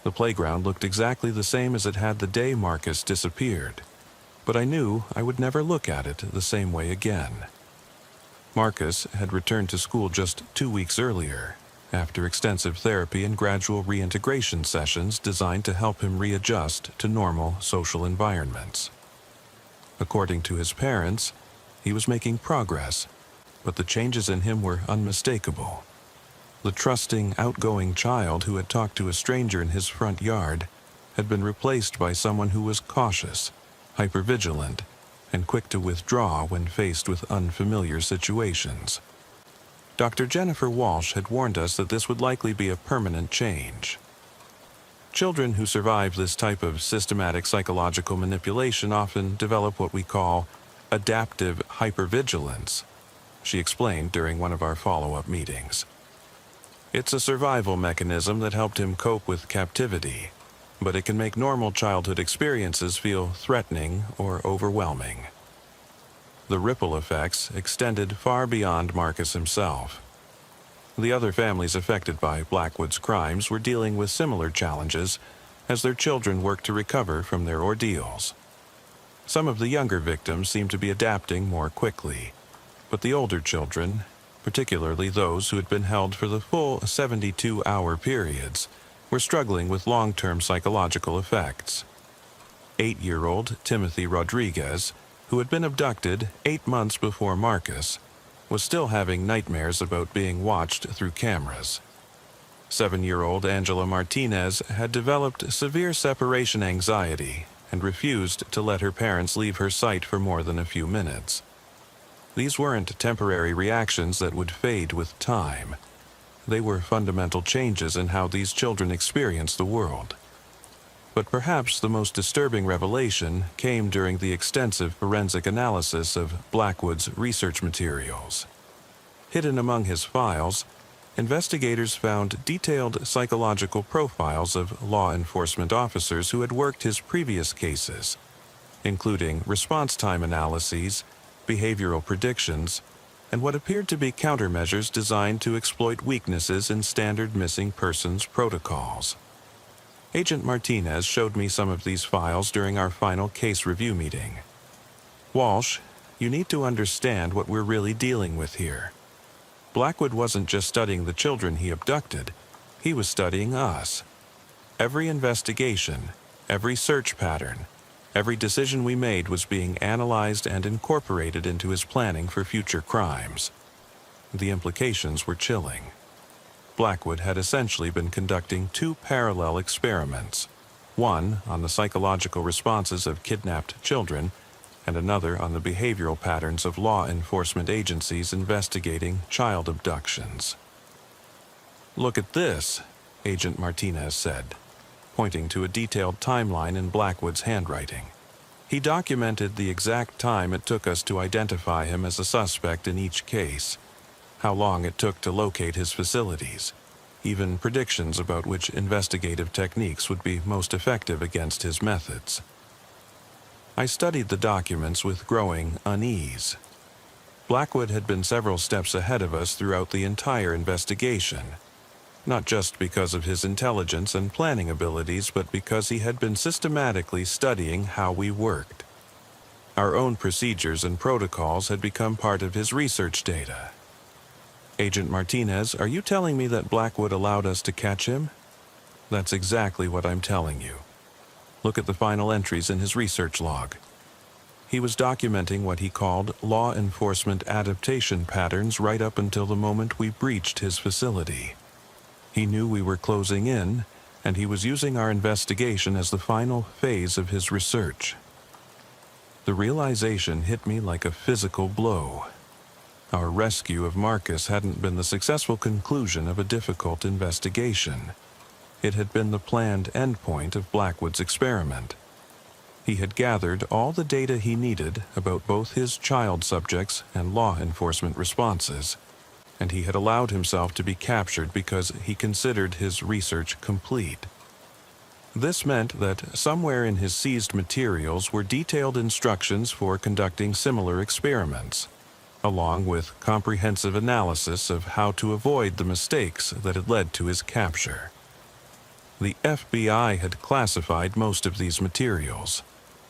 The playground looked exactly the same as it had the day Marcus disappeared, but I knew I would never look at it the same way again. Marcus had returned to school just 2 weeks earlier, after extensive therapy and gradual reintegration sessions designed to help him readjust to normal social environments. According to his parents, he was making progress, but the changes in him were unmistakable. The trusting, outgoing child who had talked to a stranger in his front yard had been replaced by someone who was cautious, hypervigilant, and quick to withdraw when faced with unfamiliar situations. Dr. Jennifer Walsh had warned us that this would likely be a permanent change. Children who survive this type of systematic psychological manipulation often develop what we call adaptive hypervigilance, she explained during one of our follow-up meetings. It's a survival mechanism that helped him cope with captivity, but it can make normal childhood experiences feel threatening or overwhelming. The ripple effects extended far beyond Marcus himself. The other families affected by Blackwood's crimes were dealing with similar challenges as their children worked to recover from their ordeals. Some of the younger victims seemed to be adapting more quickly, but the older children, particularly those who had been held for the full 72-hour periods, were struggling with long-term psychological effects. 8-year-old Timothy Rodriguez, who had been abducted 8 months before Marcus, was still having nightmares about being watched through cameras. 7-year-old Angela Martinez had developed severe separation anxiety and refused to let her parents leave her sight for more than a few minutes. These weren't temporary reactions that would fade with time. They were fundamental changes in how these children experience the world. But perhaps the most disturbing revelation came during the extensive forensic analysis of Blackwood's research materials. Hidden among his files, investigators found detailed psychological profiles of law enforcement officers who had worked his previous cases, including response time analyses, behavioral predictions, and what appeared to be countermeasures designed to exploit weaknesses in standard missing persons protocols. Agent Martinez showed me some of these files during our final case review meeting. Walsh, you need to understand what we're really dealing with here. Blackwood wasn't just studying the children he abducted, he was studying us. Every investigation, every search pattern, every decision we made was being analyzed and incorporated into his planning for future crimes. The implications were chilling. Blackwood had essentially been conducting 2 parallel experiments, one on the psychological responses of kidnapped children, and another on the behavioral patterns of law enforcement agencies investigating child abductions. "Look at this," Agent Martinez said, pointing to a detailed timeline in Blackwood's handwriting. He documented the exact time it took us to identify him as a suspect in each case, how long it took to locate his facilities, even predictions about which investigative techniques would be most effective against his methods. I studied the documents with growing unease. Blackwood had been several steps ahead of us throughout the entire investigation, not just because of his intelligence and planning abilities, but because he had been systematically studying how we worked. Our own procedures and protocols had become part of his research data. Agent Martinez, are you telling me that Blackwood allowed us to catch him? That's exactly what I'm telling you. Look at the final entries in his research log. He was documenting what he called law enforcement adaptation patterns right up until the moment we breached his facility. He knew we were closing in, and he was using our investigation as the final phase of his research. The realization hit me like a physical blow. Our rescue of Marcus hadn't been the successful conclusion of a difficult investigation. It had been the planned endpoint of Blackwood's experiment. He had gathered all the data he needed about both his child subjects and law enforcement responses, and he had allowed himself to be captured because he considered his research complete. This meant that somewhere in his seized materials were detailed instructions for conducting similar experiments, along with comprehensive analysis of how to avoid the mistakes that had led to his capture. The FBI had classified most of these materials,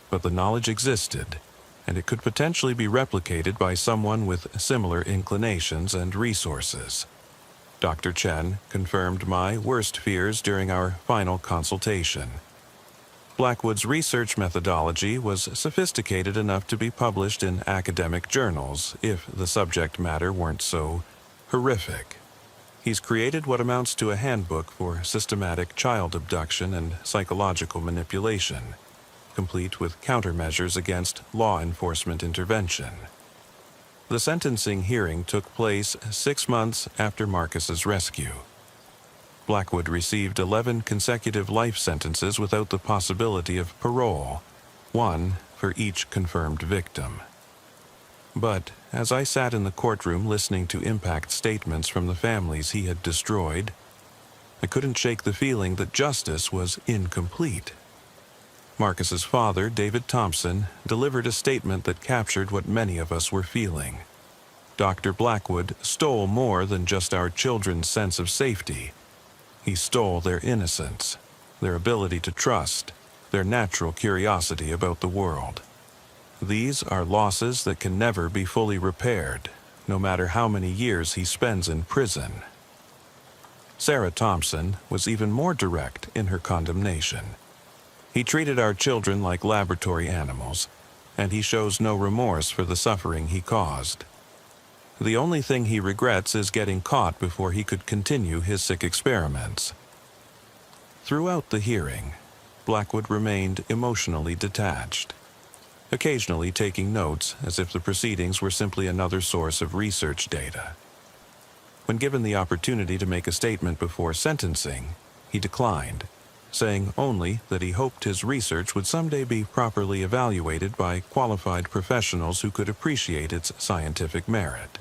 but the knowledge existed, and it could potentially be replicated by someone with similar inclinations and resources. Dr. Chen confirmed my worst fears during our final consultation. Blackwood's research methodology was sophisticated enough to be published in academic journals if the subject matter weren't so horrific. He's created what amounts to a handbook for systematic child abduction and psychological manipulation, complete with countermeasures against law enforcement intervention. The sentencing hearing took place 6 months after Marcus's rescue. Blackwood received 11 consecutive life sentences without the possibility of parole, one for each confirmed victim. But as I sat in the courtroom listening to impact statements from the families he had destroyed, I couldn't shake the feeling that justice was incomplete. Marcus's father, David Thompson, delivered a statement that captured what many of us were feeling. Dr. Blackwood stole more than just our children's sense of safety. He stole their innocence, their ability to trust, their natural curiosity about the world. These are losses that can never be fully repaired, no matter how many years he spends in prison. Sarah Thompson was even more direct in her condemnation. He treated our children like laboratory animals, and he shows no remorse for the suffering he caused. The only thing he regrets is getting caught before he could continue his sick experiments. Throughout the hearing, Blackwood remained emotionally detached, occasionally taking notes as if the proceedings were simply another source of research data. When given the opportunity to make a statement before sentencing, he declined, saying only that he hoped his research would someday be properly evaluated by qualified professionals who could appreciate its scientific merit.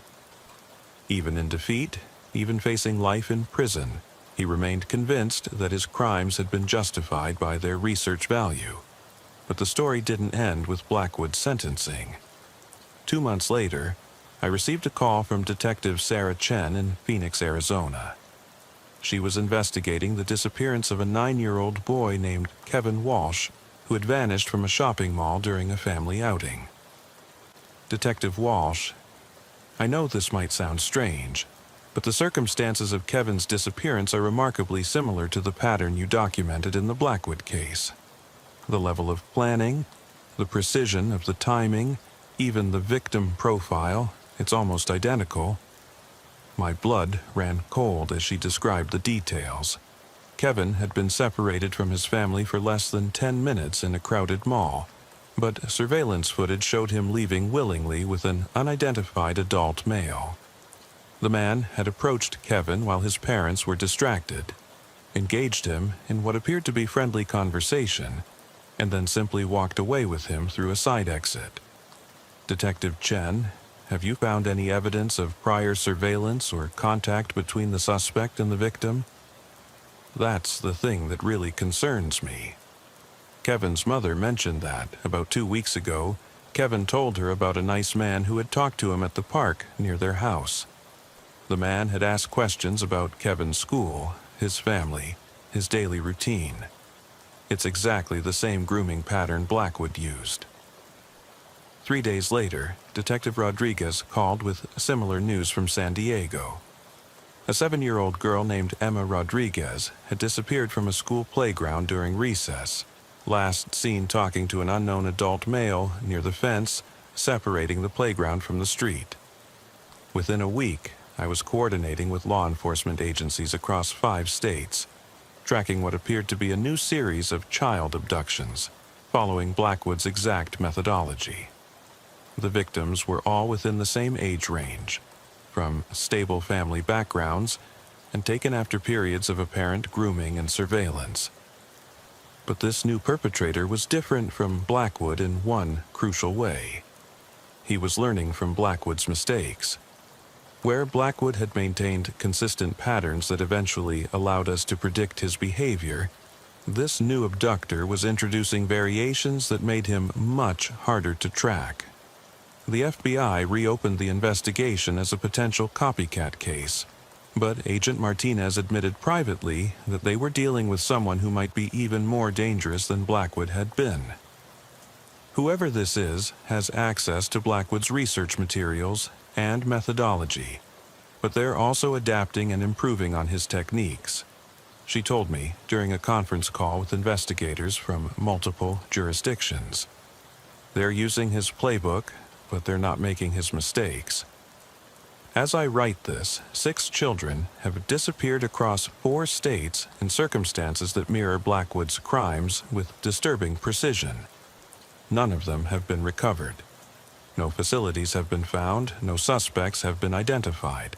Even in defeat, even facing life in prison, he remained convinced that his crimes had been justified by their research value. But the story didn't end with Blackwood's sentencing. 2 months later, I received a call from Detective Sarah Chen in Phoenix, Arizona. She was investigating the disappearance of a 9-year-old boy named Kevin Walsh, who had vanished from a shopping mall during a family outing. Detective Walsh, I know this might sound strange, but the circumstances of Kevin's disappearance are remarkably similar to the pattern you documented in the Blackwood case. The level of planning, the precision of the timing, even the victim profile, it's almost identical. My blood ran cold as she described the details. Kevin had been separated from his family for less than 10 minutes in a crowded mall, but surveillance footage showed him leaving willingly with an unidentified adult male. The man had approached Kevin while his parents were distracted, engaged him in what appeared to be friendly conversation, and then simply walked away with him through a side exit. Detective Chen, have you found any evidence of prior surveillance or contact between the suspect and the victim? That's the thing that really concerns me. Kevin's mother mentioned that, about 2 weeks ago, Kevin told her about a nice man who had talked to him at the park near their house. The man had asked questions about Kevin's school, his family, his daily routine. It's exactly the same grooming pattern Blackwood used. 3 days later, Detective Rodriguez called with similar news from San Diego. A 7-year-old girl named Emma Rodriguez had disappeared from a school playground during recess, last seen talking to an unknown adult male near the fence separating the playground from the street. Within a week, I was coordinating with law enforcement agencies across 5 states, tracking what appeared to be a new series of child abductions, following Blackwood's exact methodology. The victims were all within the same age range, from stable family backgrounds and taken after periods of apparent grooming and surveillance. But this new perpetrator was different from Blackwood in one crucial way. He was learning from Blackwood's mistakes. Where Blackwood had maintained consistent patterns that eventually allowed us to predict his behavior, this new abductor was introducing variations that made him much harder to track. The FBI reopened the investigation as a potential copycat case, but Agent Martinez admitted privately that they were dealing with someone who might be even more dangerous than Blackwood had been. Whoever this is has access to Blackwood's research materials and methodology, but they're also adapting and improving on his techniques, she told me during a conference call with investigators from multiple jurisdictions. They're using his playbook, but they're not making his mistakes. As I write this, 6 children have disappeared across 4 states in circumstances that mirror Blackwood's crimes with disturbing precision. None of them have been recovered. No facilities have been found, no suspects have been identified.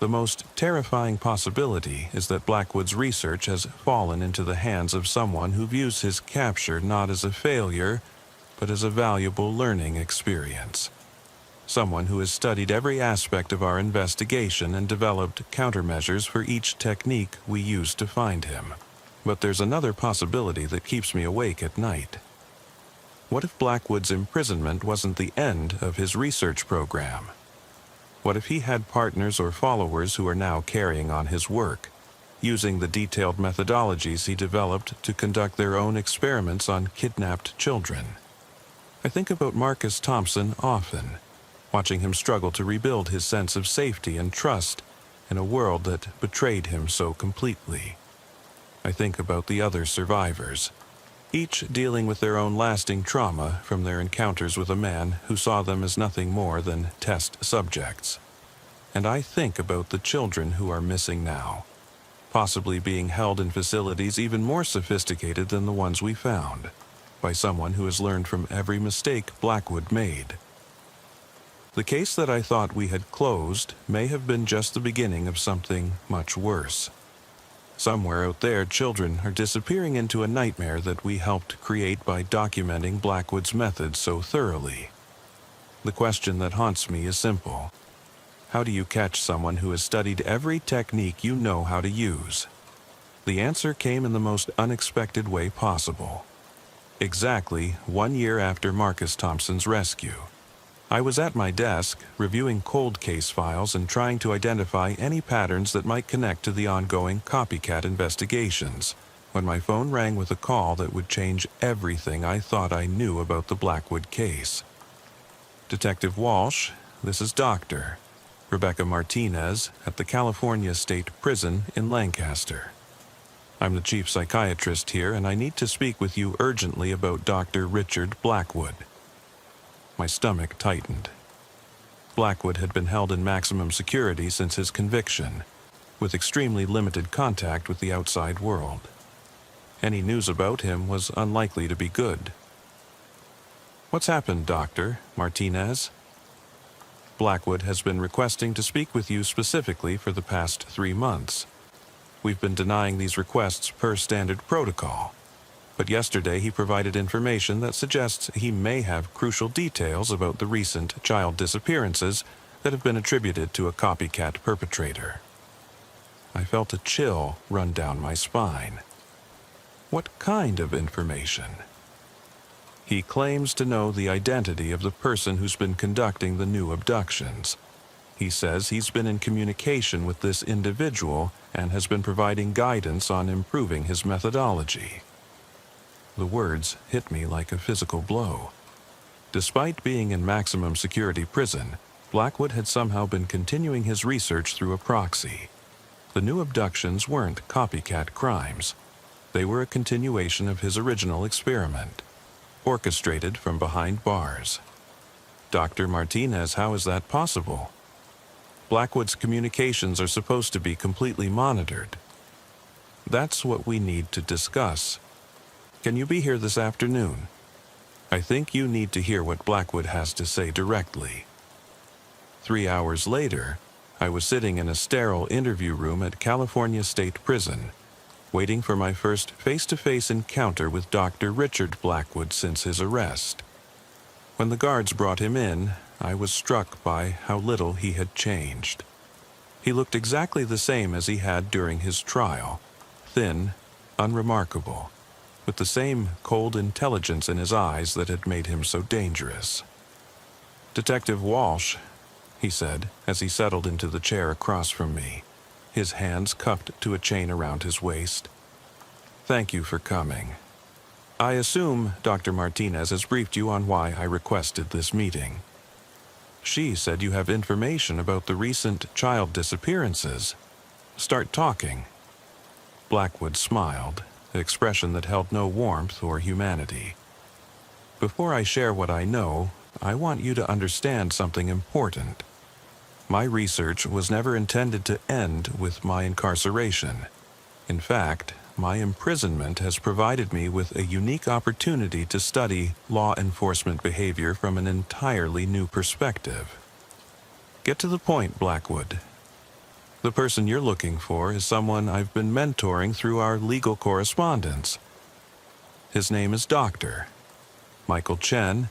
The most terrifying possibility is that Blackwood's research has fallen into the hands of someone who views his capture not as a failure, but as a valuable learning experience. Someone who has studied every aspect of our investigation and developed countermeasures for each technique we use to find him. But there's another possibility that keeps me awake at night. What if Blackwood's imprisonment wasn't the end of his research program? What if he had partners or followers who are now carrying on his work, using the detailed methodologies he developed to conduct their own experiments on kidnapped children? I think about Marcus Thompson often, watching him struggle to rebuild his sense of safety and trust in a world that betrayed him so completely. I think about the other survivors, each dealing with their own lasting trauma from their encounters with a man who saw them as nothing more than test subjects. And I think about the children who are missing now, possibly being held in facilities even more sophisticated than the ones we found, by someone who has learned from every mistake Blackwood made. The case that I thought we had closed may have been just the beginning of something much worse. Somewhere out there, children are disappearing into a nightmare that we helped create by documenting Blackwood's methods so thoroughly. The question that haunts me is simple. How do you catch someone who has studied every technique you know how to use? The answer came in the most unexpected way possible. Exactly 1 year after Marcus Thompson's rescue, I was at my desk, reviewing cold case files and trying to identify any patterns that might connect to the ongoing copycat investigations, when my phone rang with a call that would change everything I thought I knew about the Blackwood case. Detective Walsh, this is Dr. Rebecca Martinez at the California State Prison in Lancaster. I'm the chief psychiatrist here, and I need to speak with you urgently about Dr. Richard Blackwood. My stomach tightened. Blackwood had been held in maximum security since his conviction, with extremely limited contact with the outside world. Any news about him was unlikely to be good. What's happened, Dr. Martinez? Blackwood has been requesting to speak with you specifically for the past 3 months. We've been denying these requests per standard protocol. But yesterday he provided information that suggests he may have crucial details about the recent child disappearances that have been attributed to a copycat perpetrator. I felt a chill run down my spine. What kind of information? He claims to know the identity of the person who's been conducting the new abductions. He says he's been in communication with this individual and has been providing guidance on improving his methodology. The words hit me like a physical blow. Despite being in maximum security prison, Blackwood had somehow been continuing his research through a proxy. The new abductions weren't copycat crimes. They were a continuation of his original experiment, orchestrated from behind bars. Dr. Martinez, how is that possible? Blackwood's communications are supposed to be completely monitored. That's what we need to discuss. Can you be here this afternoon? I think you need to hear what Blackwood has to say directly. 3 hours later, I was sitting in a sterile interview room at California State Prison, waiting for my first face-to-face encounter with Dr. Richard Blackwood since his arrest. When the guards brought him in, I was struck by how little he had changed. He looked exactly the same as he had during his trial, thin, unremarkable, with the same cold intelligence in his eyes that had made him so dangerous. "Detective Walsh," he said as he settled into the chair across from me, his hands cuffed to a chain around his waist. "Thank you for coming. I assume Dr. Martinez has briefed you on why I requested this meeting. She said you have information about the recent child disappearances. Start talking." Blackwood smiled, an expression that held no warmth or humanity. "Before I share what I know, I want you to understand something important. My research was never intended to end with my incarceration. In fact, my imprisonment has provided me with a unique opportunity to study law enforcement behavior from an entirely new perspective. Get to the point, Blackwood. The person you're looking for is someone I've been mentoring through our legal correspondence. His name is Dr. Michael Chen,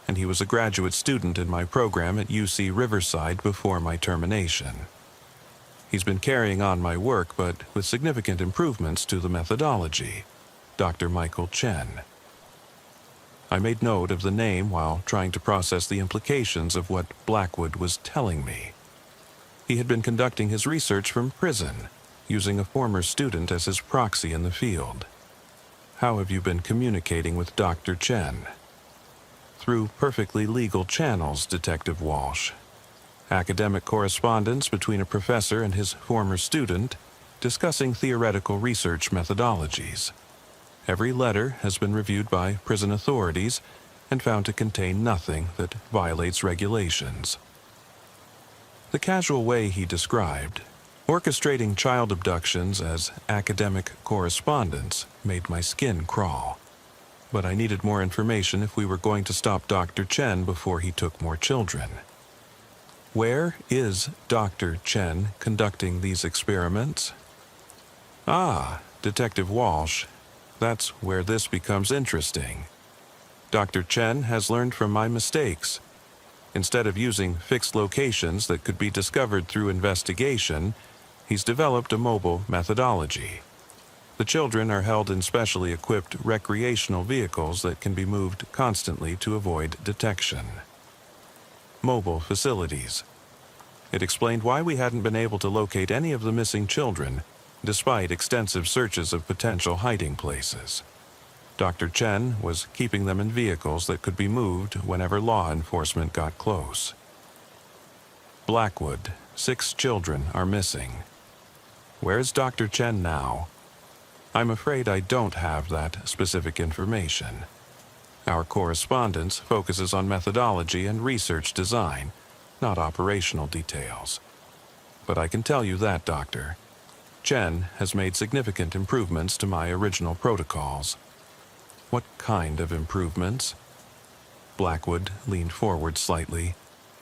and he was a graduate student in my program at UC Riverside before my termination. He's been carrying on my work, but with significant improvements to the methodology. Dr. Michael Chen. I made note of the name while trying to process the implications of what Blackwood was telling me. He had been conducting his research from prison, using a former student as his proxy in the field. How have you been communicating with Dr. Chen? Through perfectly legal channels, Detective Walsh. Academic correspondence between a professor and his former student, discussing theoretical research methodologies. Every letter has been reviewed by prison authorities and found to contain nothing that violates regulations." The casual way he described, orchestrating child abductions as academic correspondence, made my skin crawl. But I needed more information if we were going to stop Dr. Chen before he took more children. Where is Dr. Chen conducting these experiments? Ah, Detective Walsh, that's where this becomes interesting. Dr. Chen has learned from my mistakes. Instead of using fixed locations that could be discovered through investigation, he's developed a mobile methodology. The children are held in specially equipped recreational vehicles that can be moved constantly to avoid detection. Mobile facilities. It explained why we hadn't been able to locate any of the missing children, despite extensive searches of potential hiding places. Dr. Chen was keeping them in vehicles that could be moved whenever law enforcement got close. Blackwood, 6 children are missing. Where's Dr. Chen now? I'm afraid I don't have that specific information. Our correspondence focuses on methodology and research design, not operational details. But I can tell you that, Doctor. Chen has made significant improvements to my original protocols. What kind of improvements? Blackwood leaned forward slightly,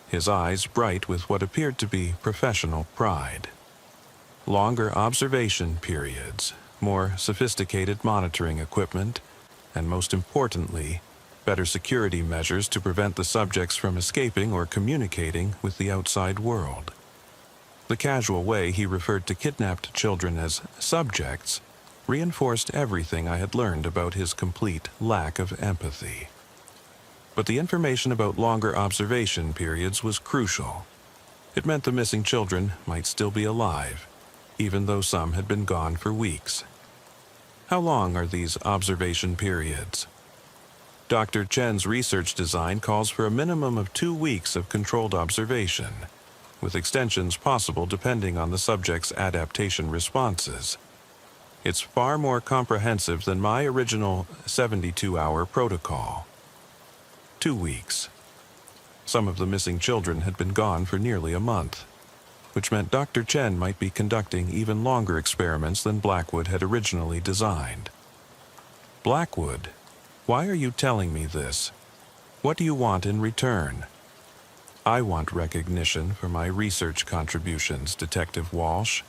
his eyes bright with what appeared to be professional pride. Longer observation periods, more sophisticated monitoring equipment, and most importantly, better security measures to prevent the subjects from escaping or communicating with the outside world. The casual way he referred to kidnapped children as subjects reinforced everything I had learned about his complete lack of empathy. But the information about longer observation periods was crucial. It meant the missing children might still be alive, even though some had been gone for weeks. How long are these observation periods? Dr. Chen's research design calls for a minimum of 2 weeks of controlled observation, with extensions possible depending on the subject's adaptation responses. It's far more comprehensive than my original 72-hour protocol. 2 weeks. Some of the missing children had been gone for nearly a month, which meant Dr. Chen might be conducting even longer experiments than Blackwood had originally designed. Blackwood, why are you telling me this? What do you want in return? I want recognition for my research contributions, Detective Walsh.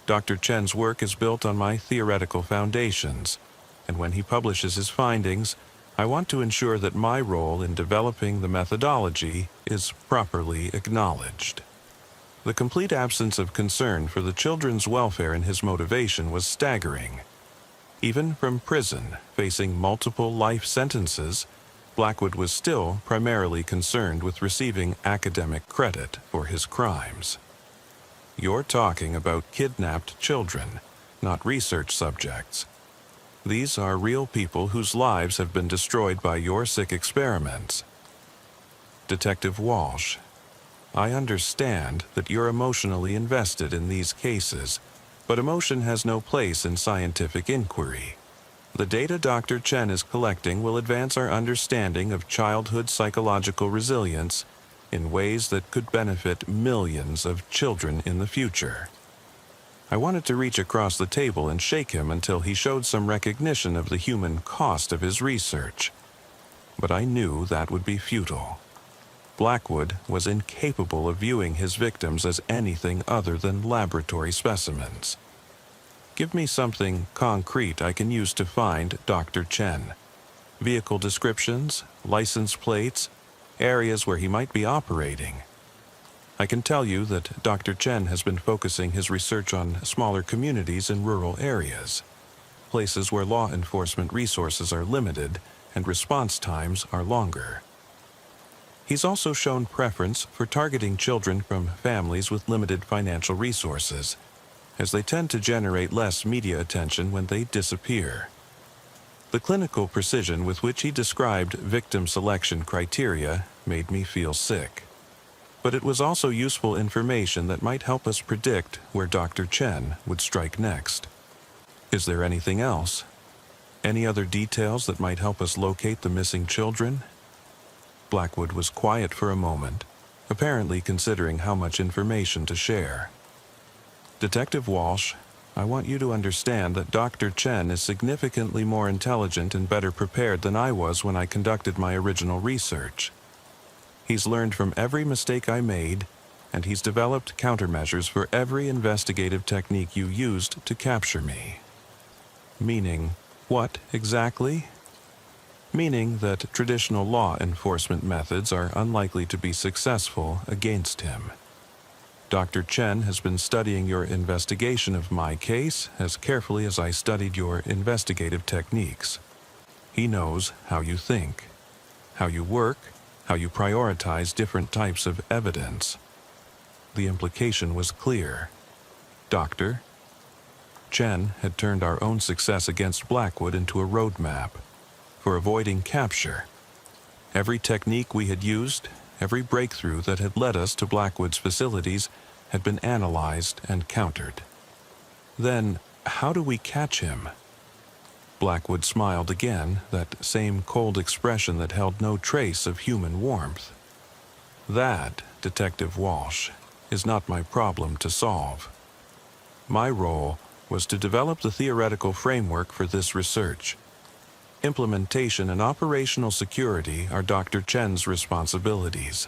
Dr. Chen's work is built on my theoretical foundations, and when he publishes his findings, I want to ensure that my role in developing the methodology is properly acknowledged. The complete absence of concern for the children's welfare in his motivation was staggering. Even from prison, facing multiple life sentences, Blackwood was still primarily concerned with receiving academic credit for his crimes. You're talking about kidnapped children, not research subjects. These are real people whose lives have been destroyed by your sick experiments. Detective Walsh, I understand that you're emotionally invested in these cases, but emotion has no place in scientific inquiry. The data Dr. Chen is collecting will advance our understanding of childhood psychological resilience in ways that could benefit millions of children in the future. I wanted to reach across the table and shake him until he showed some recognition of the human cost of his research. But I knew that would be futile. Blackwood was incapable of viewing his victims as anything other than laboratory specimens. Give me something concrete I can use to find Dr. Chen. Vehicle descriptions, license plates, areas where he might be operating. I can tell you that Dr. Chen has been focusing his research on smaller communities in rural areas, places where law enforcement resources are limited and response times are longer. He's also shown preference for targeting children from families with limited financial resources, as they tend to generate less media attention when they disappear. The clinical precision with which he described victim selection criteria made me feel sick. But it was also useful information that might help us predict where Dr. Chen would strike next. Is there anything else? Any other details that might help us locate the missing children? Blackwood was quiet for a moment, apparently considering how much information to share. Detective Walsh, I want you to understand that Dr. Chen is significantly more intelligent and better prepared than I was when I conducted my original research. He's learned from every mistake I made, and he's developed countermeasures for every investigative technique you used to capture me. Meaning, what exactly? Meaning that traditional law enforcement methods are unlikely to be successful against him. Dr. Chen has been studying your investigation of my case as carefully as I studied your investigative techniques. He knows how you think, how you work, how you prioritize different types of evidence. The implication was clear. Dr. Chen had turned our own success against Blackwood into a roadmap for avoiding capture. Every technique we had used, every breakthrough that had led us to Blackwood's facilities had been analyzed and countered. Then, how do we catch him? Blackwood smiled again, that same cold expression that held no trace of human warmth. That, Detective Walsh, is not my problem to solve. My role was to develop the theoretical framework for this research. Implementation and operational security are Dr. Chen's responsibilities.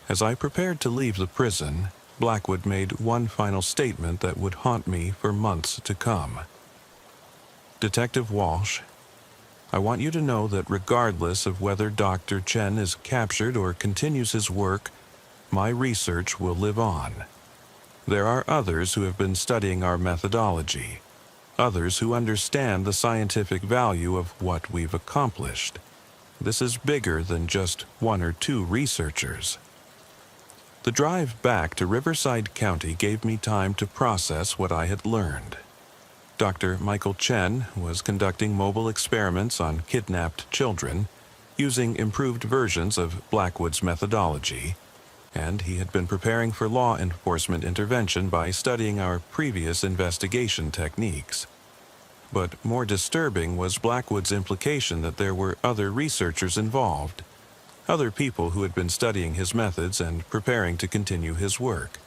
As I prepared to leave the prison, Blackwood made one final statement that would haunt me for months to come. Detective Walsh, I want you to know that regardless of whether Dr. Chen is captured or continues his work, my research will live on. There are others who have been studying our methodology, others who understand the scientific value of what we've accomplished. This is bigger than just one or two researchers. The drive back to Riverside County gave me time to process what I had learned. Dr. Michael Chen was conducting mobile experiments on kidnapped children using improved versions of Blackwood's methodology, and he had been preparing for law enforcement intervention by studying our previous investigation techniques. But more disturbing was Blackwood's implication that there were other researchers involved, other people who had been studying his methods and preparing to continue his work.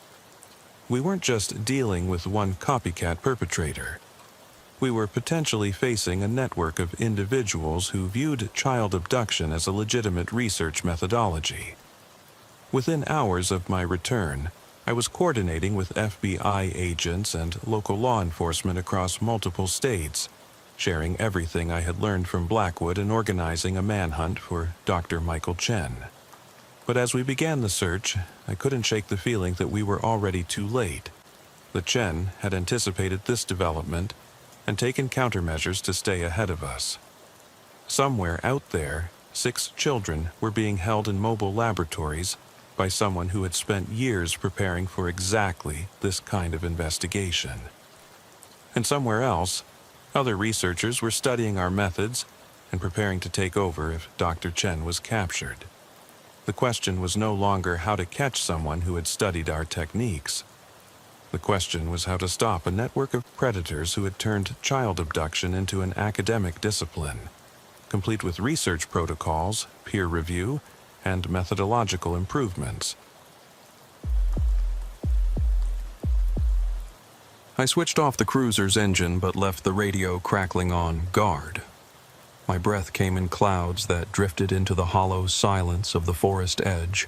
We weren't just dealing with one copycat perpetrator. We were potentially facing a network of individuals who viewed child abduction as a legitimate research methodology. Within hours of my return, I was coordinating with FBI agents and local law enforcement across multiple states, sharing everything I had learned from Blackwood and organizing a manhunt for Dr. Michael Chen. But as we began the search, I couldn't shake the feeling that we were already too late. The Chen had anticipated this development and taken countermeasures to stay ahead of us. Somewhere out there, 6 children were being held in mobile laboratories by someone who had spent years preparing for exactly this kind of investigation. And somewhere else, other researchers were studying our methods and preparing to take over if Dr. Chen was captured. The question was no longer how to catch someone who had studied our techniques. The question was how to stop a network of predators who had turned child abduction into an academic discipline, complete with research protocols, peer review, and methodological improvements. I switched off the cruiser's engine but left the radio crackling on guard. My breath came in clouds that drifted into the hollow silence of the forest edge,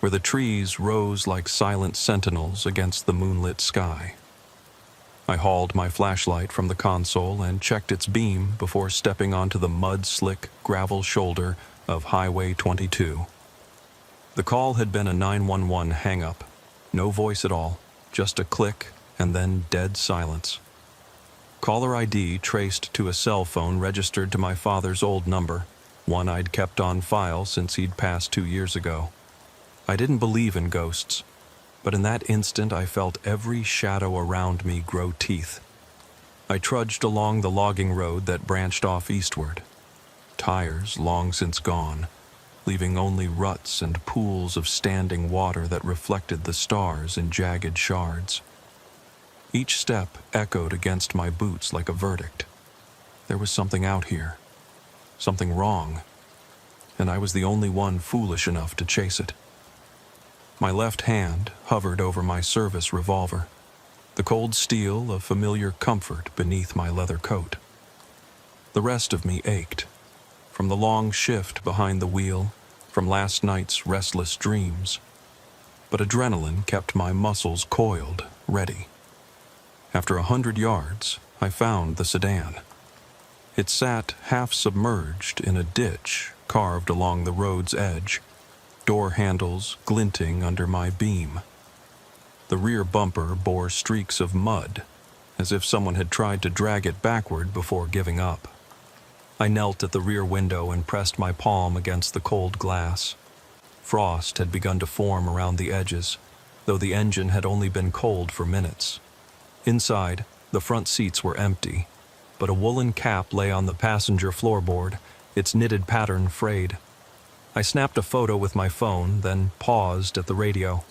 where the trees rose like silent sentinels against the moonlit sky. I hauled my flashlight from the console and checked its beam before stepping onto the mud-slick gravel shoulder of Highway 22. The call had been a 911 hang-up. No voice at all, just a click and then dead silence. Caller ID traced to a cell phone registered to my father's old number, one I'd kept on file since he'd passed 2 years ago. I didn't believe in ghosts, but in that instant I felt every shadow around me grow teeth. I trudged along the logging road that branched off eastward. Tires long since gone, leaving only ruts and pools of standing water that reflected the stars in jagged shards. Each step echoed against my boots like a verdict. There was something out here, something wrong, and I was the only one foolish enough to chase it. My left hand hovered over my service revolver, the cold steel a familiar comfort beneath my leather coat. The rest of me ached, from the long shift behind the wheel, from last night's restless dreams. But adrenaline kept my muscles coiled, ready. After 100 yards, I found the sedan. It sat half-submerged in a ditch carved along the road's edge, door handles glinting under my beam. The rear bumper bore streaks of mud, as if someone had tried to drag it backward before giving up. I knelt at the rear window and pressed my palm against the cold glass. Frost had begun to form around the edges, though the engine had only been cold for minutes. Inside, the front seats were empty, but a woolen cap lay on the passenger floorboard, its knitted pattern frayed. I snapped a photo with my phone, then paused at the radio.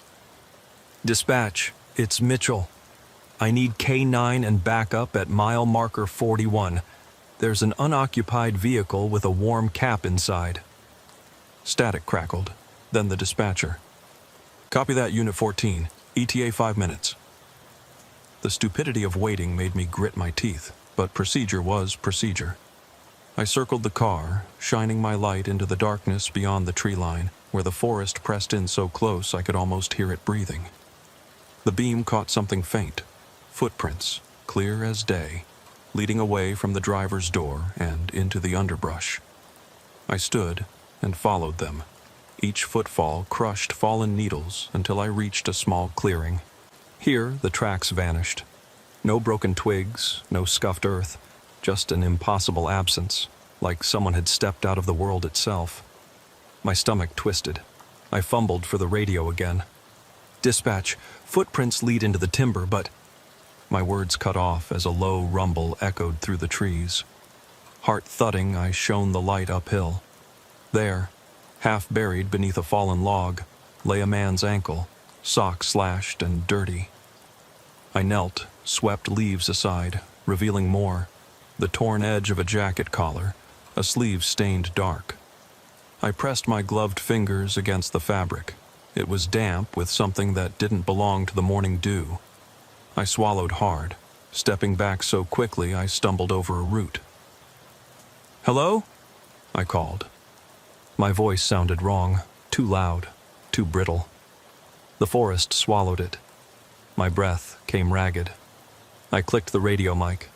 "Dispatch, it's Mitchell. I need K9 and backup at mile marker 41. There's an unoccupied vehicle with a warm cap inside." Static crackled, then the dispatcher. "Copy that, Unit 14. ETA 5 minutes. The stupidity of waiting made me grit my teeth, but procedure was procedure. I circled the car, shining my light into the darkness beyond the tree line, where the forest pressed in so close I could almost hear it breathing. The beam caught something faint, footprints, clear as day, leading away from the driver's door and into the underbrush. I stood and followed them. Each footfall crushed fallen needles until I reached a small clearing. Here, the tracks vanished. No broken twigs, no scuffed earth, just an impossible absence, like someone had stepped out of the world itself. My stomach twisted. I fumbled for the radio again. "Dispatch, footprints lead into the timber, but..." My words cut off as a low rumble echoed through the trees. Heart thudding, I shone the light uphill. There, half buried beneath a fallen log, lay a man's ankle, sock slashed and dirty. I knelt, swept leaves aside, revealing more: the torn edge of a jacket collar, a sleeve stained dark. I pressed my gloved fingers against the fabric. It was damp with something that didn't belong to the morning dew. I swallowed hard, stepping back so quickly I stumbled over a root. "Hello?" I called. My voice sounded wrong, too loud. too brittle. The forest swallowed it. My breath came ragged. I clicked the radio mic.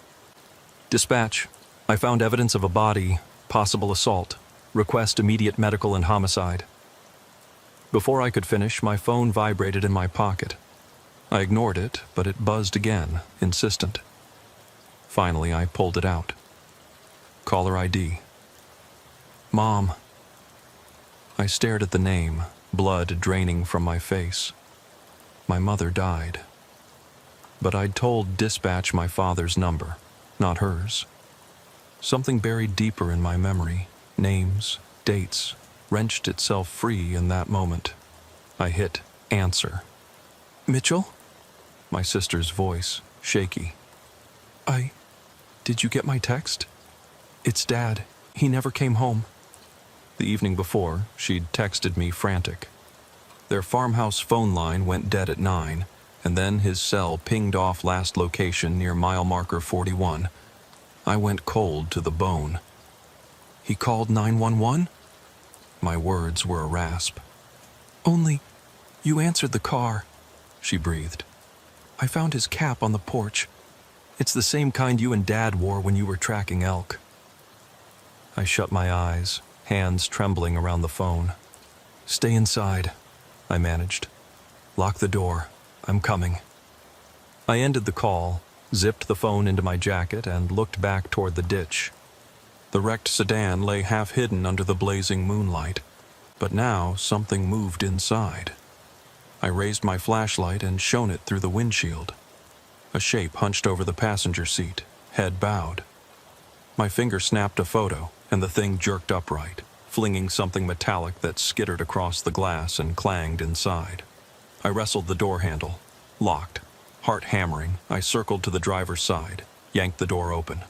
"Dispatch, I found evidence of a body, possible assault. Request immediate medical and homicide." Before I could finish, my phone vibrated in my pocket. I ignored it, but it buzzed again, insistent. Finally, I pulled it out. Caller ID. "Mom." I stared at the name, blood draining from my face. My mother died. But I'd told dispatch my father's number, not hers. Something buried deeper in my memory, names, dates, wrenched itself free in that moment. I hit answer. "Mitchell?" My sister's voice, shaky. Did you get my text? It's Dad. He never came home." The evening before, she'd texted me frantic. Their farmhouse phone line went dead at 9, and then his cell pinged off last location near mile marker 41. I went cold to the bone. "He called 911? My words were a rasp. "Only, you answered the car," she breathed. "I found his cap on the porch. It's the same kind you and Dad wore when you were tracking elk." I shut my eyes, hands trembling around the phone. "Stay inside," I managed. "Lock the door. I'm coming." I ended the call, zipped the phone into my jacket, and looked back toward the ditch. The wrecked sedan lay half hidden under the blazing moonlight, but now something moved inside. I raised my flashlight and shone it through the windshield. A shape hunched over the passenger seat, head bowed. My finger snapped a photo, and the thing jerked upright, flinging something metallic that skittered across the glass and clanged inside. I wrestled the door handle. Locked. Heart hammering, I circled to the driver's side, yanked the door open.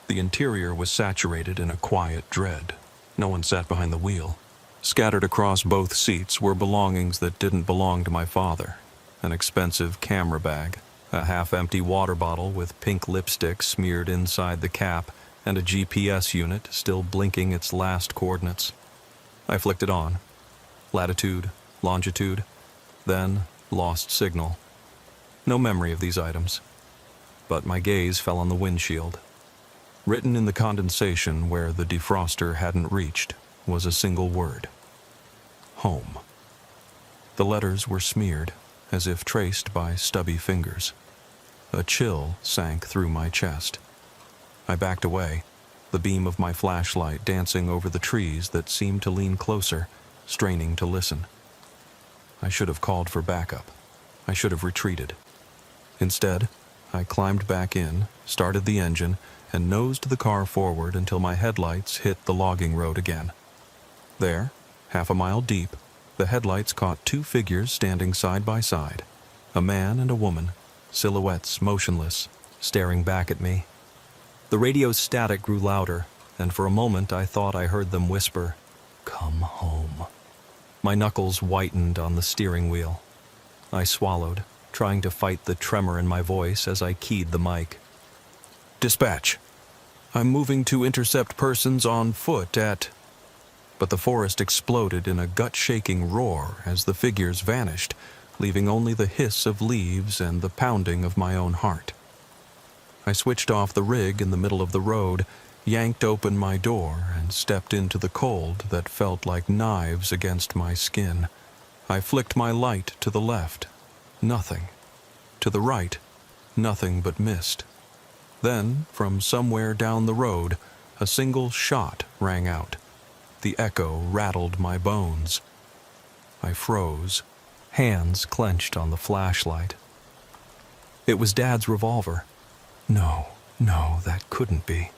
The interior was saturated in a quiet dread. No one sat behind the wheel. Scattered across both seats were belongings that didn't belong to my father. An expensive camera bag, a half-empty water bottle with pink lipstick smeared inside the cap, and a GPS unit still blinking its last coordinates. I flicked it on. Latitude, longitude, then lost signal. No memory of these items. But my gaze fell on the windshield. Written in the condensation where the defroster hadn't reached was a single word. Home. The letters were smeared, as if traced by stubby fingers. A chill sank through my chest. I backed away, the beam of my flashlight dancing over the trees that seemed to lean closer, straining to listen. I should have called for backup. I should have retreated. Instead, I climbed back in, started the engine, and nosed the car forward until my headlights hit the logging road again. There, half a mile deep, the headlights caught two figures standing side by side, a man and a woman, silhouettes motionless, staring back at me. The radio's static grew louder, and for a moment I thought I heard them whisper, "Come home." My knuckles whitened on the steering wheel. I swallowed, trying to fight the tremor in my voice as I keyed the mic. "Dispatch. I'm moving to intercept persons on foot at..." But the forest exploded in a gut-shaking roar as the figures vanished, leaving only the hiss of leaves and the pounding of my own heart. I switched off the rig in the middle of the road, yanked open my door, and stepped into the cold that felt like knives against my skin. I flicked my light to the left. Nothing. To the right, nothing but mist. Then, from somewhere down the road, a single shot rang out. The echo rattled my bones. I froze, hands clenched on the flashlight. It was Dad's revolver. No, that couldn't be.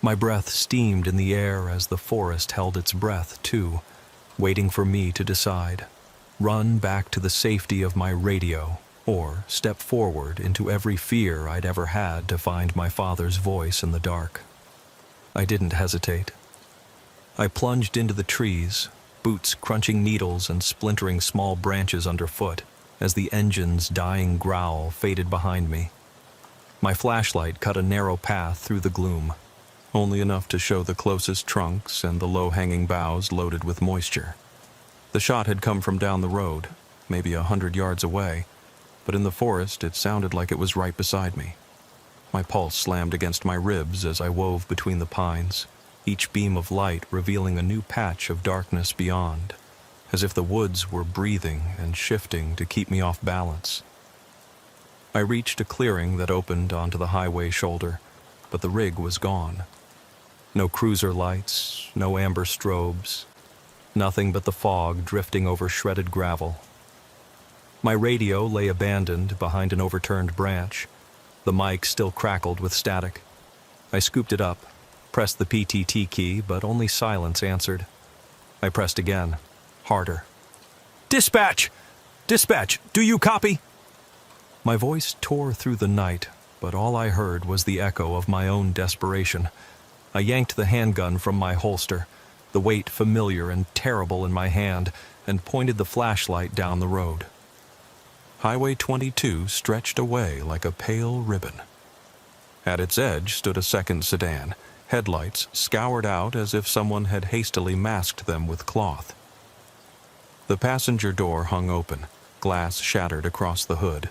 My breath steamed in the air as the forest held its breath, too, waiting for me to decide. Run back to the safety of my radio, or step forward into every fear I'd ever had to find my father's voice in the dark. I didn't hesitate. I plunged into the trees, boots crunching needles and splintering small branches underfoot, as the engine's dying growl faded behind me. My flashlight cut a narrow path through the gloom, only enough to show the closest trunks and the low-hanging boughs loaded with moisture. The shot had come from down the road, maybe 100 yards away, but in the forest it sounded like it was right beside me. My pulse slammed against my ribs as I wove between the pines, each beam of light revealing a new patch of darkness beyond, as if the woods were breathing and shifting to keep me off balance. I reached a clearing that opened onto the highway shoulder, but the rig was gone. No cruiser lights, no amber strobes, nothing but the fog drifting over shredded gravel. My radio lay abandoned behind an overturned branch. The mic still crackled with static. I scooped it up, pressed the PTT key, but only silence answered. I pressed again, harder. "Dispatch! Dispatch, do you copy?" My voice tore through the night, but all I heard was the echo of my own desperation. I yanked the handgun from my holster, the weight familiar and terrible in my hand, and pointed the flashlight down the road. Highway 22 stretched away like a pale ribbon. At its edge stood a second sedan, headlights scoured out as if someone had hastily masked them with cloth. The passenger door hung open, glass shattered across the hood.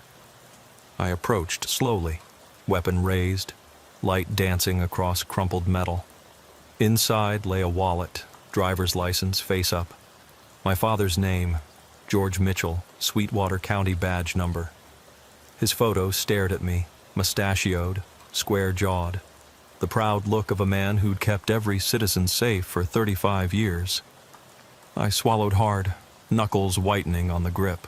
I approached slowly, weapon raised, light dancing across crumpled metal. Inside lay a wallet, driver's license face up. My father's name, George Mitchell, Sweetwater County badge number. His photo stared at me, mustachioed, square-jawed, the proud look of a man who'd kept every citizen safe for 35 years. I swallowed hard, knuckles whitening on the grip.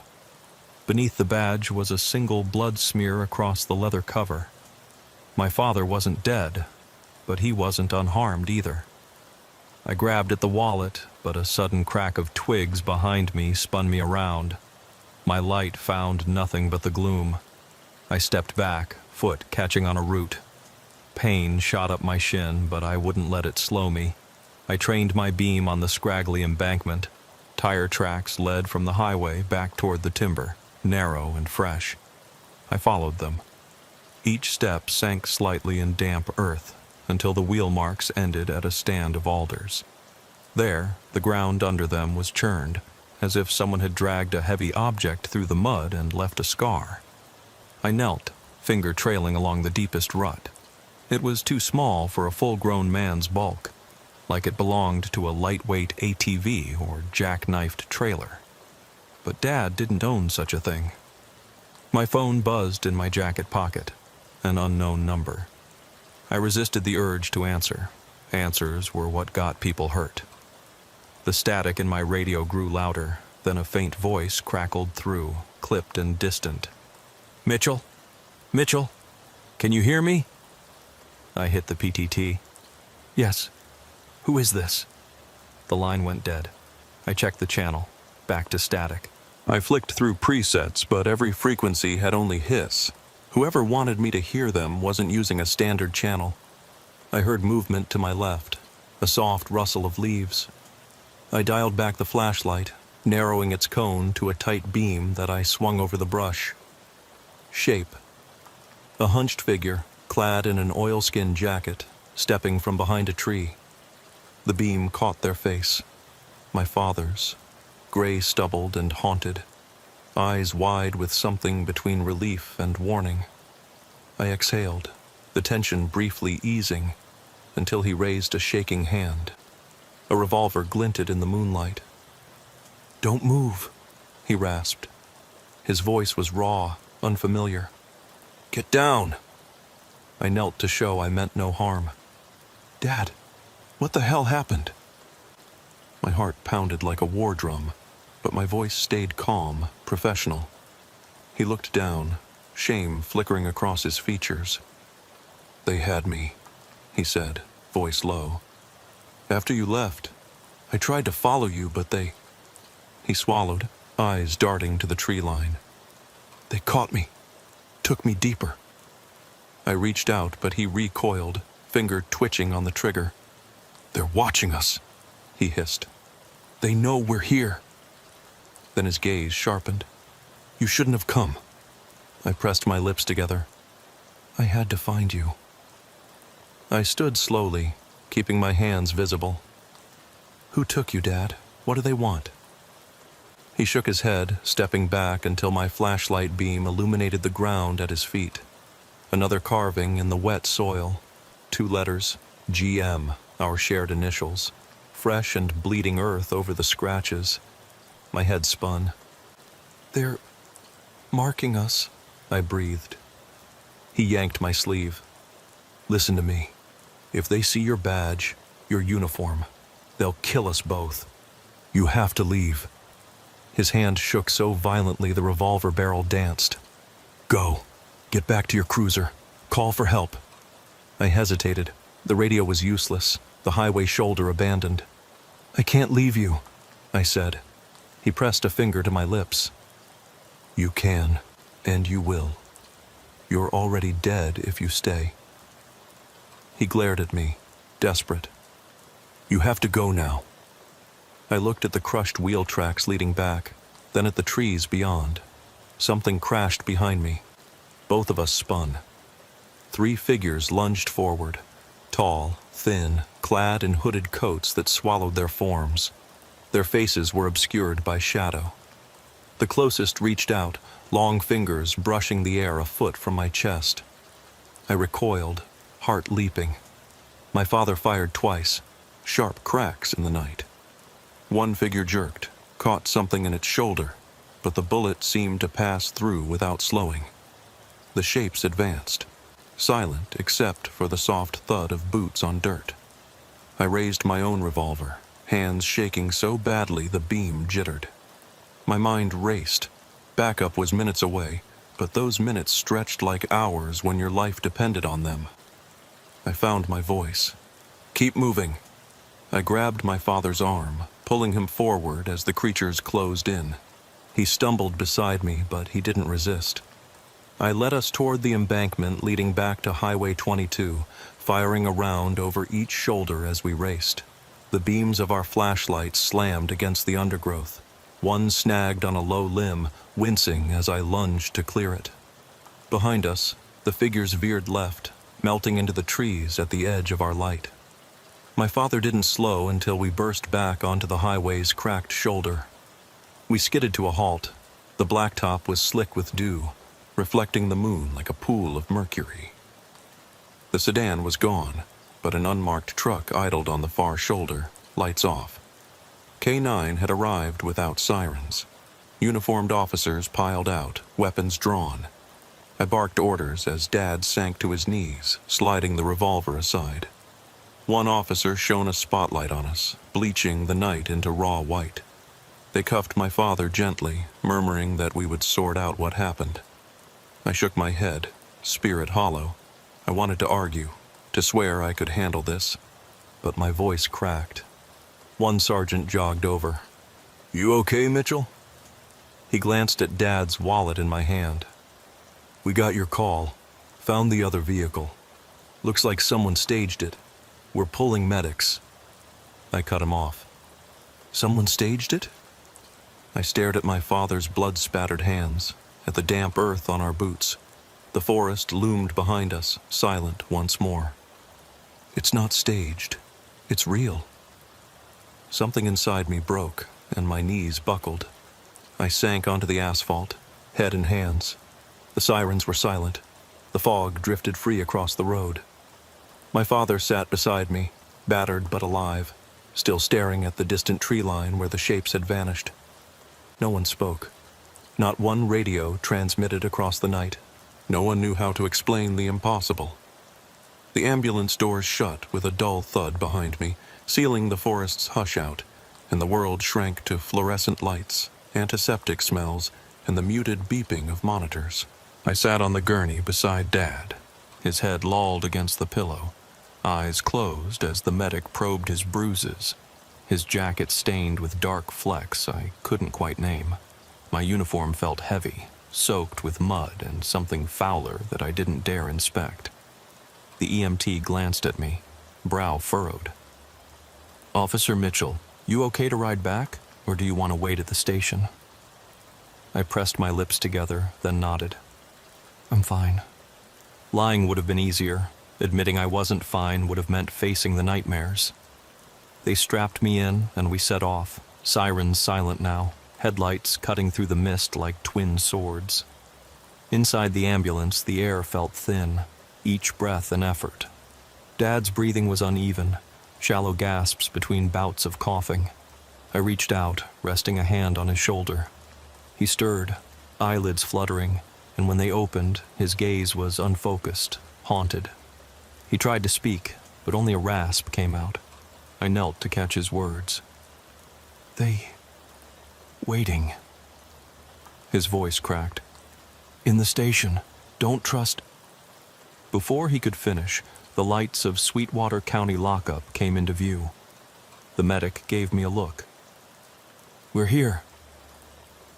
Beneath the badge was a single blood smear across the leather cover. My father wasn't dead, but he wasn't unharmed either. I grabbed at the wallet, but a sudden crack of twigs behind me spun me around. My light found nothing but the gloom. I stepped back, foot catching on a root. Pain shot up my shin, but I wouldn't let it slow me. I trained my beam on the scraggly embankment. Tire tracks led from the highway back toward the timber, narrow and fresh. I followed them. Each step sank slightly in damp earth until the wheel marks ended at a stand of alders. There, the ground under them was churned, as if someone had dragged a heavy object through the mud and left a scar. I knelt, finger trailing along the deepest rut. It was too small for a full-grown man's bulk, like it belonged to a lightweight ATV or jackknifed trailer. But Dad didn't own such a thing. My phone buzzed in my jacket pocket, an unknown number. I resisted the urge to answer. Answers were what got people hurt. The static in my radio grew louder, then a faint voice crackled through, clipped and distant. "Mitchell? Mitchell? Can you hear me?" I hit the PTT. "Yes. Who is this?" The line went dead. I checked the channel, back to static. I flicked through presets, but every frequency had only hiss. Whoever wanted me to hear them wasn't using a standard channel. I heard movement to my left, a soft rustle of leaves. I dialed back the flashlight, narrowing its cone to a tight beam that I swung over the brush. Shape. A hunched figure, clad in an oilskin jacket, stepping from behind a tree. The beam caught their face. My father's, gray-stubbled and haunted, eyes wide with something between relief and warning. I exhaled, the tension briefly easing, until he raised a shaking hand. A revolver glinted in the moonlight. "Don't move," he rasped. His voice was raw, unfamiliar. "Get down!" I knelt to show I meant no harm. "Dad, what the hell happened?" My heart pounded like a war drum, but my voice stayed calm, professional. He looked down, shame flickering across his features. "They had me," he said, voice low. "After you left, I tried to follow you, but they..." He swallowed, eyes darting to the tree line. "They caught me, took me deeper." I reached out, but he recoiled, finger twitching on the trigger. "They're watching us," he hissed. "They know we're here." Then his gaze sharpened. "You shouldn't have come." I pressed my lips together. "I had to find you." I stood slowly, keeping my hands visible. "Who took you, Dad? What do they want?" He shook his head, stepping back until my flashlight beam illuminated the ground at his feet. Another carving in the wet soil. 2 letters, GM, our shared initials. Fresh and bleeding earth over the scratches. My head spun. "They're marking us," I breathed. He yanked my sleeve. "Listen to me. If they see your badge, your uniform, they'll kill us both. You have to leave." His hand shook so violently the revolver barrel danced. "Go. Get back to your cruiser. Call for help." I hesitated. The radio was useless, the highway shoulder abandoned. "I can't leave you," I said. He pressed a finger to my lips. "You can, and you will. You're already dead if you stay." He glared at me, desperate. "You have to go now." I looked at the crushed wheel tracks leading back, then at the trees beyond. Something crashed behind me. Both of us spun. 3 figures lunged forward, tall, thin, clad in hooded coats that swallowed their forms. Their faces were obscured by shadow. The closest reached out, long fingers brushing the air a foot from my chest. I recoiled, heart leaping. My father fired twice, sharp cracks in the night. One figure jerked, caught something in its shoulder, but the bullet seemed to pass through without slowing. The shapes advanced, silent except for the soft thud of boots on dirt. I raised my own revolver, hands shaking so badly the beam jittered. My mind raced. Backup was minutes away, but those minutes stretched like hours when your life depended on them. I found my voice. "Keep moving." I grabbed my father's arm, pulling him forward as the creatures closed in. He stumbled beside me, but he didn't resist. I led us toward the embankment leading back to Highway 22, firing a round over each shoulder as we raced. The beams of our flashlights slammed against the undergrowth. One snagged on a low limb, wincing as I lunged to clear it. Behind us, the figures veered left, melting into the trees at the edge of our light. My father didn't slow until we burst back onto the highway's cracked shoulder. We skidded to a halt. The blacktop was slick with dew, reflecting the moon like a pool of mercury. The sedan was gone, but an unmarked truck idled on the far shoulder, lights off. K9 had arrived without sirens. Uniformed officers piled out, weapons drawn. I barked orders as Dad sank to his knees, sliding the revolver aside. One officer shone a spotlight on us, bleaching the night into raw white. They cuffed my father gently, murmuring that we would sort out what happened. I shook my head, spirit hollow. I wanted to argue, to swear I could handle this, but my voice cracked. One sergeant jogged over. "You okay, Mitchell?" He glanced at Dad's wallet in my hand. "We got your call. Found the other vehicle. Looks like someone staged it. We're pulling medics." I cut him off. "Someone staged it?" I stared at my father's blood-spattered hands, at the damp earth on our boots. The forest loomed behind us, silent once more. "It's not staged. It's real." Something inside me broke, and my knees buckled. I sank onto the asphalt, head in hands. The sirens were silent. The fog drifted free across the road. My father sat beside me, battered but alive, still staring at the distant tree line where the shapes had vanished. No one spoke. Not one radio transmitted across the night. No one knew how to explain the impossible. The ambulance doors shut with a dull thud behind me, sealing the forest's hush out, and the world shrank to fluorescent lights, antiseptic smells, and the muted beeping of monitors. I sat on the gurney beside Dad, his head lolled against the pillow, eyes closed as the medic probed his bruises, his jacket stained with dark flecks I couldn't quite name. My uniform felt heavy, soaked with mud and something fouler that I didn't dare inspect. The EMT glanced at me, brow furrowed. "Officer Mitchell, you okay to ride back, or do you want to wait at the station?" I pressed my lips together, then nodded. "I'm fine." Lying would have been easier. Admitting I wasn't fine would have meant facing the nightmares. They strapped me in, and we set off, sirens silent now. headlights cutting through the mist like twin swords. Inside the ambulance, the air felt thin, each breath an effort. Dad's breathing was uneven, shallow gasps between bouts of coughing. I reached out, resting a hand on his shoulder. He stirred, eyelids fluttering, and when they opened, his gaze was unfocused, haunted. He tried to speak, but only a rasp came out. I knelt to catch his words. Waiting. His voice cracked. In the station. Don't trust. Before he could finish, the lights of Sweetwater County lockup came into view. The medic gave me a look. We're here.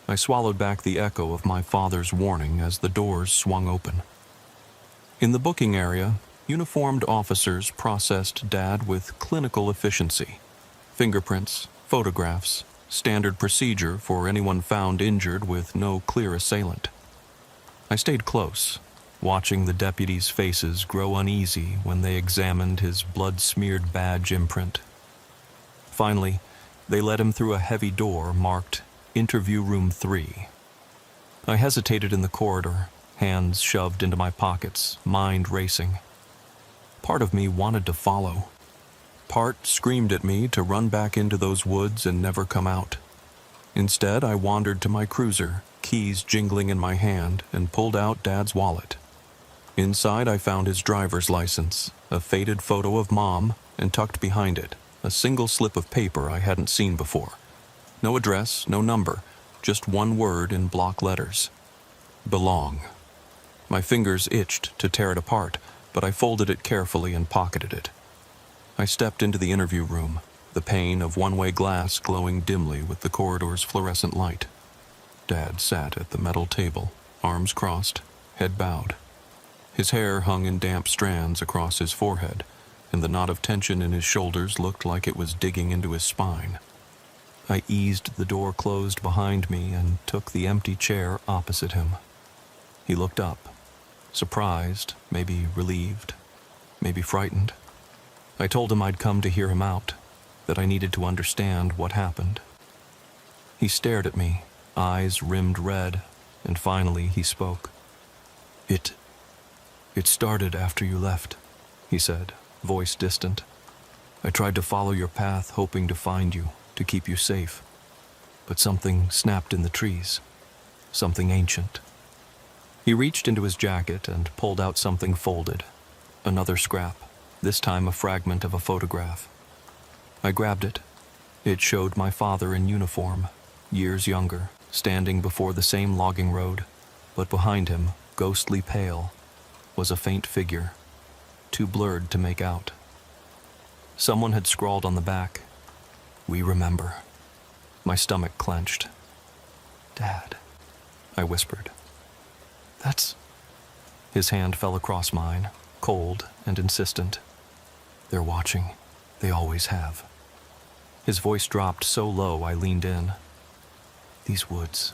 I swallowed back the echo of my father's warning as the doors swung open. In the booking area, uniformed officers processed Dad with clinical efficiency. Fingerprints, photographs, standard procedure for anyone found injured with no clear assailant. I stayed close, watching the deputies' faces grow uneasy when they examined his blood-smeared badge imprint. Finally, they led him through a heavy door marked Interview Room 3. I hesitated in the corridor, hands shoved into my pockets, mind racing. Part of me wanted to follow. Part screamed at me to run back into those woods and never come out. Instead, I wandered to my cruiser, keys jingling in my hand, and pulled out Dad's wallet. Inside, I found his driver's license, a faded photo of Mom, and tucked behind it, a single slip of paper I hadn't seen before. No address, no number, just one word in block letters. Belong. My fingers itched to tear it apart, but I folded it carefully and pocketed it. I stepped into the interview room, the pane of one-way glass glowing dimly with the corridor's fluorescent light. Dad sat at the metal table, arms crossed, head bowed. His hair hung in damp strands across his forehead, and the knot of tension in his shoulders looked like it was digging into his spine. I eased the door closed behind me and took the empty chair opposite him. He looked up, surprised, maybe relieved, maybe frightened. I told him I'd come to hear him out, that I needed to understand what happened. He stared at me, eyes rimmed red, and finally he spoke. It started after you left, he said, voice distant. I tried to follow your path, hoping to find you, to keep you safe. But something snapped in the trees, something ancient. He reached into his jacket and pulled out something folded, another scrap, this time a fragment of a photograph. I grabbed it. It showed my father in uniform, years younger, standing before the same logging road, but behind him, ghostly pale, was a faint figure, too blurred to make out. Someone had scrawled on the back, "We remember." My stomach clenched. "Dad," I whispered. "That's..." His hand fell across mine, cold and insistent. "They're watching. They always have." His voice dropped so low I leaned in. "These woods.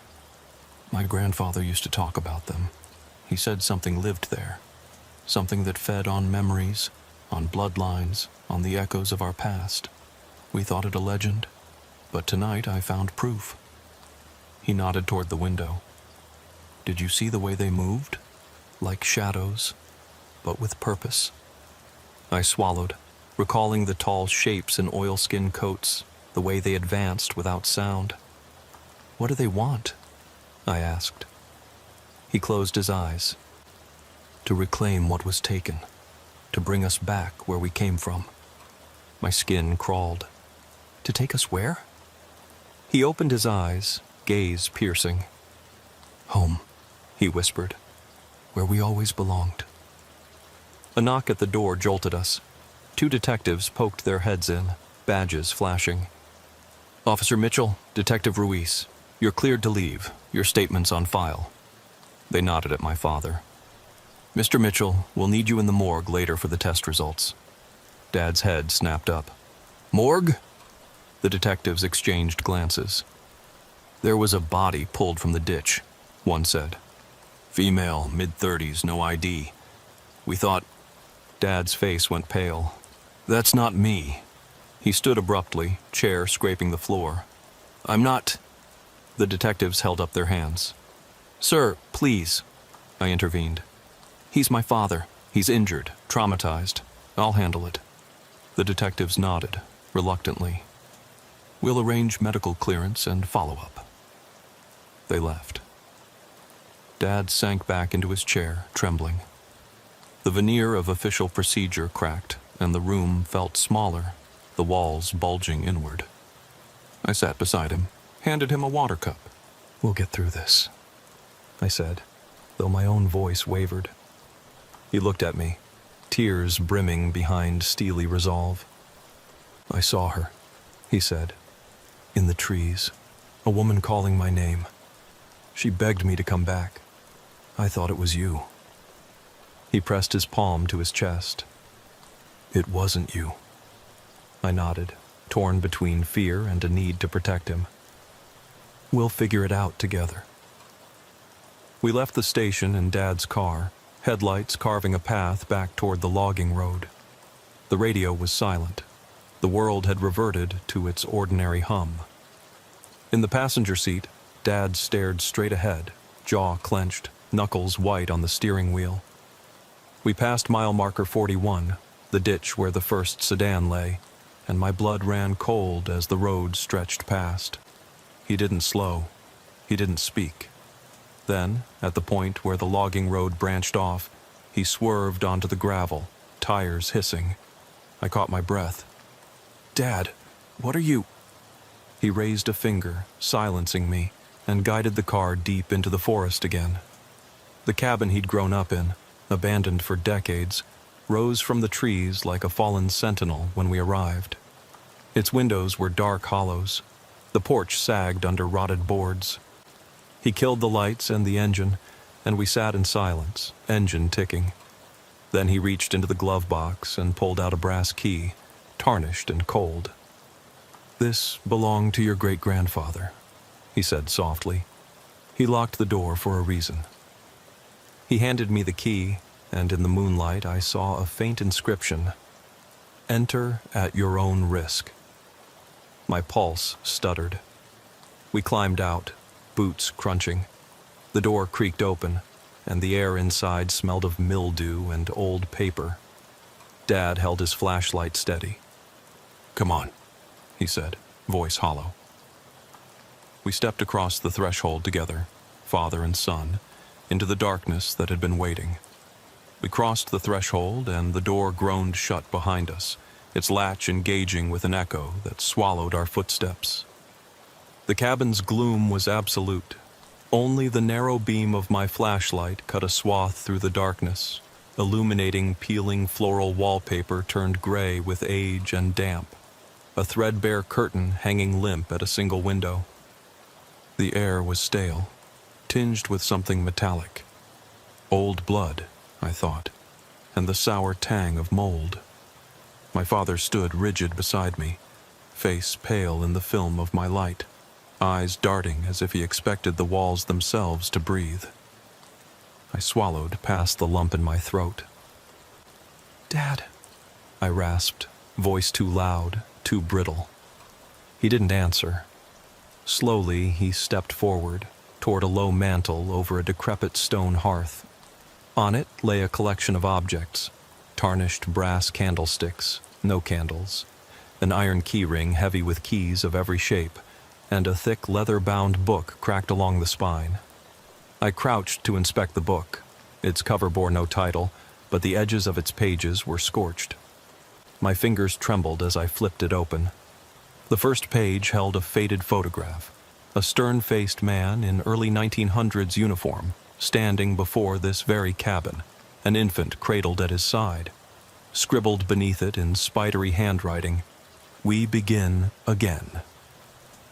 My grandfather used to talk about them. He said something lived there. Something that fed on memories, on bloodlines, on the echoes of our past. We thought it a legend, but tonight I found proof." He nodded toward the window. "Did you see the way they moved? Like shadows, but with purpose." I swallowed, recalling the tall shapes in oilskin coats, the way they advanced without sound. "What do they want?" I asked. He closed his eyes. "To reclaim what was taken, to bring us back where we came from." My skin crawled. "To take us where?" He opened his eyes, gaze piercing. "Home," he whispered, "where we always belonged." A knock at the door jolted us. 2 detectives poked their heads in, badges flashing. "Officer Mitchell, Detective Ruiz, you're cleared to leave. Your statement's on file." They nodded at my father. "Mr. Mitchell, we'll need you in the morgue later for the test results." Dad's head snapped up. "Morgue?" The detectives exchanged glances. "There was a body pulled from the ditch," one said. "Female, mid-30s, no ID. We thought..." Dad's face went pale. "That's not me." He stood abruptly, chair scraping the floor. "I'm not..." The detectives held up their hands. "Sir, please," I intervened. "He's my father. He's injured, traumatized. I'll handle it." The detectives nodded, reluctantly. "We'll arrange medical clearance and follow-up." They left. Dad sank back into his chair, trembling. The veneer of official procedure cracked, and the room felt smaller, the walls bulging inward. I sat beside him, handed him a water cup. "We'll get through this," I said, though my own voice wavered. He looked at me, tears brimming behind steely resolve. "I saw her," he said, "in the trees, a woman calling my name. She begged me to come back. I thought it was you." He pressed his palm to his chest. "It wasn't you." I nodded, torn between fear and a need to protect him. "We'll figure it out together." We left the station in Dad's car, headlights carving a path back toward the logging road. The radio was silent. The world had reverted to its ordinary hum. In the passenger seat, Dad stared straight ahead, jaw clenched, knuckles white on the steering wheel. We passed mile marker 41, the ditch where the first sedan lay, and my blood ran cold as the road stretched past. He didn't slow. He didn't speak. Then, at the point where the logging road branched off, he swerved onto the gravel, tires hissing. I caught my breath. "Dad, what are you—" He raised a finger, silencing me, and guided the car deep into the forest again. The cabin he'd grown up in, abandoned for decades, rose from the trees like a fallen sentinel when we arrived. Its windows were dark hollows. The porch sagged under rotted boards. He killed the lights and the engine, and we sat in silence, engine ticking. Then he reached into the glove box and pulled out a brass key, tarnished and cold. "This belonged to your great-grandfather," he said softly. "He locked the door for a reason." He handed me the key, and in the moonlight I saw a faint inscription: "Enter at your own risk." My pulse stuttered. We climbed out, boots crunching. The door creaked open, and the air inside smelled of mildew and old paper. Dad held his flashlight steady. "Come on," he said, voice hollow. We stepped across the threshold together, father and son, into the darkness that had been waiting. We crossed the threshold, and the door groaned shut behind us, its latch engaging with an echo that swallowed our footsteps. The cabin's gloom was absolute. Only the narrow beam of my flashlight cut a swath through the darkness, illuminating peeling floral wallpaper turned gray with age and damp, a threadbare curtain hanging limp at a single window. The air was stale, tinged with something metallic. Old blood, I thought, and the sour tang of mold. My father stood rigid beside me, face pale in the film of my light, eyes darting as if he expected the walls themselves to breathe. I swallowed past the lump in my throat. "Dad," I rasped, voice too loud, too brittle. He didn't answer. Slowly, he stepped forward, toward a low mantel over a decrepit stone hearth. On it lay a collection of objects: tarnished brass candlesticks, no candles, an iron keyring heavy with keys of every shape, and a thick leather-bound book cracked along the spine. I crouched to inspect the book. Its cover bore no title, but the edges of its pages were scorched. My fingers trembled as I flipped it open. The first page held a faded photograph, a stern-faced man in early 1900s uniform, standing before this very cabin, an infant cradled at his side. Scribbled beneath it in spidery handwriting, "We begin again."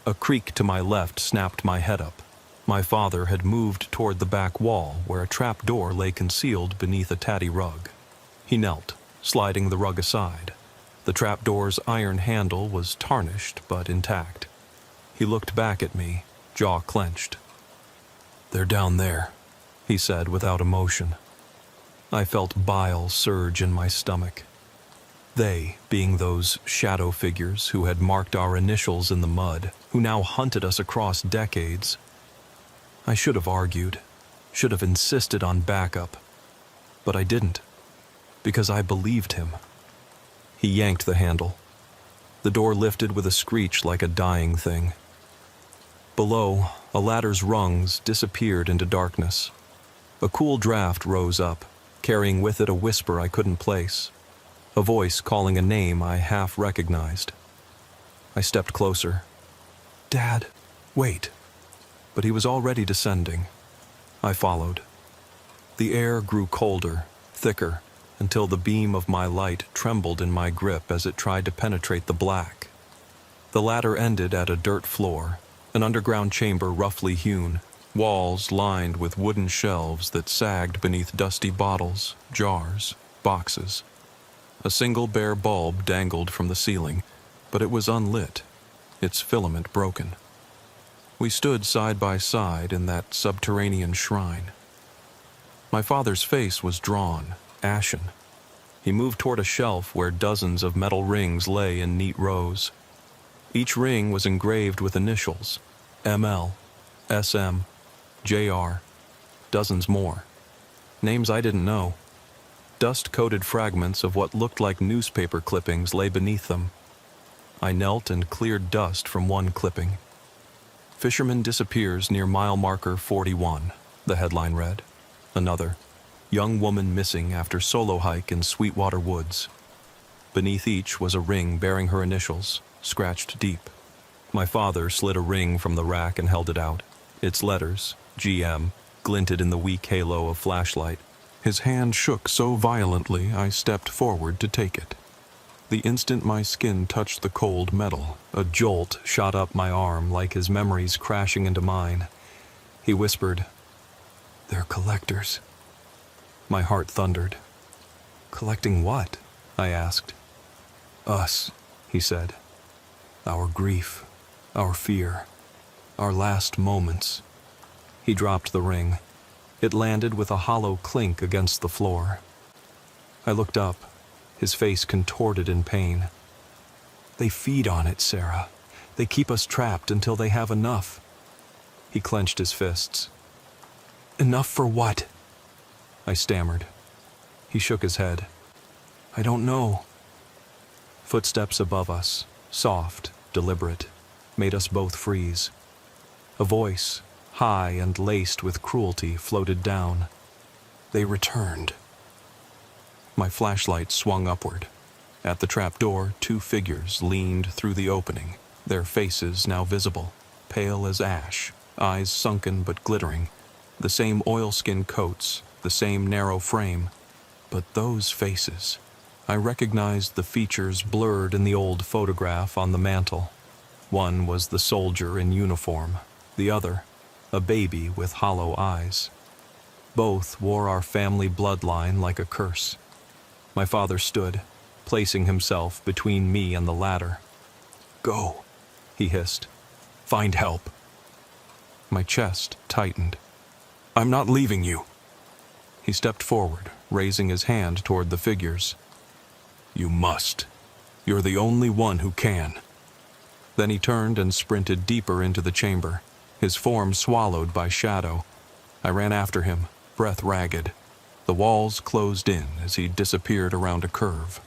A creak to my left snapped my head up. My father had moved toward the back wall where a trap door lay concealed beneath a tatty rug. He knelt, sliding the rug aside. The trap door's iron handle was tarnished but intact. He looked back at me, jaw clenched. "They're down there," he said without emotion. I felt bile surge in my stomach. They being those shadow figures who had marked our initials in the mud, who now hunted us across decades. I should have argued, should have insisted on backup, but I didn't, because I believed him. He yanked the handle. The door lifted with a screech like a dying thing. Below, a ladder's rungs disappeared into darkness. A cool draft rose up, carrying with it a whisper I couldn't place, a voice calling a name I half recognized. I stepped closer. "Dad, wait." But he was already descending. I followed. The air grew colder, thicker, until the beam of my light trembled in my grip as it tried to penetrate the black. The ladder ended at a dirt floor, an underground chamber roughly hewn, walls lined with wooden shelves that sagged beneath dusty bottles, jars, boxes. A single bare bulb dangled from the ceiling, but it was unlit, its filament broken. We stood side by side in that subterranean shrine. My father's face was drawn, ashen. He moved toward a shelf where dozens of metal rings lay in neat rows. Each ring was engraved with initials: ML, SM, JR, dozens more. Names I didn't know. Dust-coated fragments of what looked like newspaper clippings lay beneath them. I knelt and cleared dust from one clipping. "Fisherman disappears near mile marker 41, the headline read. Another: young woman missing after solo hike in Sweetwater Woods. Beneath each was a ring bearing her initials, scratched deep. My father slid a ring from the rack and held it out. Its letters, GM, glinted in the weak halo of flashlight. His hand shook so violently I stepped forward to take it. The instant my skin touched the cold metal, a jolt shot up my arm like his memories crashing into mine. He whispered, "They're collectors." My heart thundered. "Collecting what?" I asked. "Us," he said. "Our grief, our fear, our last moments." He dropped the ring. It landed with a hollow clink against the floor. I looked up, his face contorted in pain. "They feed on it, Sarah. They keep us trapped until they have enough." He clenched his fists. "Enough for what?" I stammered. He shook his head. "I don't know." Footsteps above us, soft, deliberate, made us both freeze. A voice, high and laced with cruelty, floated down. "They returned." My flashlight swung upward. At the trapdoor, two figures leaned through the opening, their faces now visible, pale as ash, eyes sunken but glittering, the same oilskin coats, the same narrow frame. But those faces, I recognized the features blurred in the old photograph on the mantel. One was the soldier in uniform, the other, a baby with hollow eyes. Both wore our family bloodline like a curse. My father stood, placing himself between me and the ladder. "Go," he hissed. "Find help." My chest tightened. "I'm not leaving you." He stepped forward, raising his hand toward the figures. "You must. You're the only one who can." Then he turned and sprinted deeper into the chamber, his form swallowed by shadow. I ran after him, breath ragged. The walls closed in as he disappeared around a curve.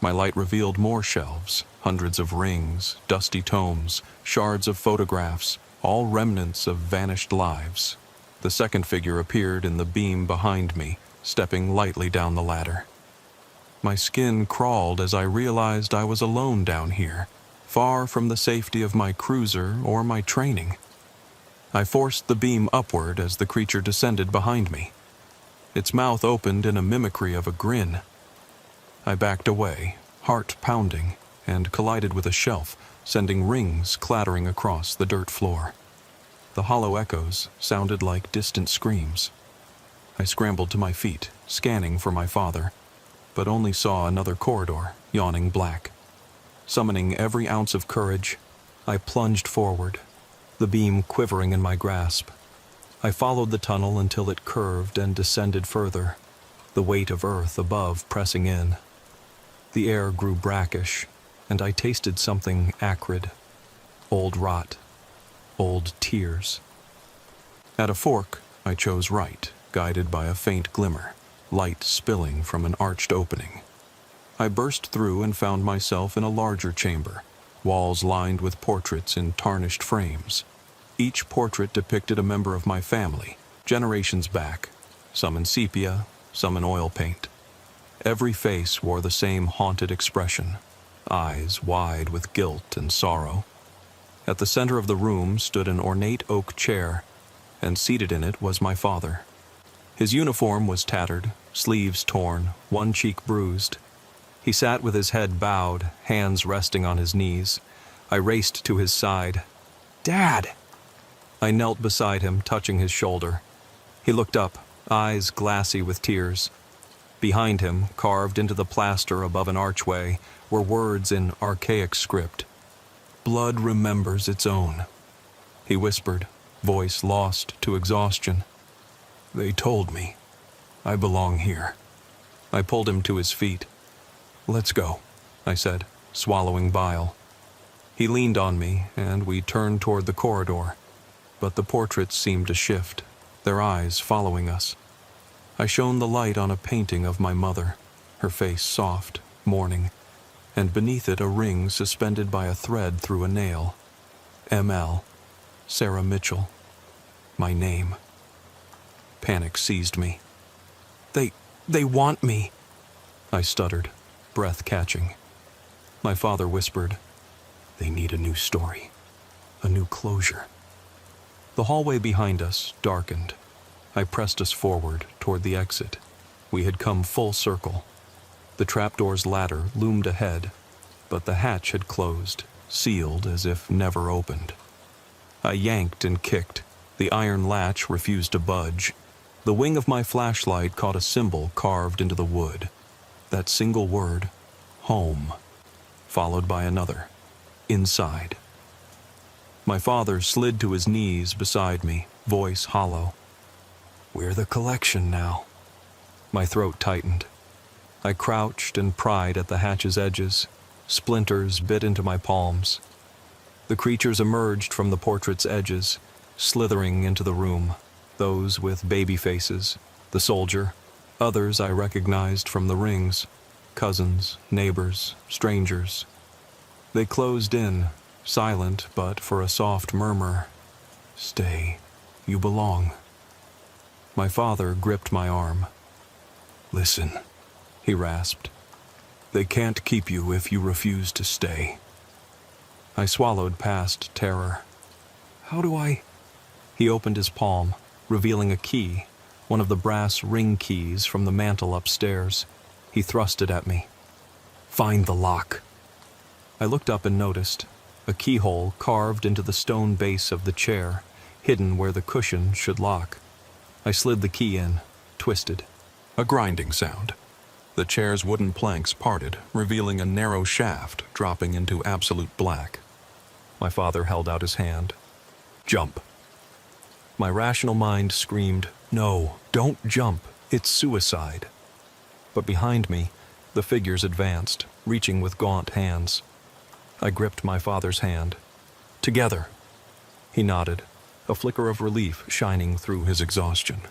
My light revealed more shelves, hundreds of rings, dusty tomes, shards of photographs, all remnants of vanished lives. The second figure appeared in the beam behind me, stepping lightly down the ladder. My skin crawled as I realized I was alone down here, far from the safety of my cruiser or my training. I forced the beam upward as the creature descended behind me. Its mouth opened in a mimicry of a grin. I backed away, heart pounding, and collided with a shelf, sending rings clattering across the dirt floor. The hollow echoes sounded like distant screams. I scrambled to my feet, scanning for my father, but only saw another corridor, yawning black. Summoning every ounce of courage, I plunged forward, the beam quivering in my grasp. I followed the tunnel until it curved and descended further, the weight of earth above pressing in. The air grew brackish, and I tasted something acrid, old rot, old tears. At a fork, I chose right, guided by a faint glimmer, light spilling from an arched opening. I burst through and found myself in a larger chamber, walls lined with portraits in tarnished frames. Each portrait depicted a member of my family, generations back, some in sepia, some in oil paint. Every face wore the same haunted expression, eyes wide with guilt and sorrow. At the center of the room stood an ornate oak chair, and seated in it was my father. His uniform was tattered, sleeves torn, one cheek bruised. He sat with his head bowed, hands resting on his knees. I raced to his side. "Dad!" I knelt beside him, touching his shoulder. He looked up, eyes glassy with tears. Behind him, carved into the plaster above an archway, were words in archaic script. "Blood remembers its own," he whispered, voice lost to exhaustion. "They told me. I belong here." I pulled him to his feet. "Let's go," I said, swallowing bile. He leaned on me, and we turned toward the corridor. But the portraits seemed to shift, their eyes following us. I shone the light on a painting of my mother, her face soft, mourning, and beneath it a ring suspended by a thread through a nail. M.L. Sarah Mitchell. My name. Panic seized me. They want me," I stuttered, breath catching. My father whispered, "They need a new story, a new closure." The hallway behind us darkened. I pressed us forward toward the exit. We had come full circle. The trapdoor's ladder loomed ahead, but the hatch had closed, sealed as if never opened. I yanked and kicked. The iron latch refused to budge. The wing of my flashlight caught a symbol carved into the wood. That single word, home, followed by another, inside. My father slid to his knees beside me, voice hollow. "We're the collection now." My throat tightened. I crouched and pried at the hatch's edges. Splinters bit into my palms. The creatures emerged from the portrait's edges, slithering into the room, those with baby faces, the soldier, others I recognized from the rings, cousins, neighbors, strangers. They closed in, silent but for a soft murmur. "Stay, you belong." My father gripped my arm. "Listen," he rasped. "They can't keep you if you refuse to stay." I swallowed past terror. "How do I—" He opened his palm, revealing a key, one of the brass ring keys from the mantel upstairs. He thrust it at me. "Find the lock." I looked up and noticed a keyhole carved into the stone base of the chair, hidden where the cushion should lock. I slid the key in, twisted. A grinding sound. The chair's wooden planks parted, revealing a narrow shaft dropping into absolute black. My father held out his hand. "Jump." My rational mind screamed, "No, don't jump. It's suicide." But behind me, the figures advanced, reaching with gaunt hands. I gripped my father's hand. "Together." He nodded, a flicker of relief shining through his exhaustion.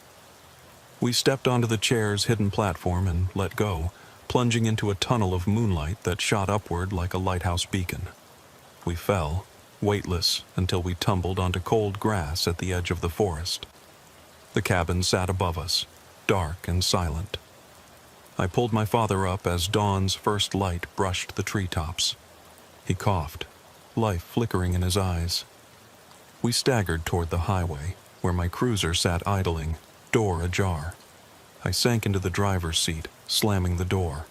We stepped onto the chair's hidden platform and let go, plunging into a tunnel of moonlight that shot upward like a lighthouse beacon. We fell, weightless, until we tumbled onto cold grass at the edge of the forest. The cabin sat above us, dark and silent. I pulled my father up as dawn's first light brushed the treetops. He coughed, life flickering in his eyes. We staggered toward the highway, where my cruiser sat idling, door ajar. I sank into the driver's seat, slamming the door.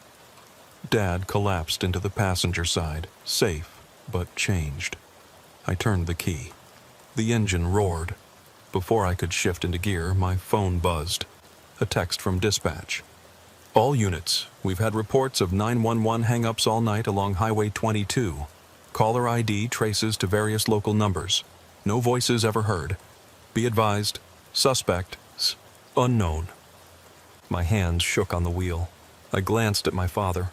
Dad collapsed into the passenger side, safe, but changed. I turned the key. The engine roared. Before I could shift into gear, my phone buzzed. A text from dispatch. "All units, we've had reports of 911 hang-ups all night along Highway 22. Caller ID traces to various local numbers. No voices ever heard. Be advised, suspect, unknown." My hands shook on the wheel. I glanced at my father,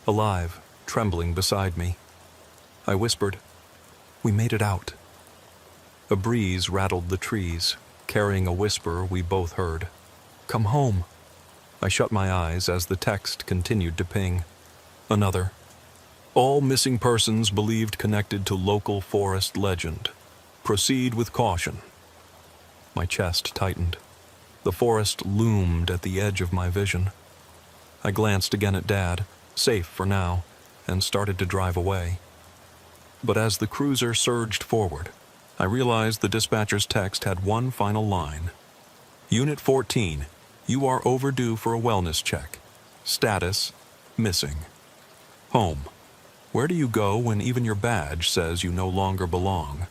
alive, trembling beside me. I whispered, "We made it out." A breeze rattled the trees, carrying a whisper we both heard. "Come home." I shut my eyes as the text continued to ping. Another. "All missing persons believed connected to local forest legend. Proceed with caution." My chest tightened. The forest loomed at the edge of my vision. I glanced again at Dad, safe for now, and started to drive away. But as the cruiser surged forward, I realized the dispatcher's text had one final line. "Unit 14, you are overdue for a wellness check. Status, missing. Home. Where do you go when even your badge says you no longer belong?"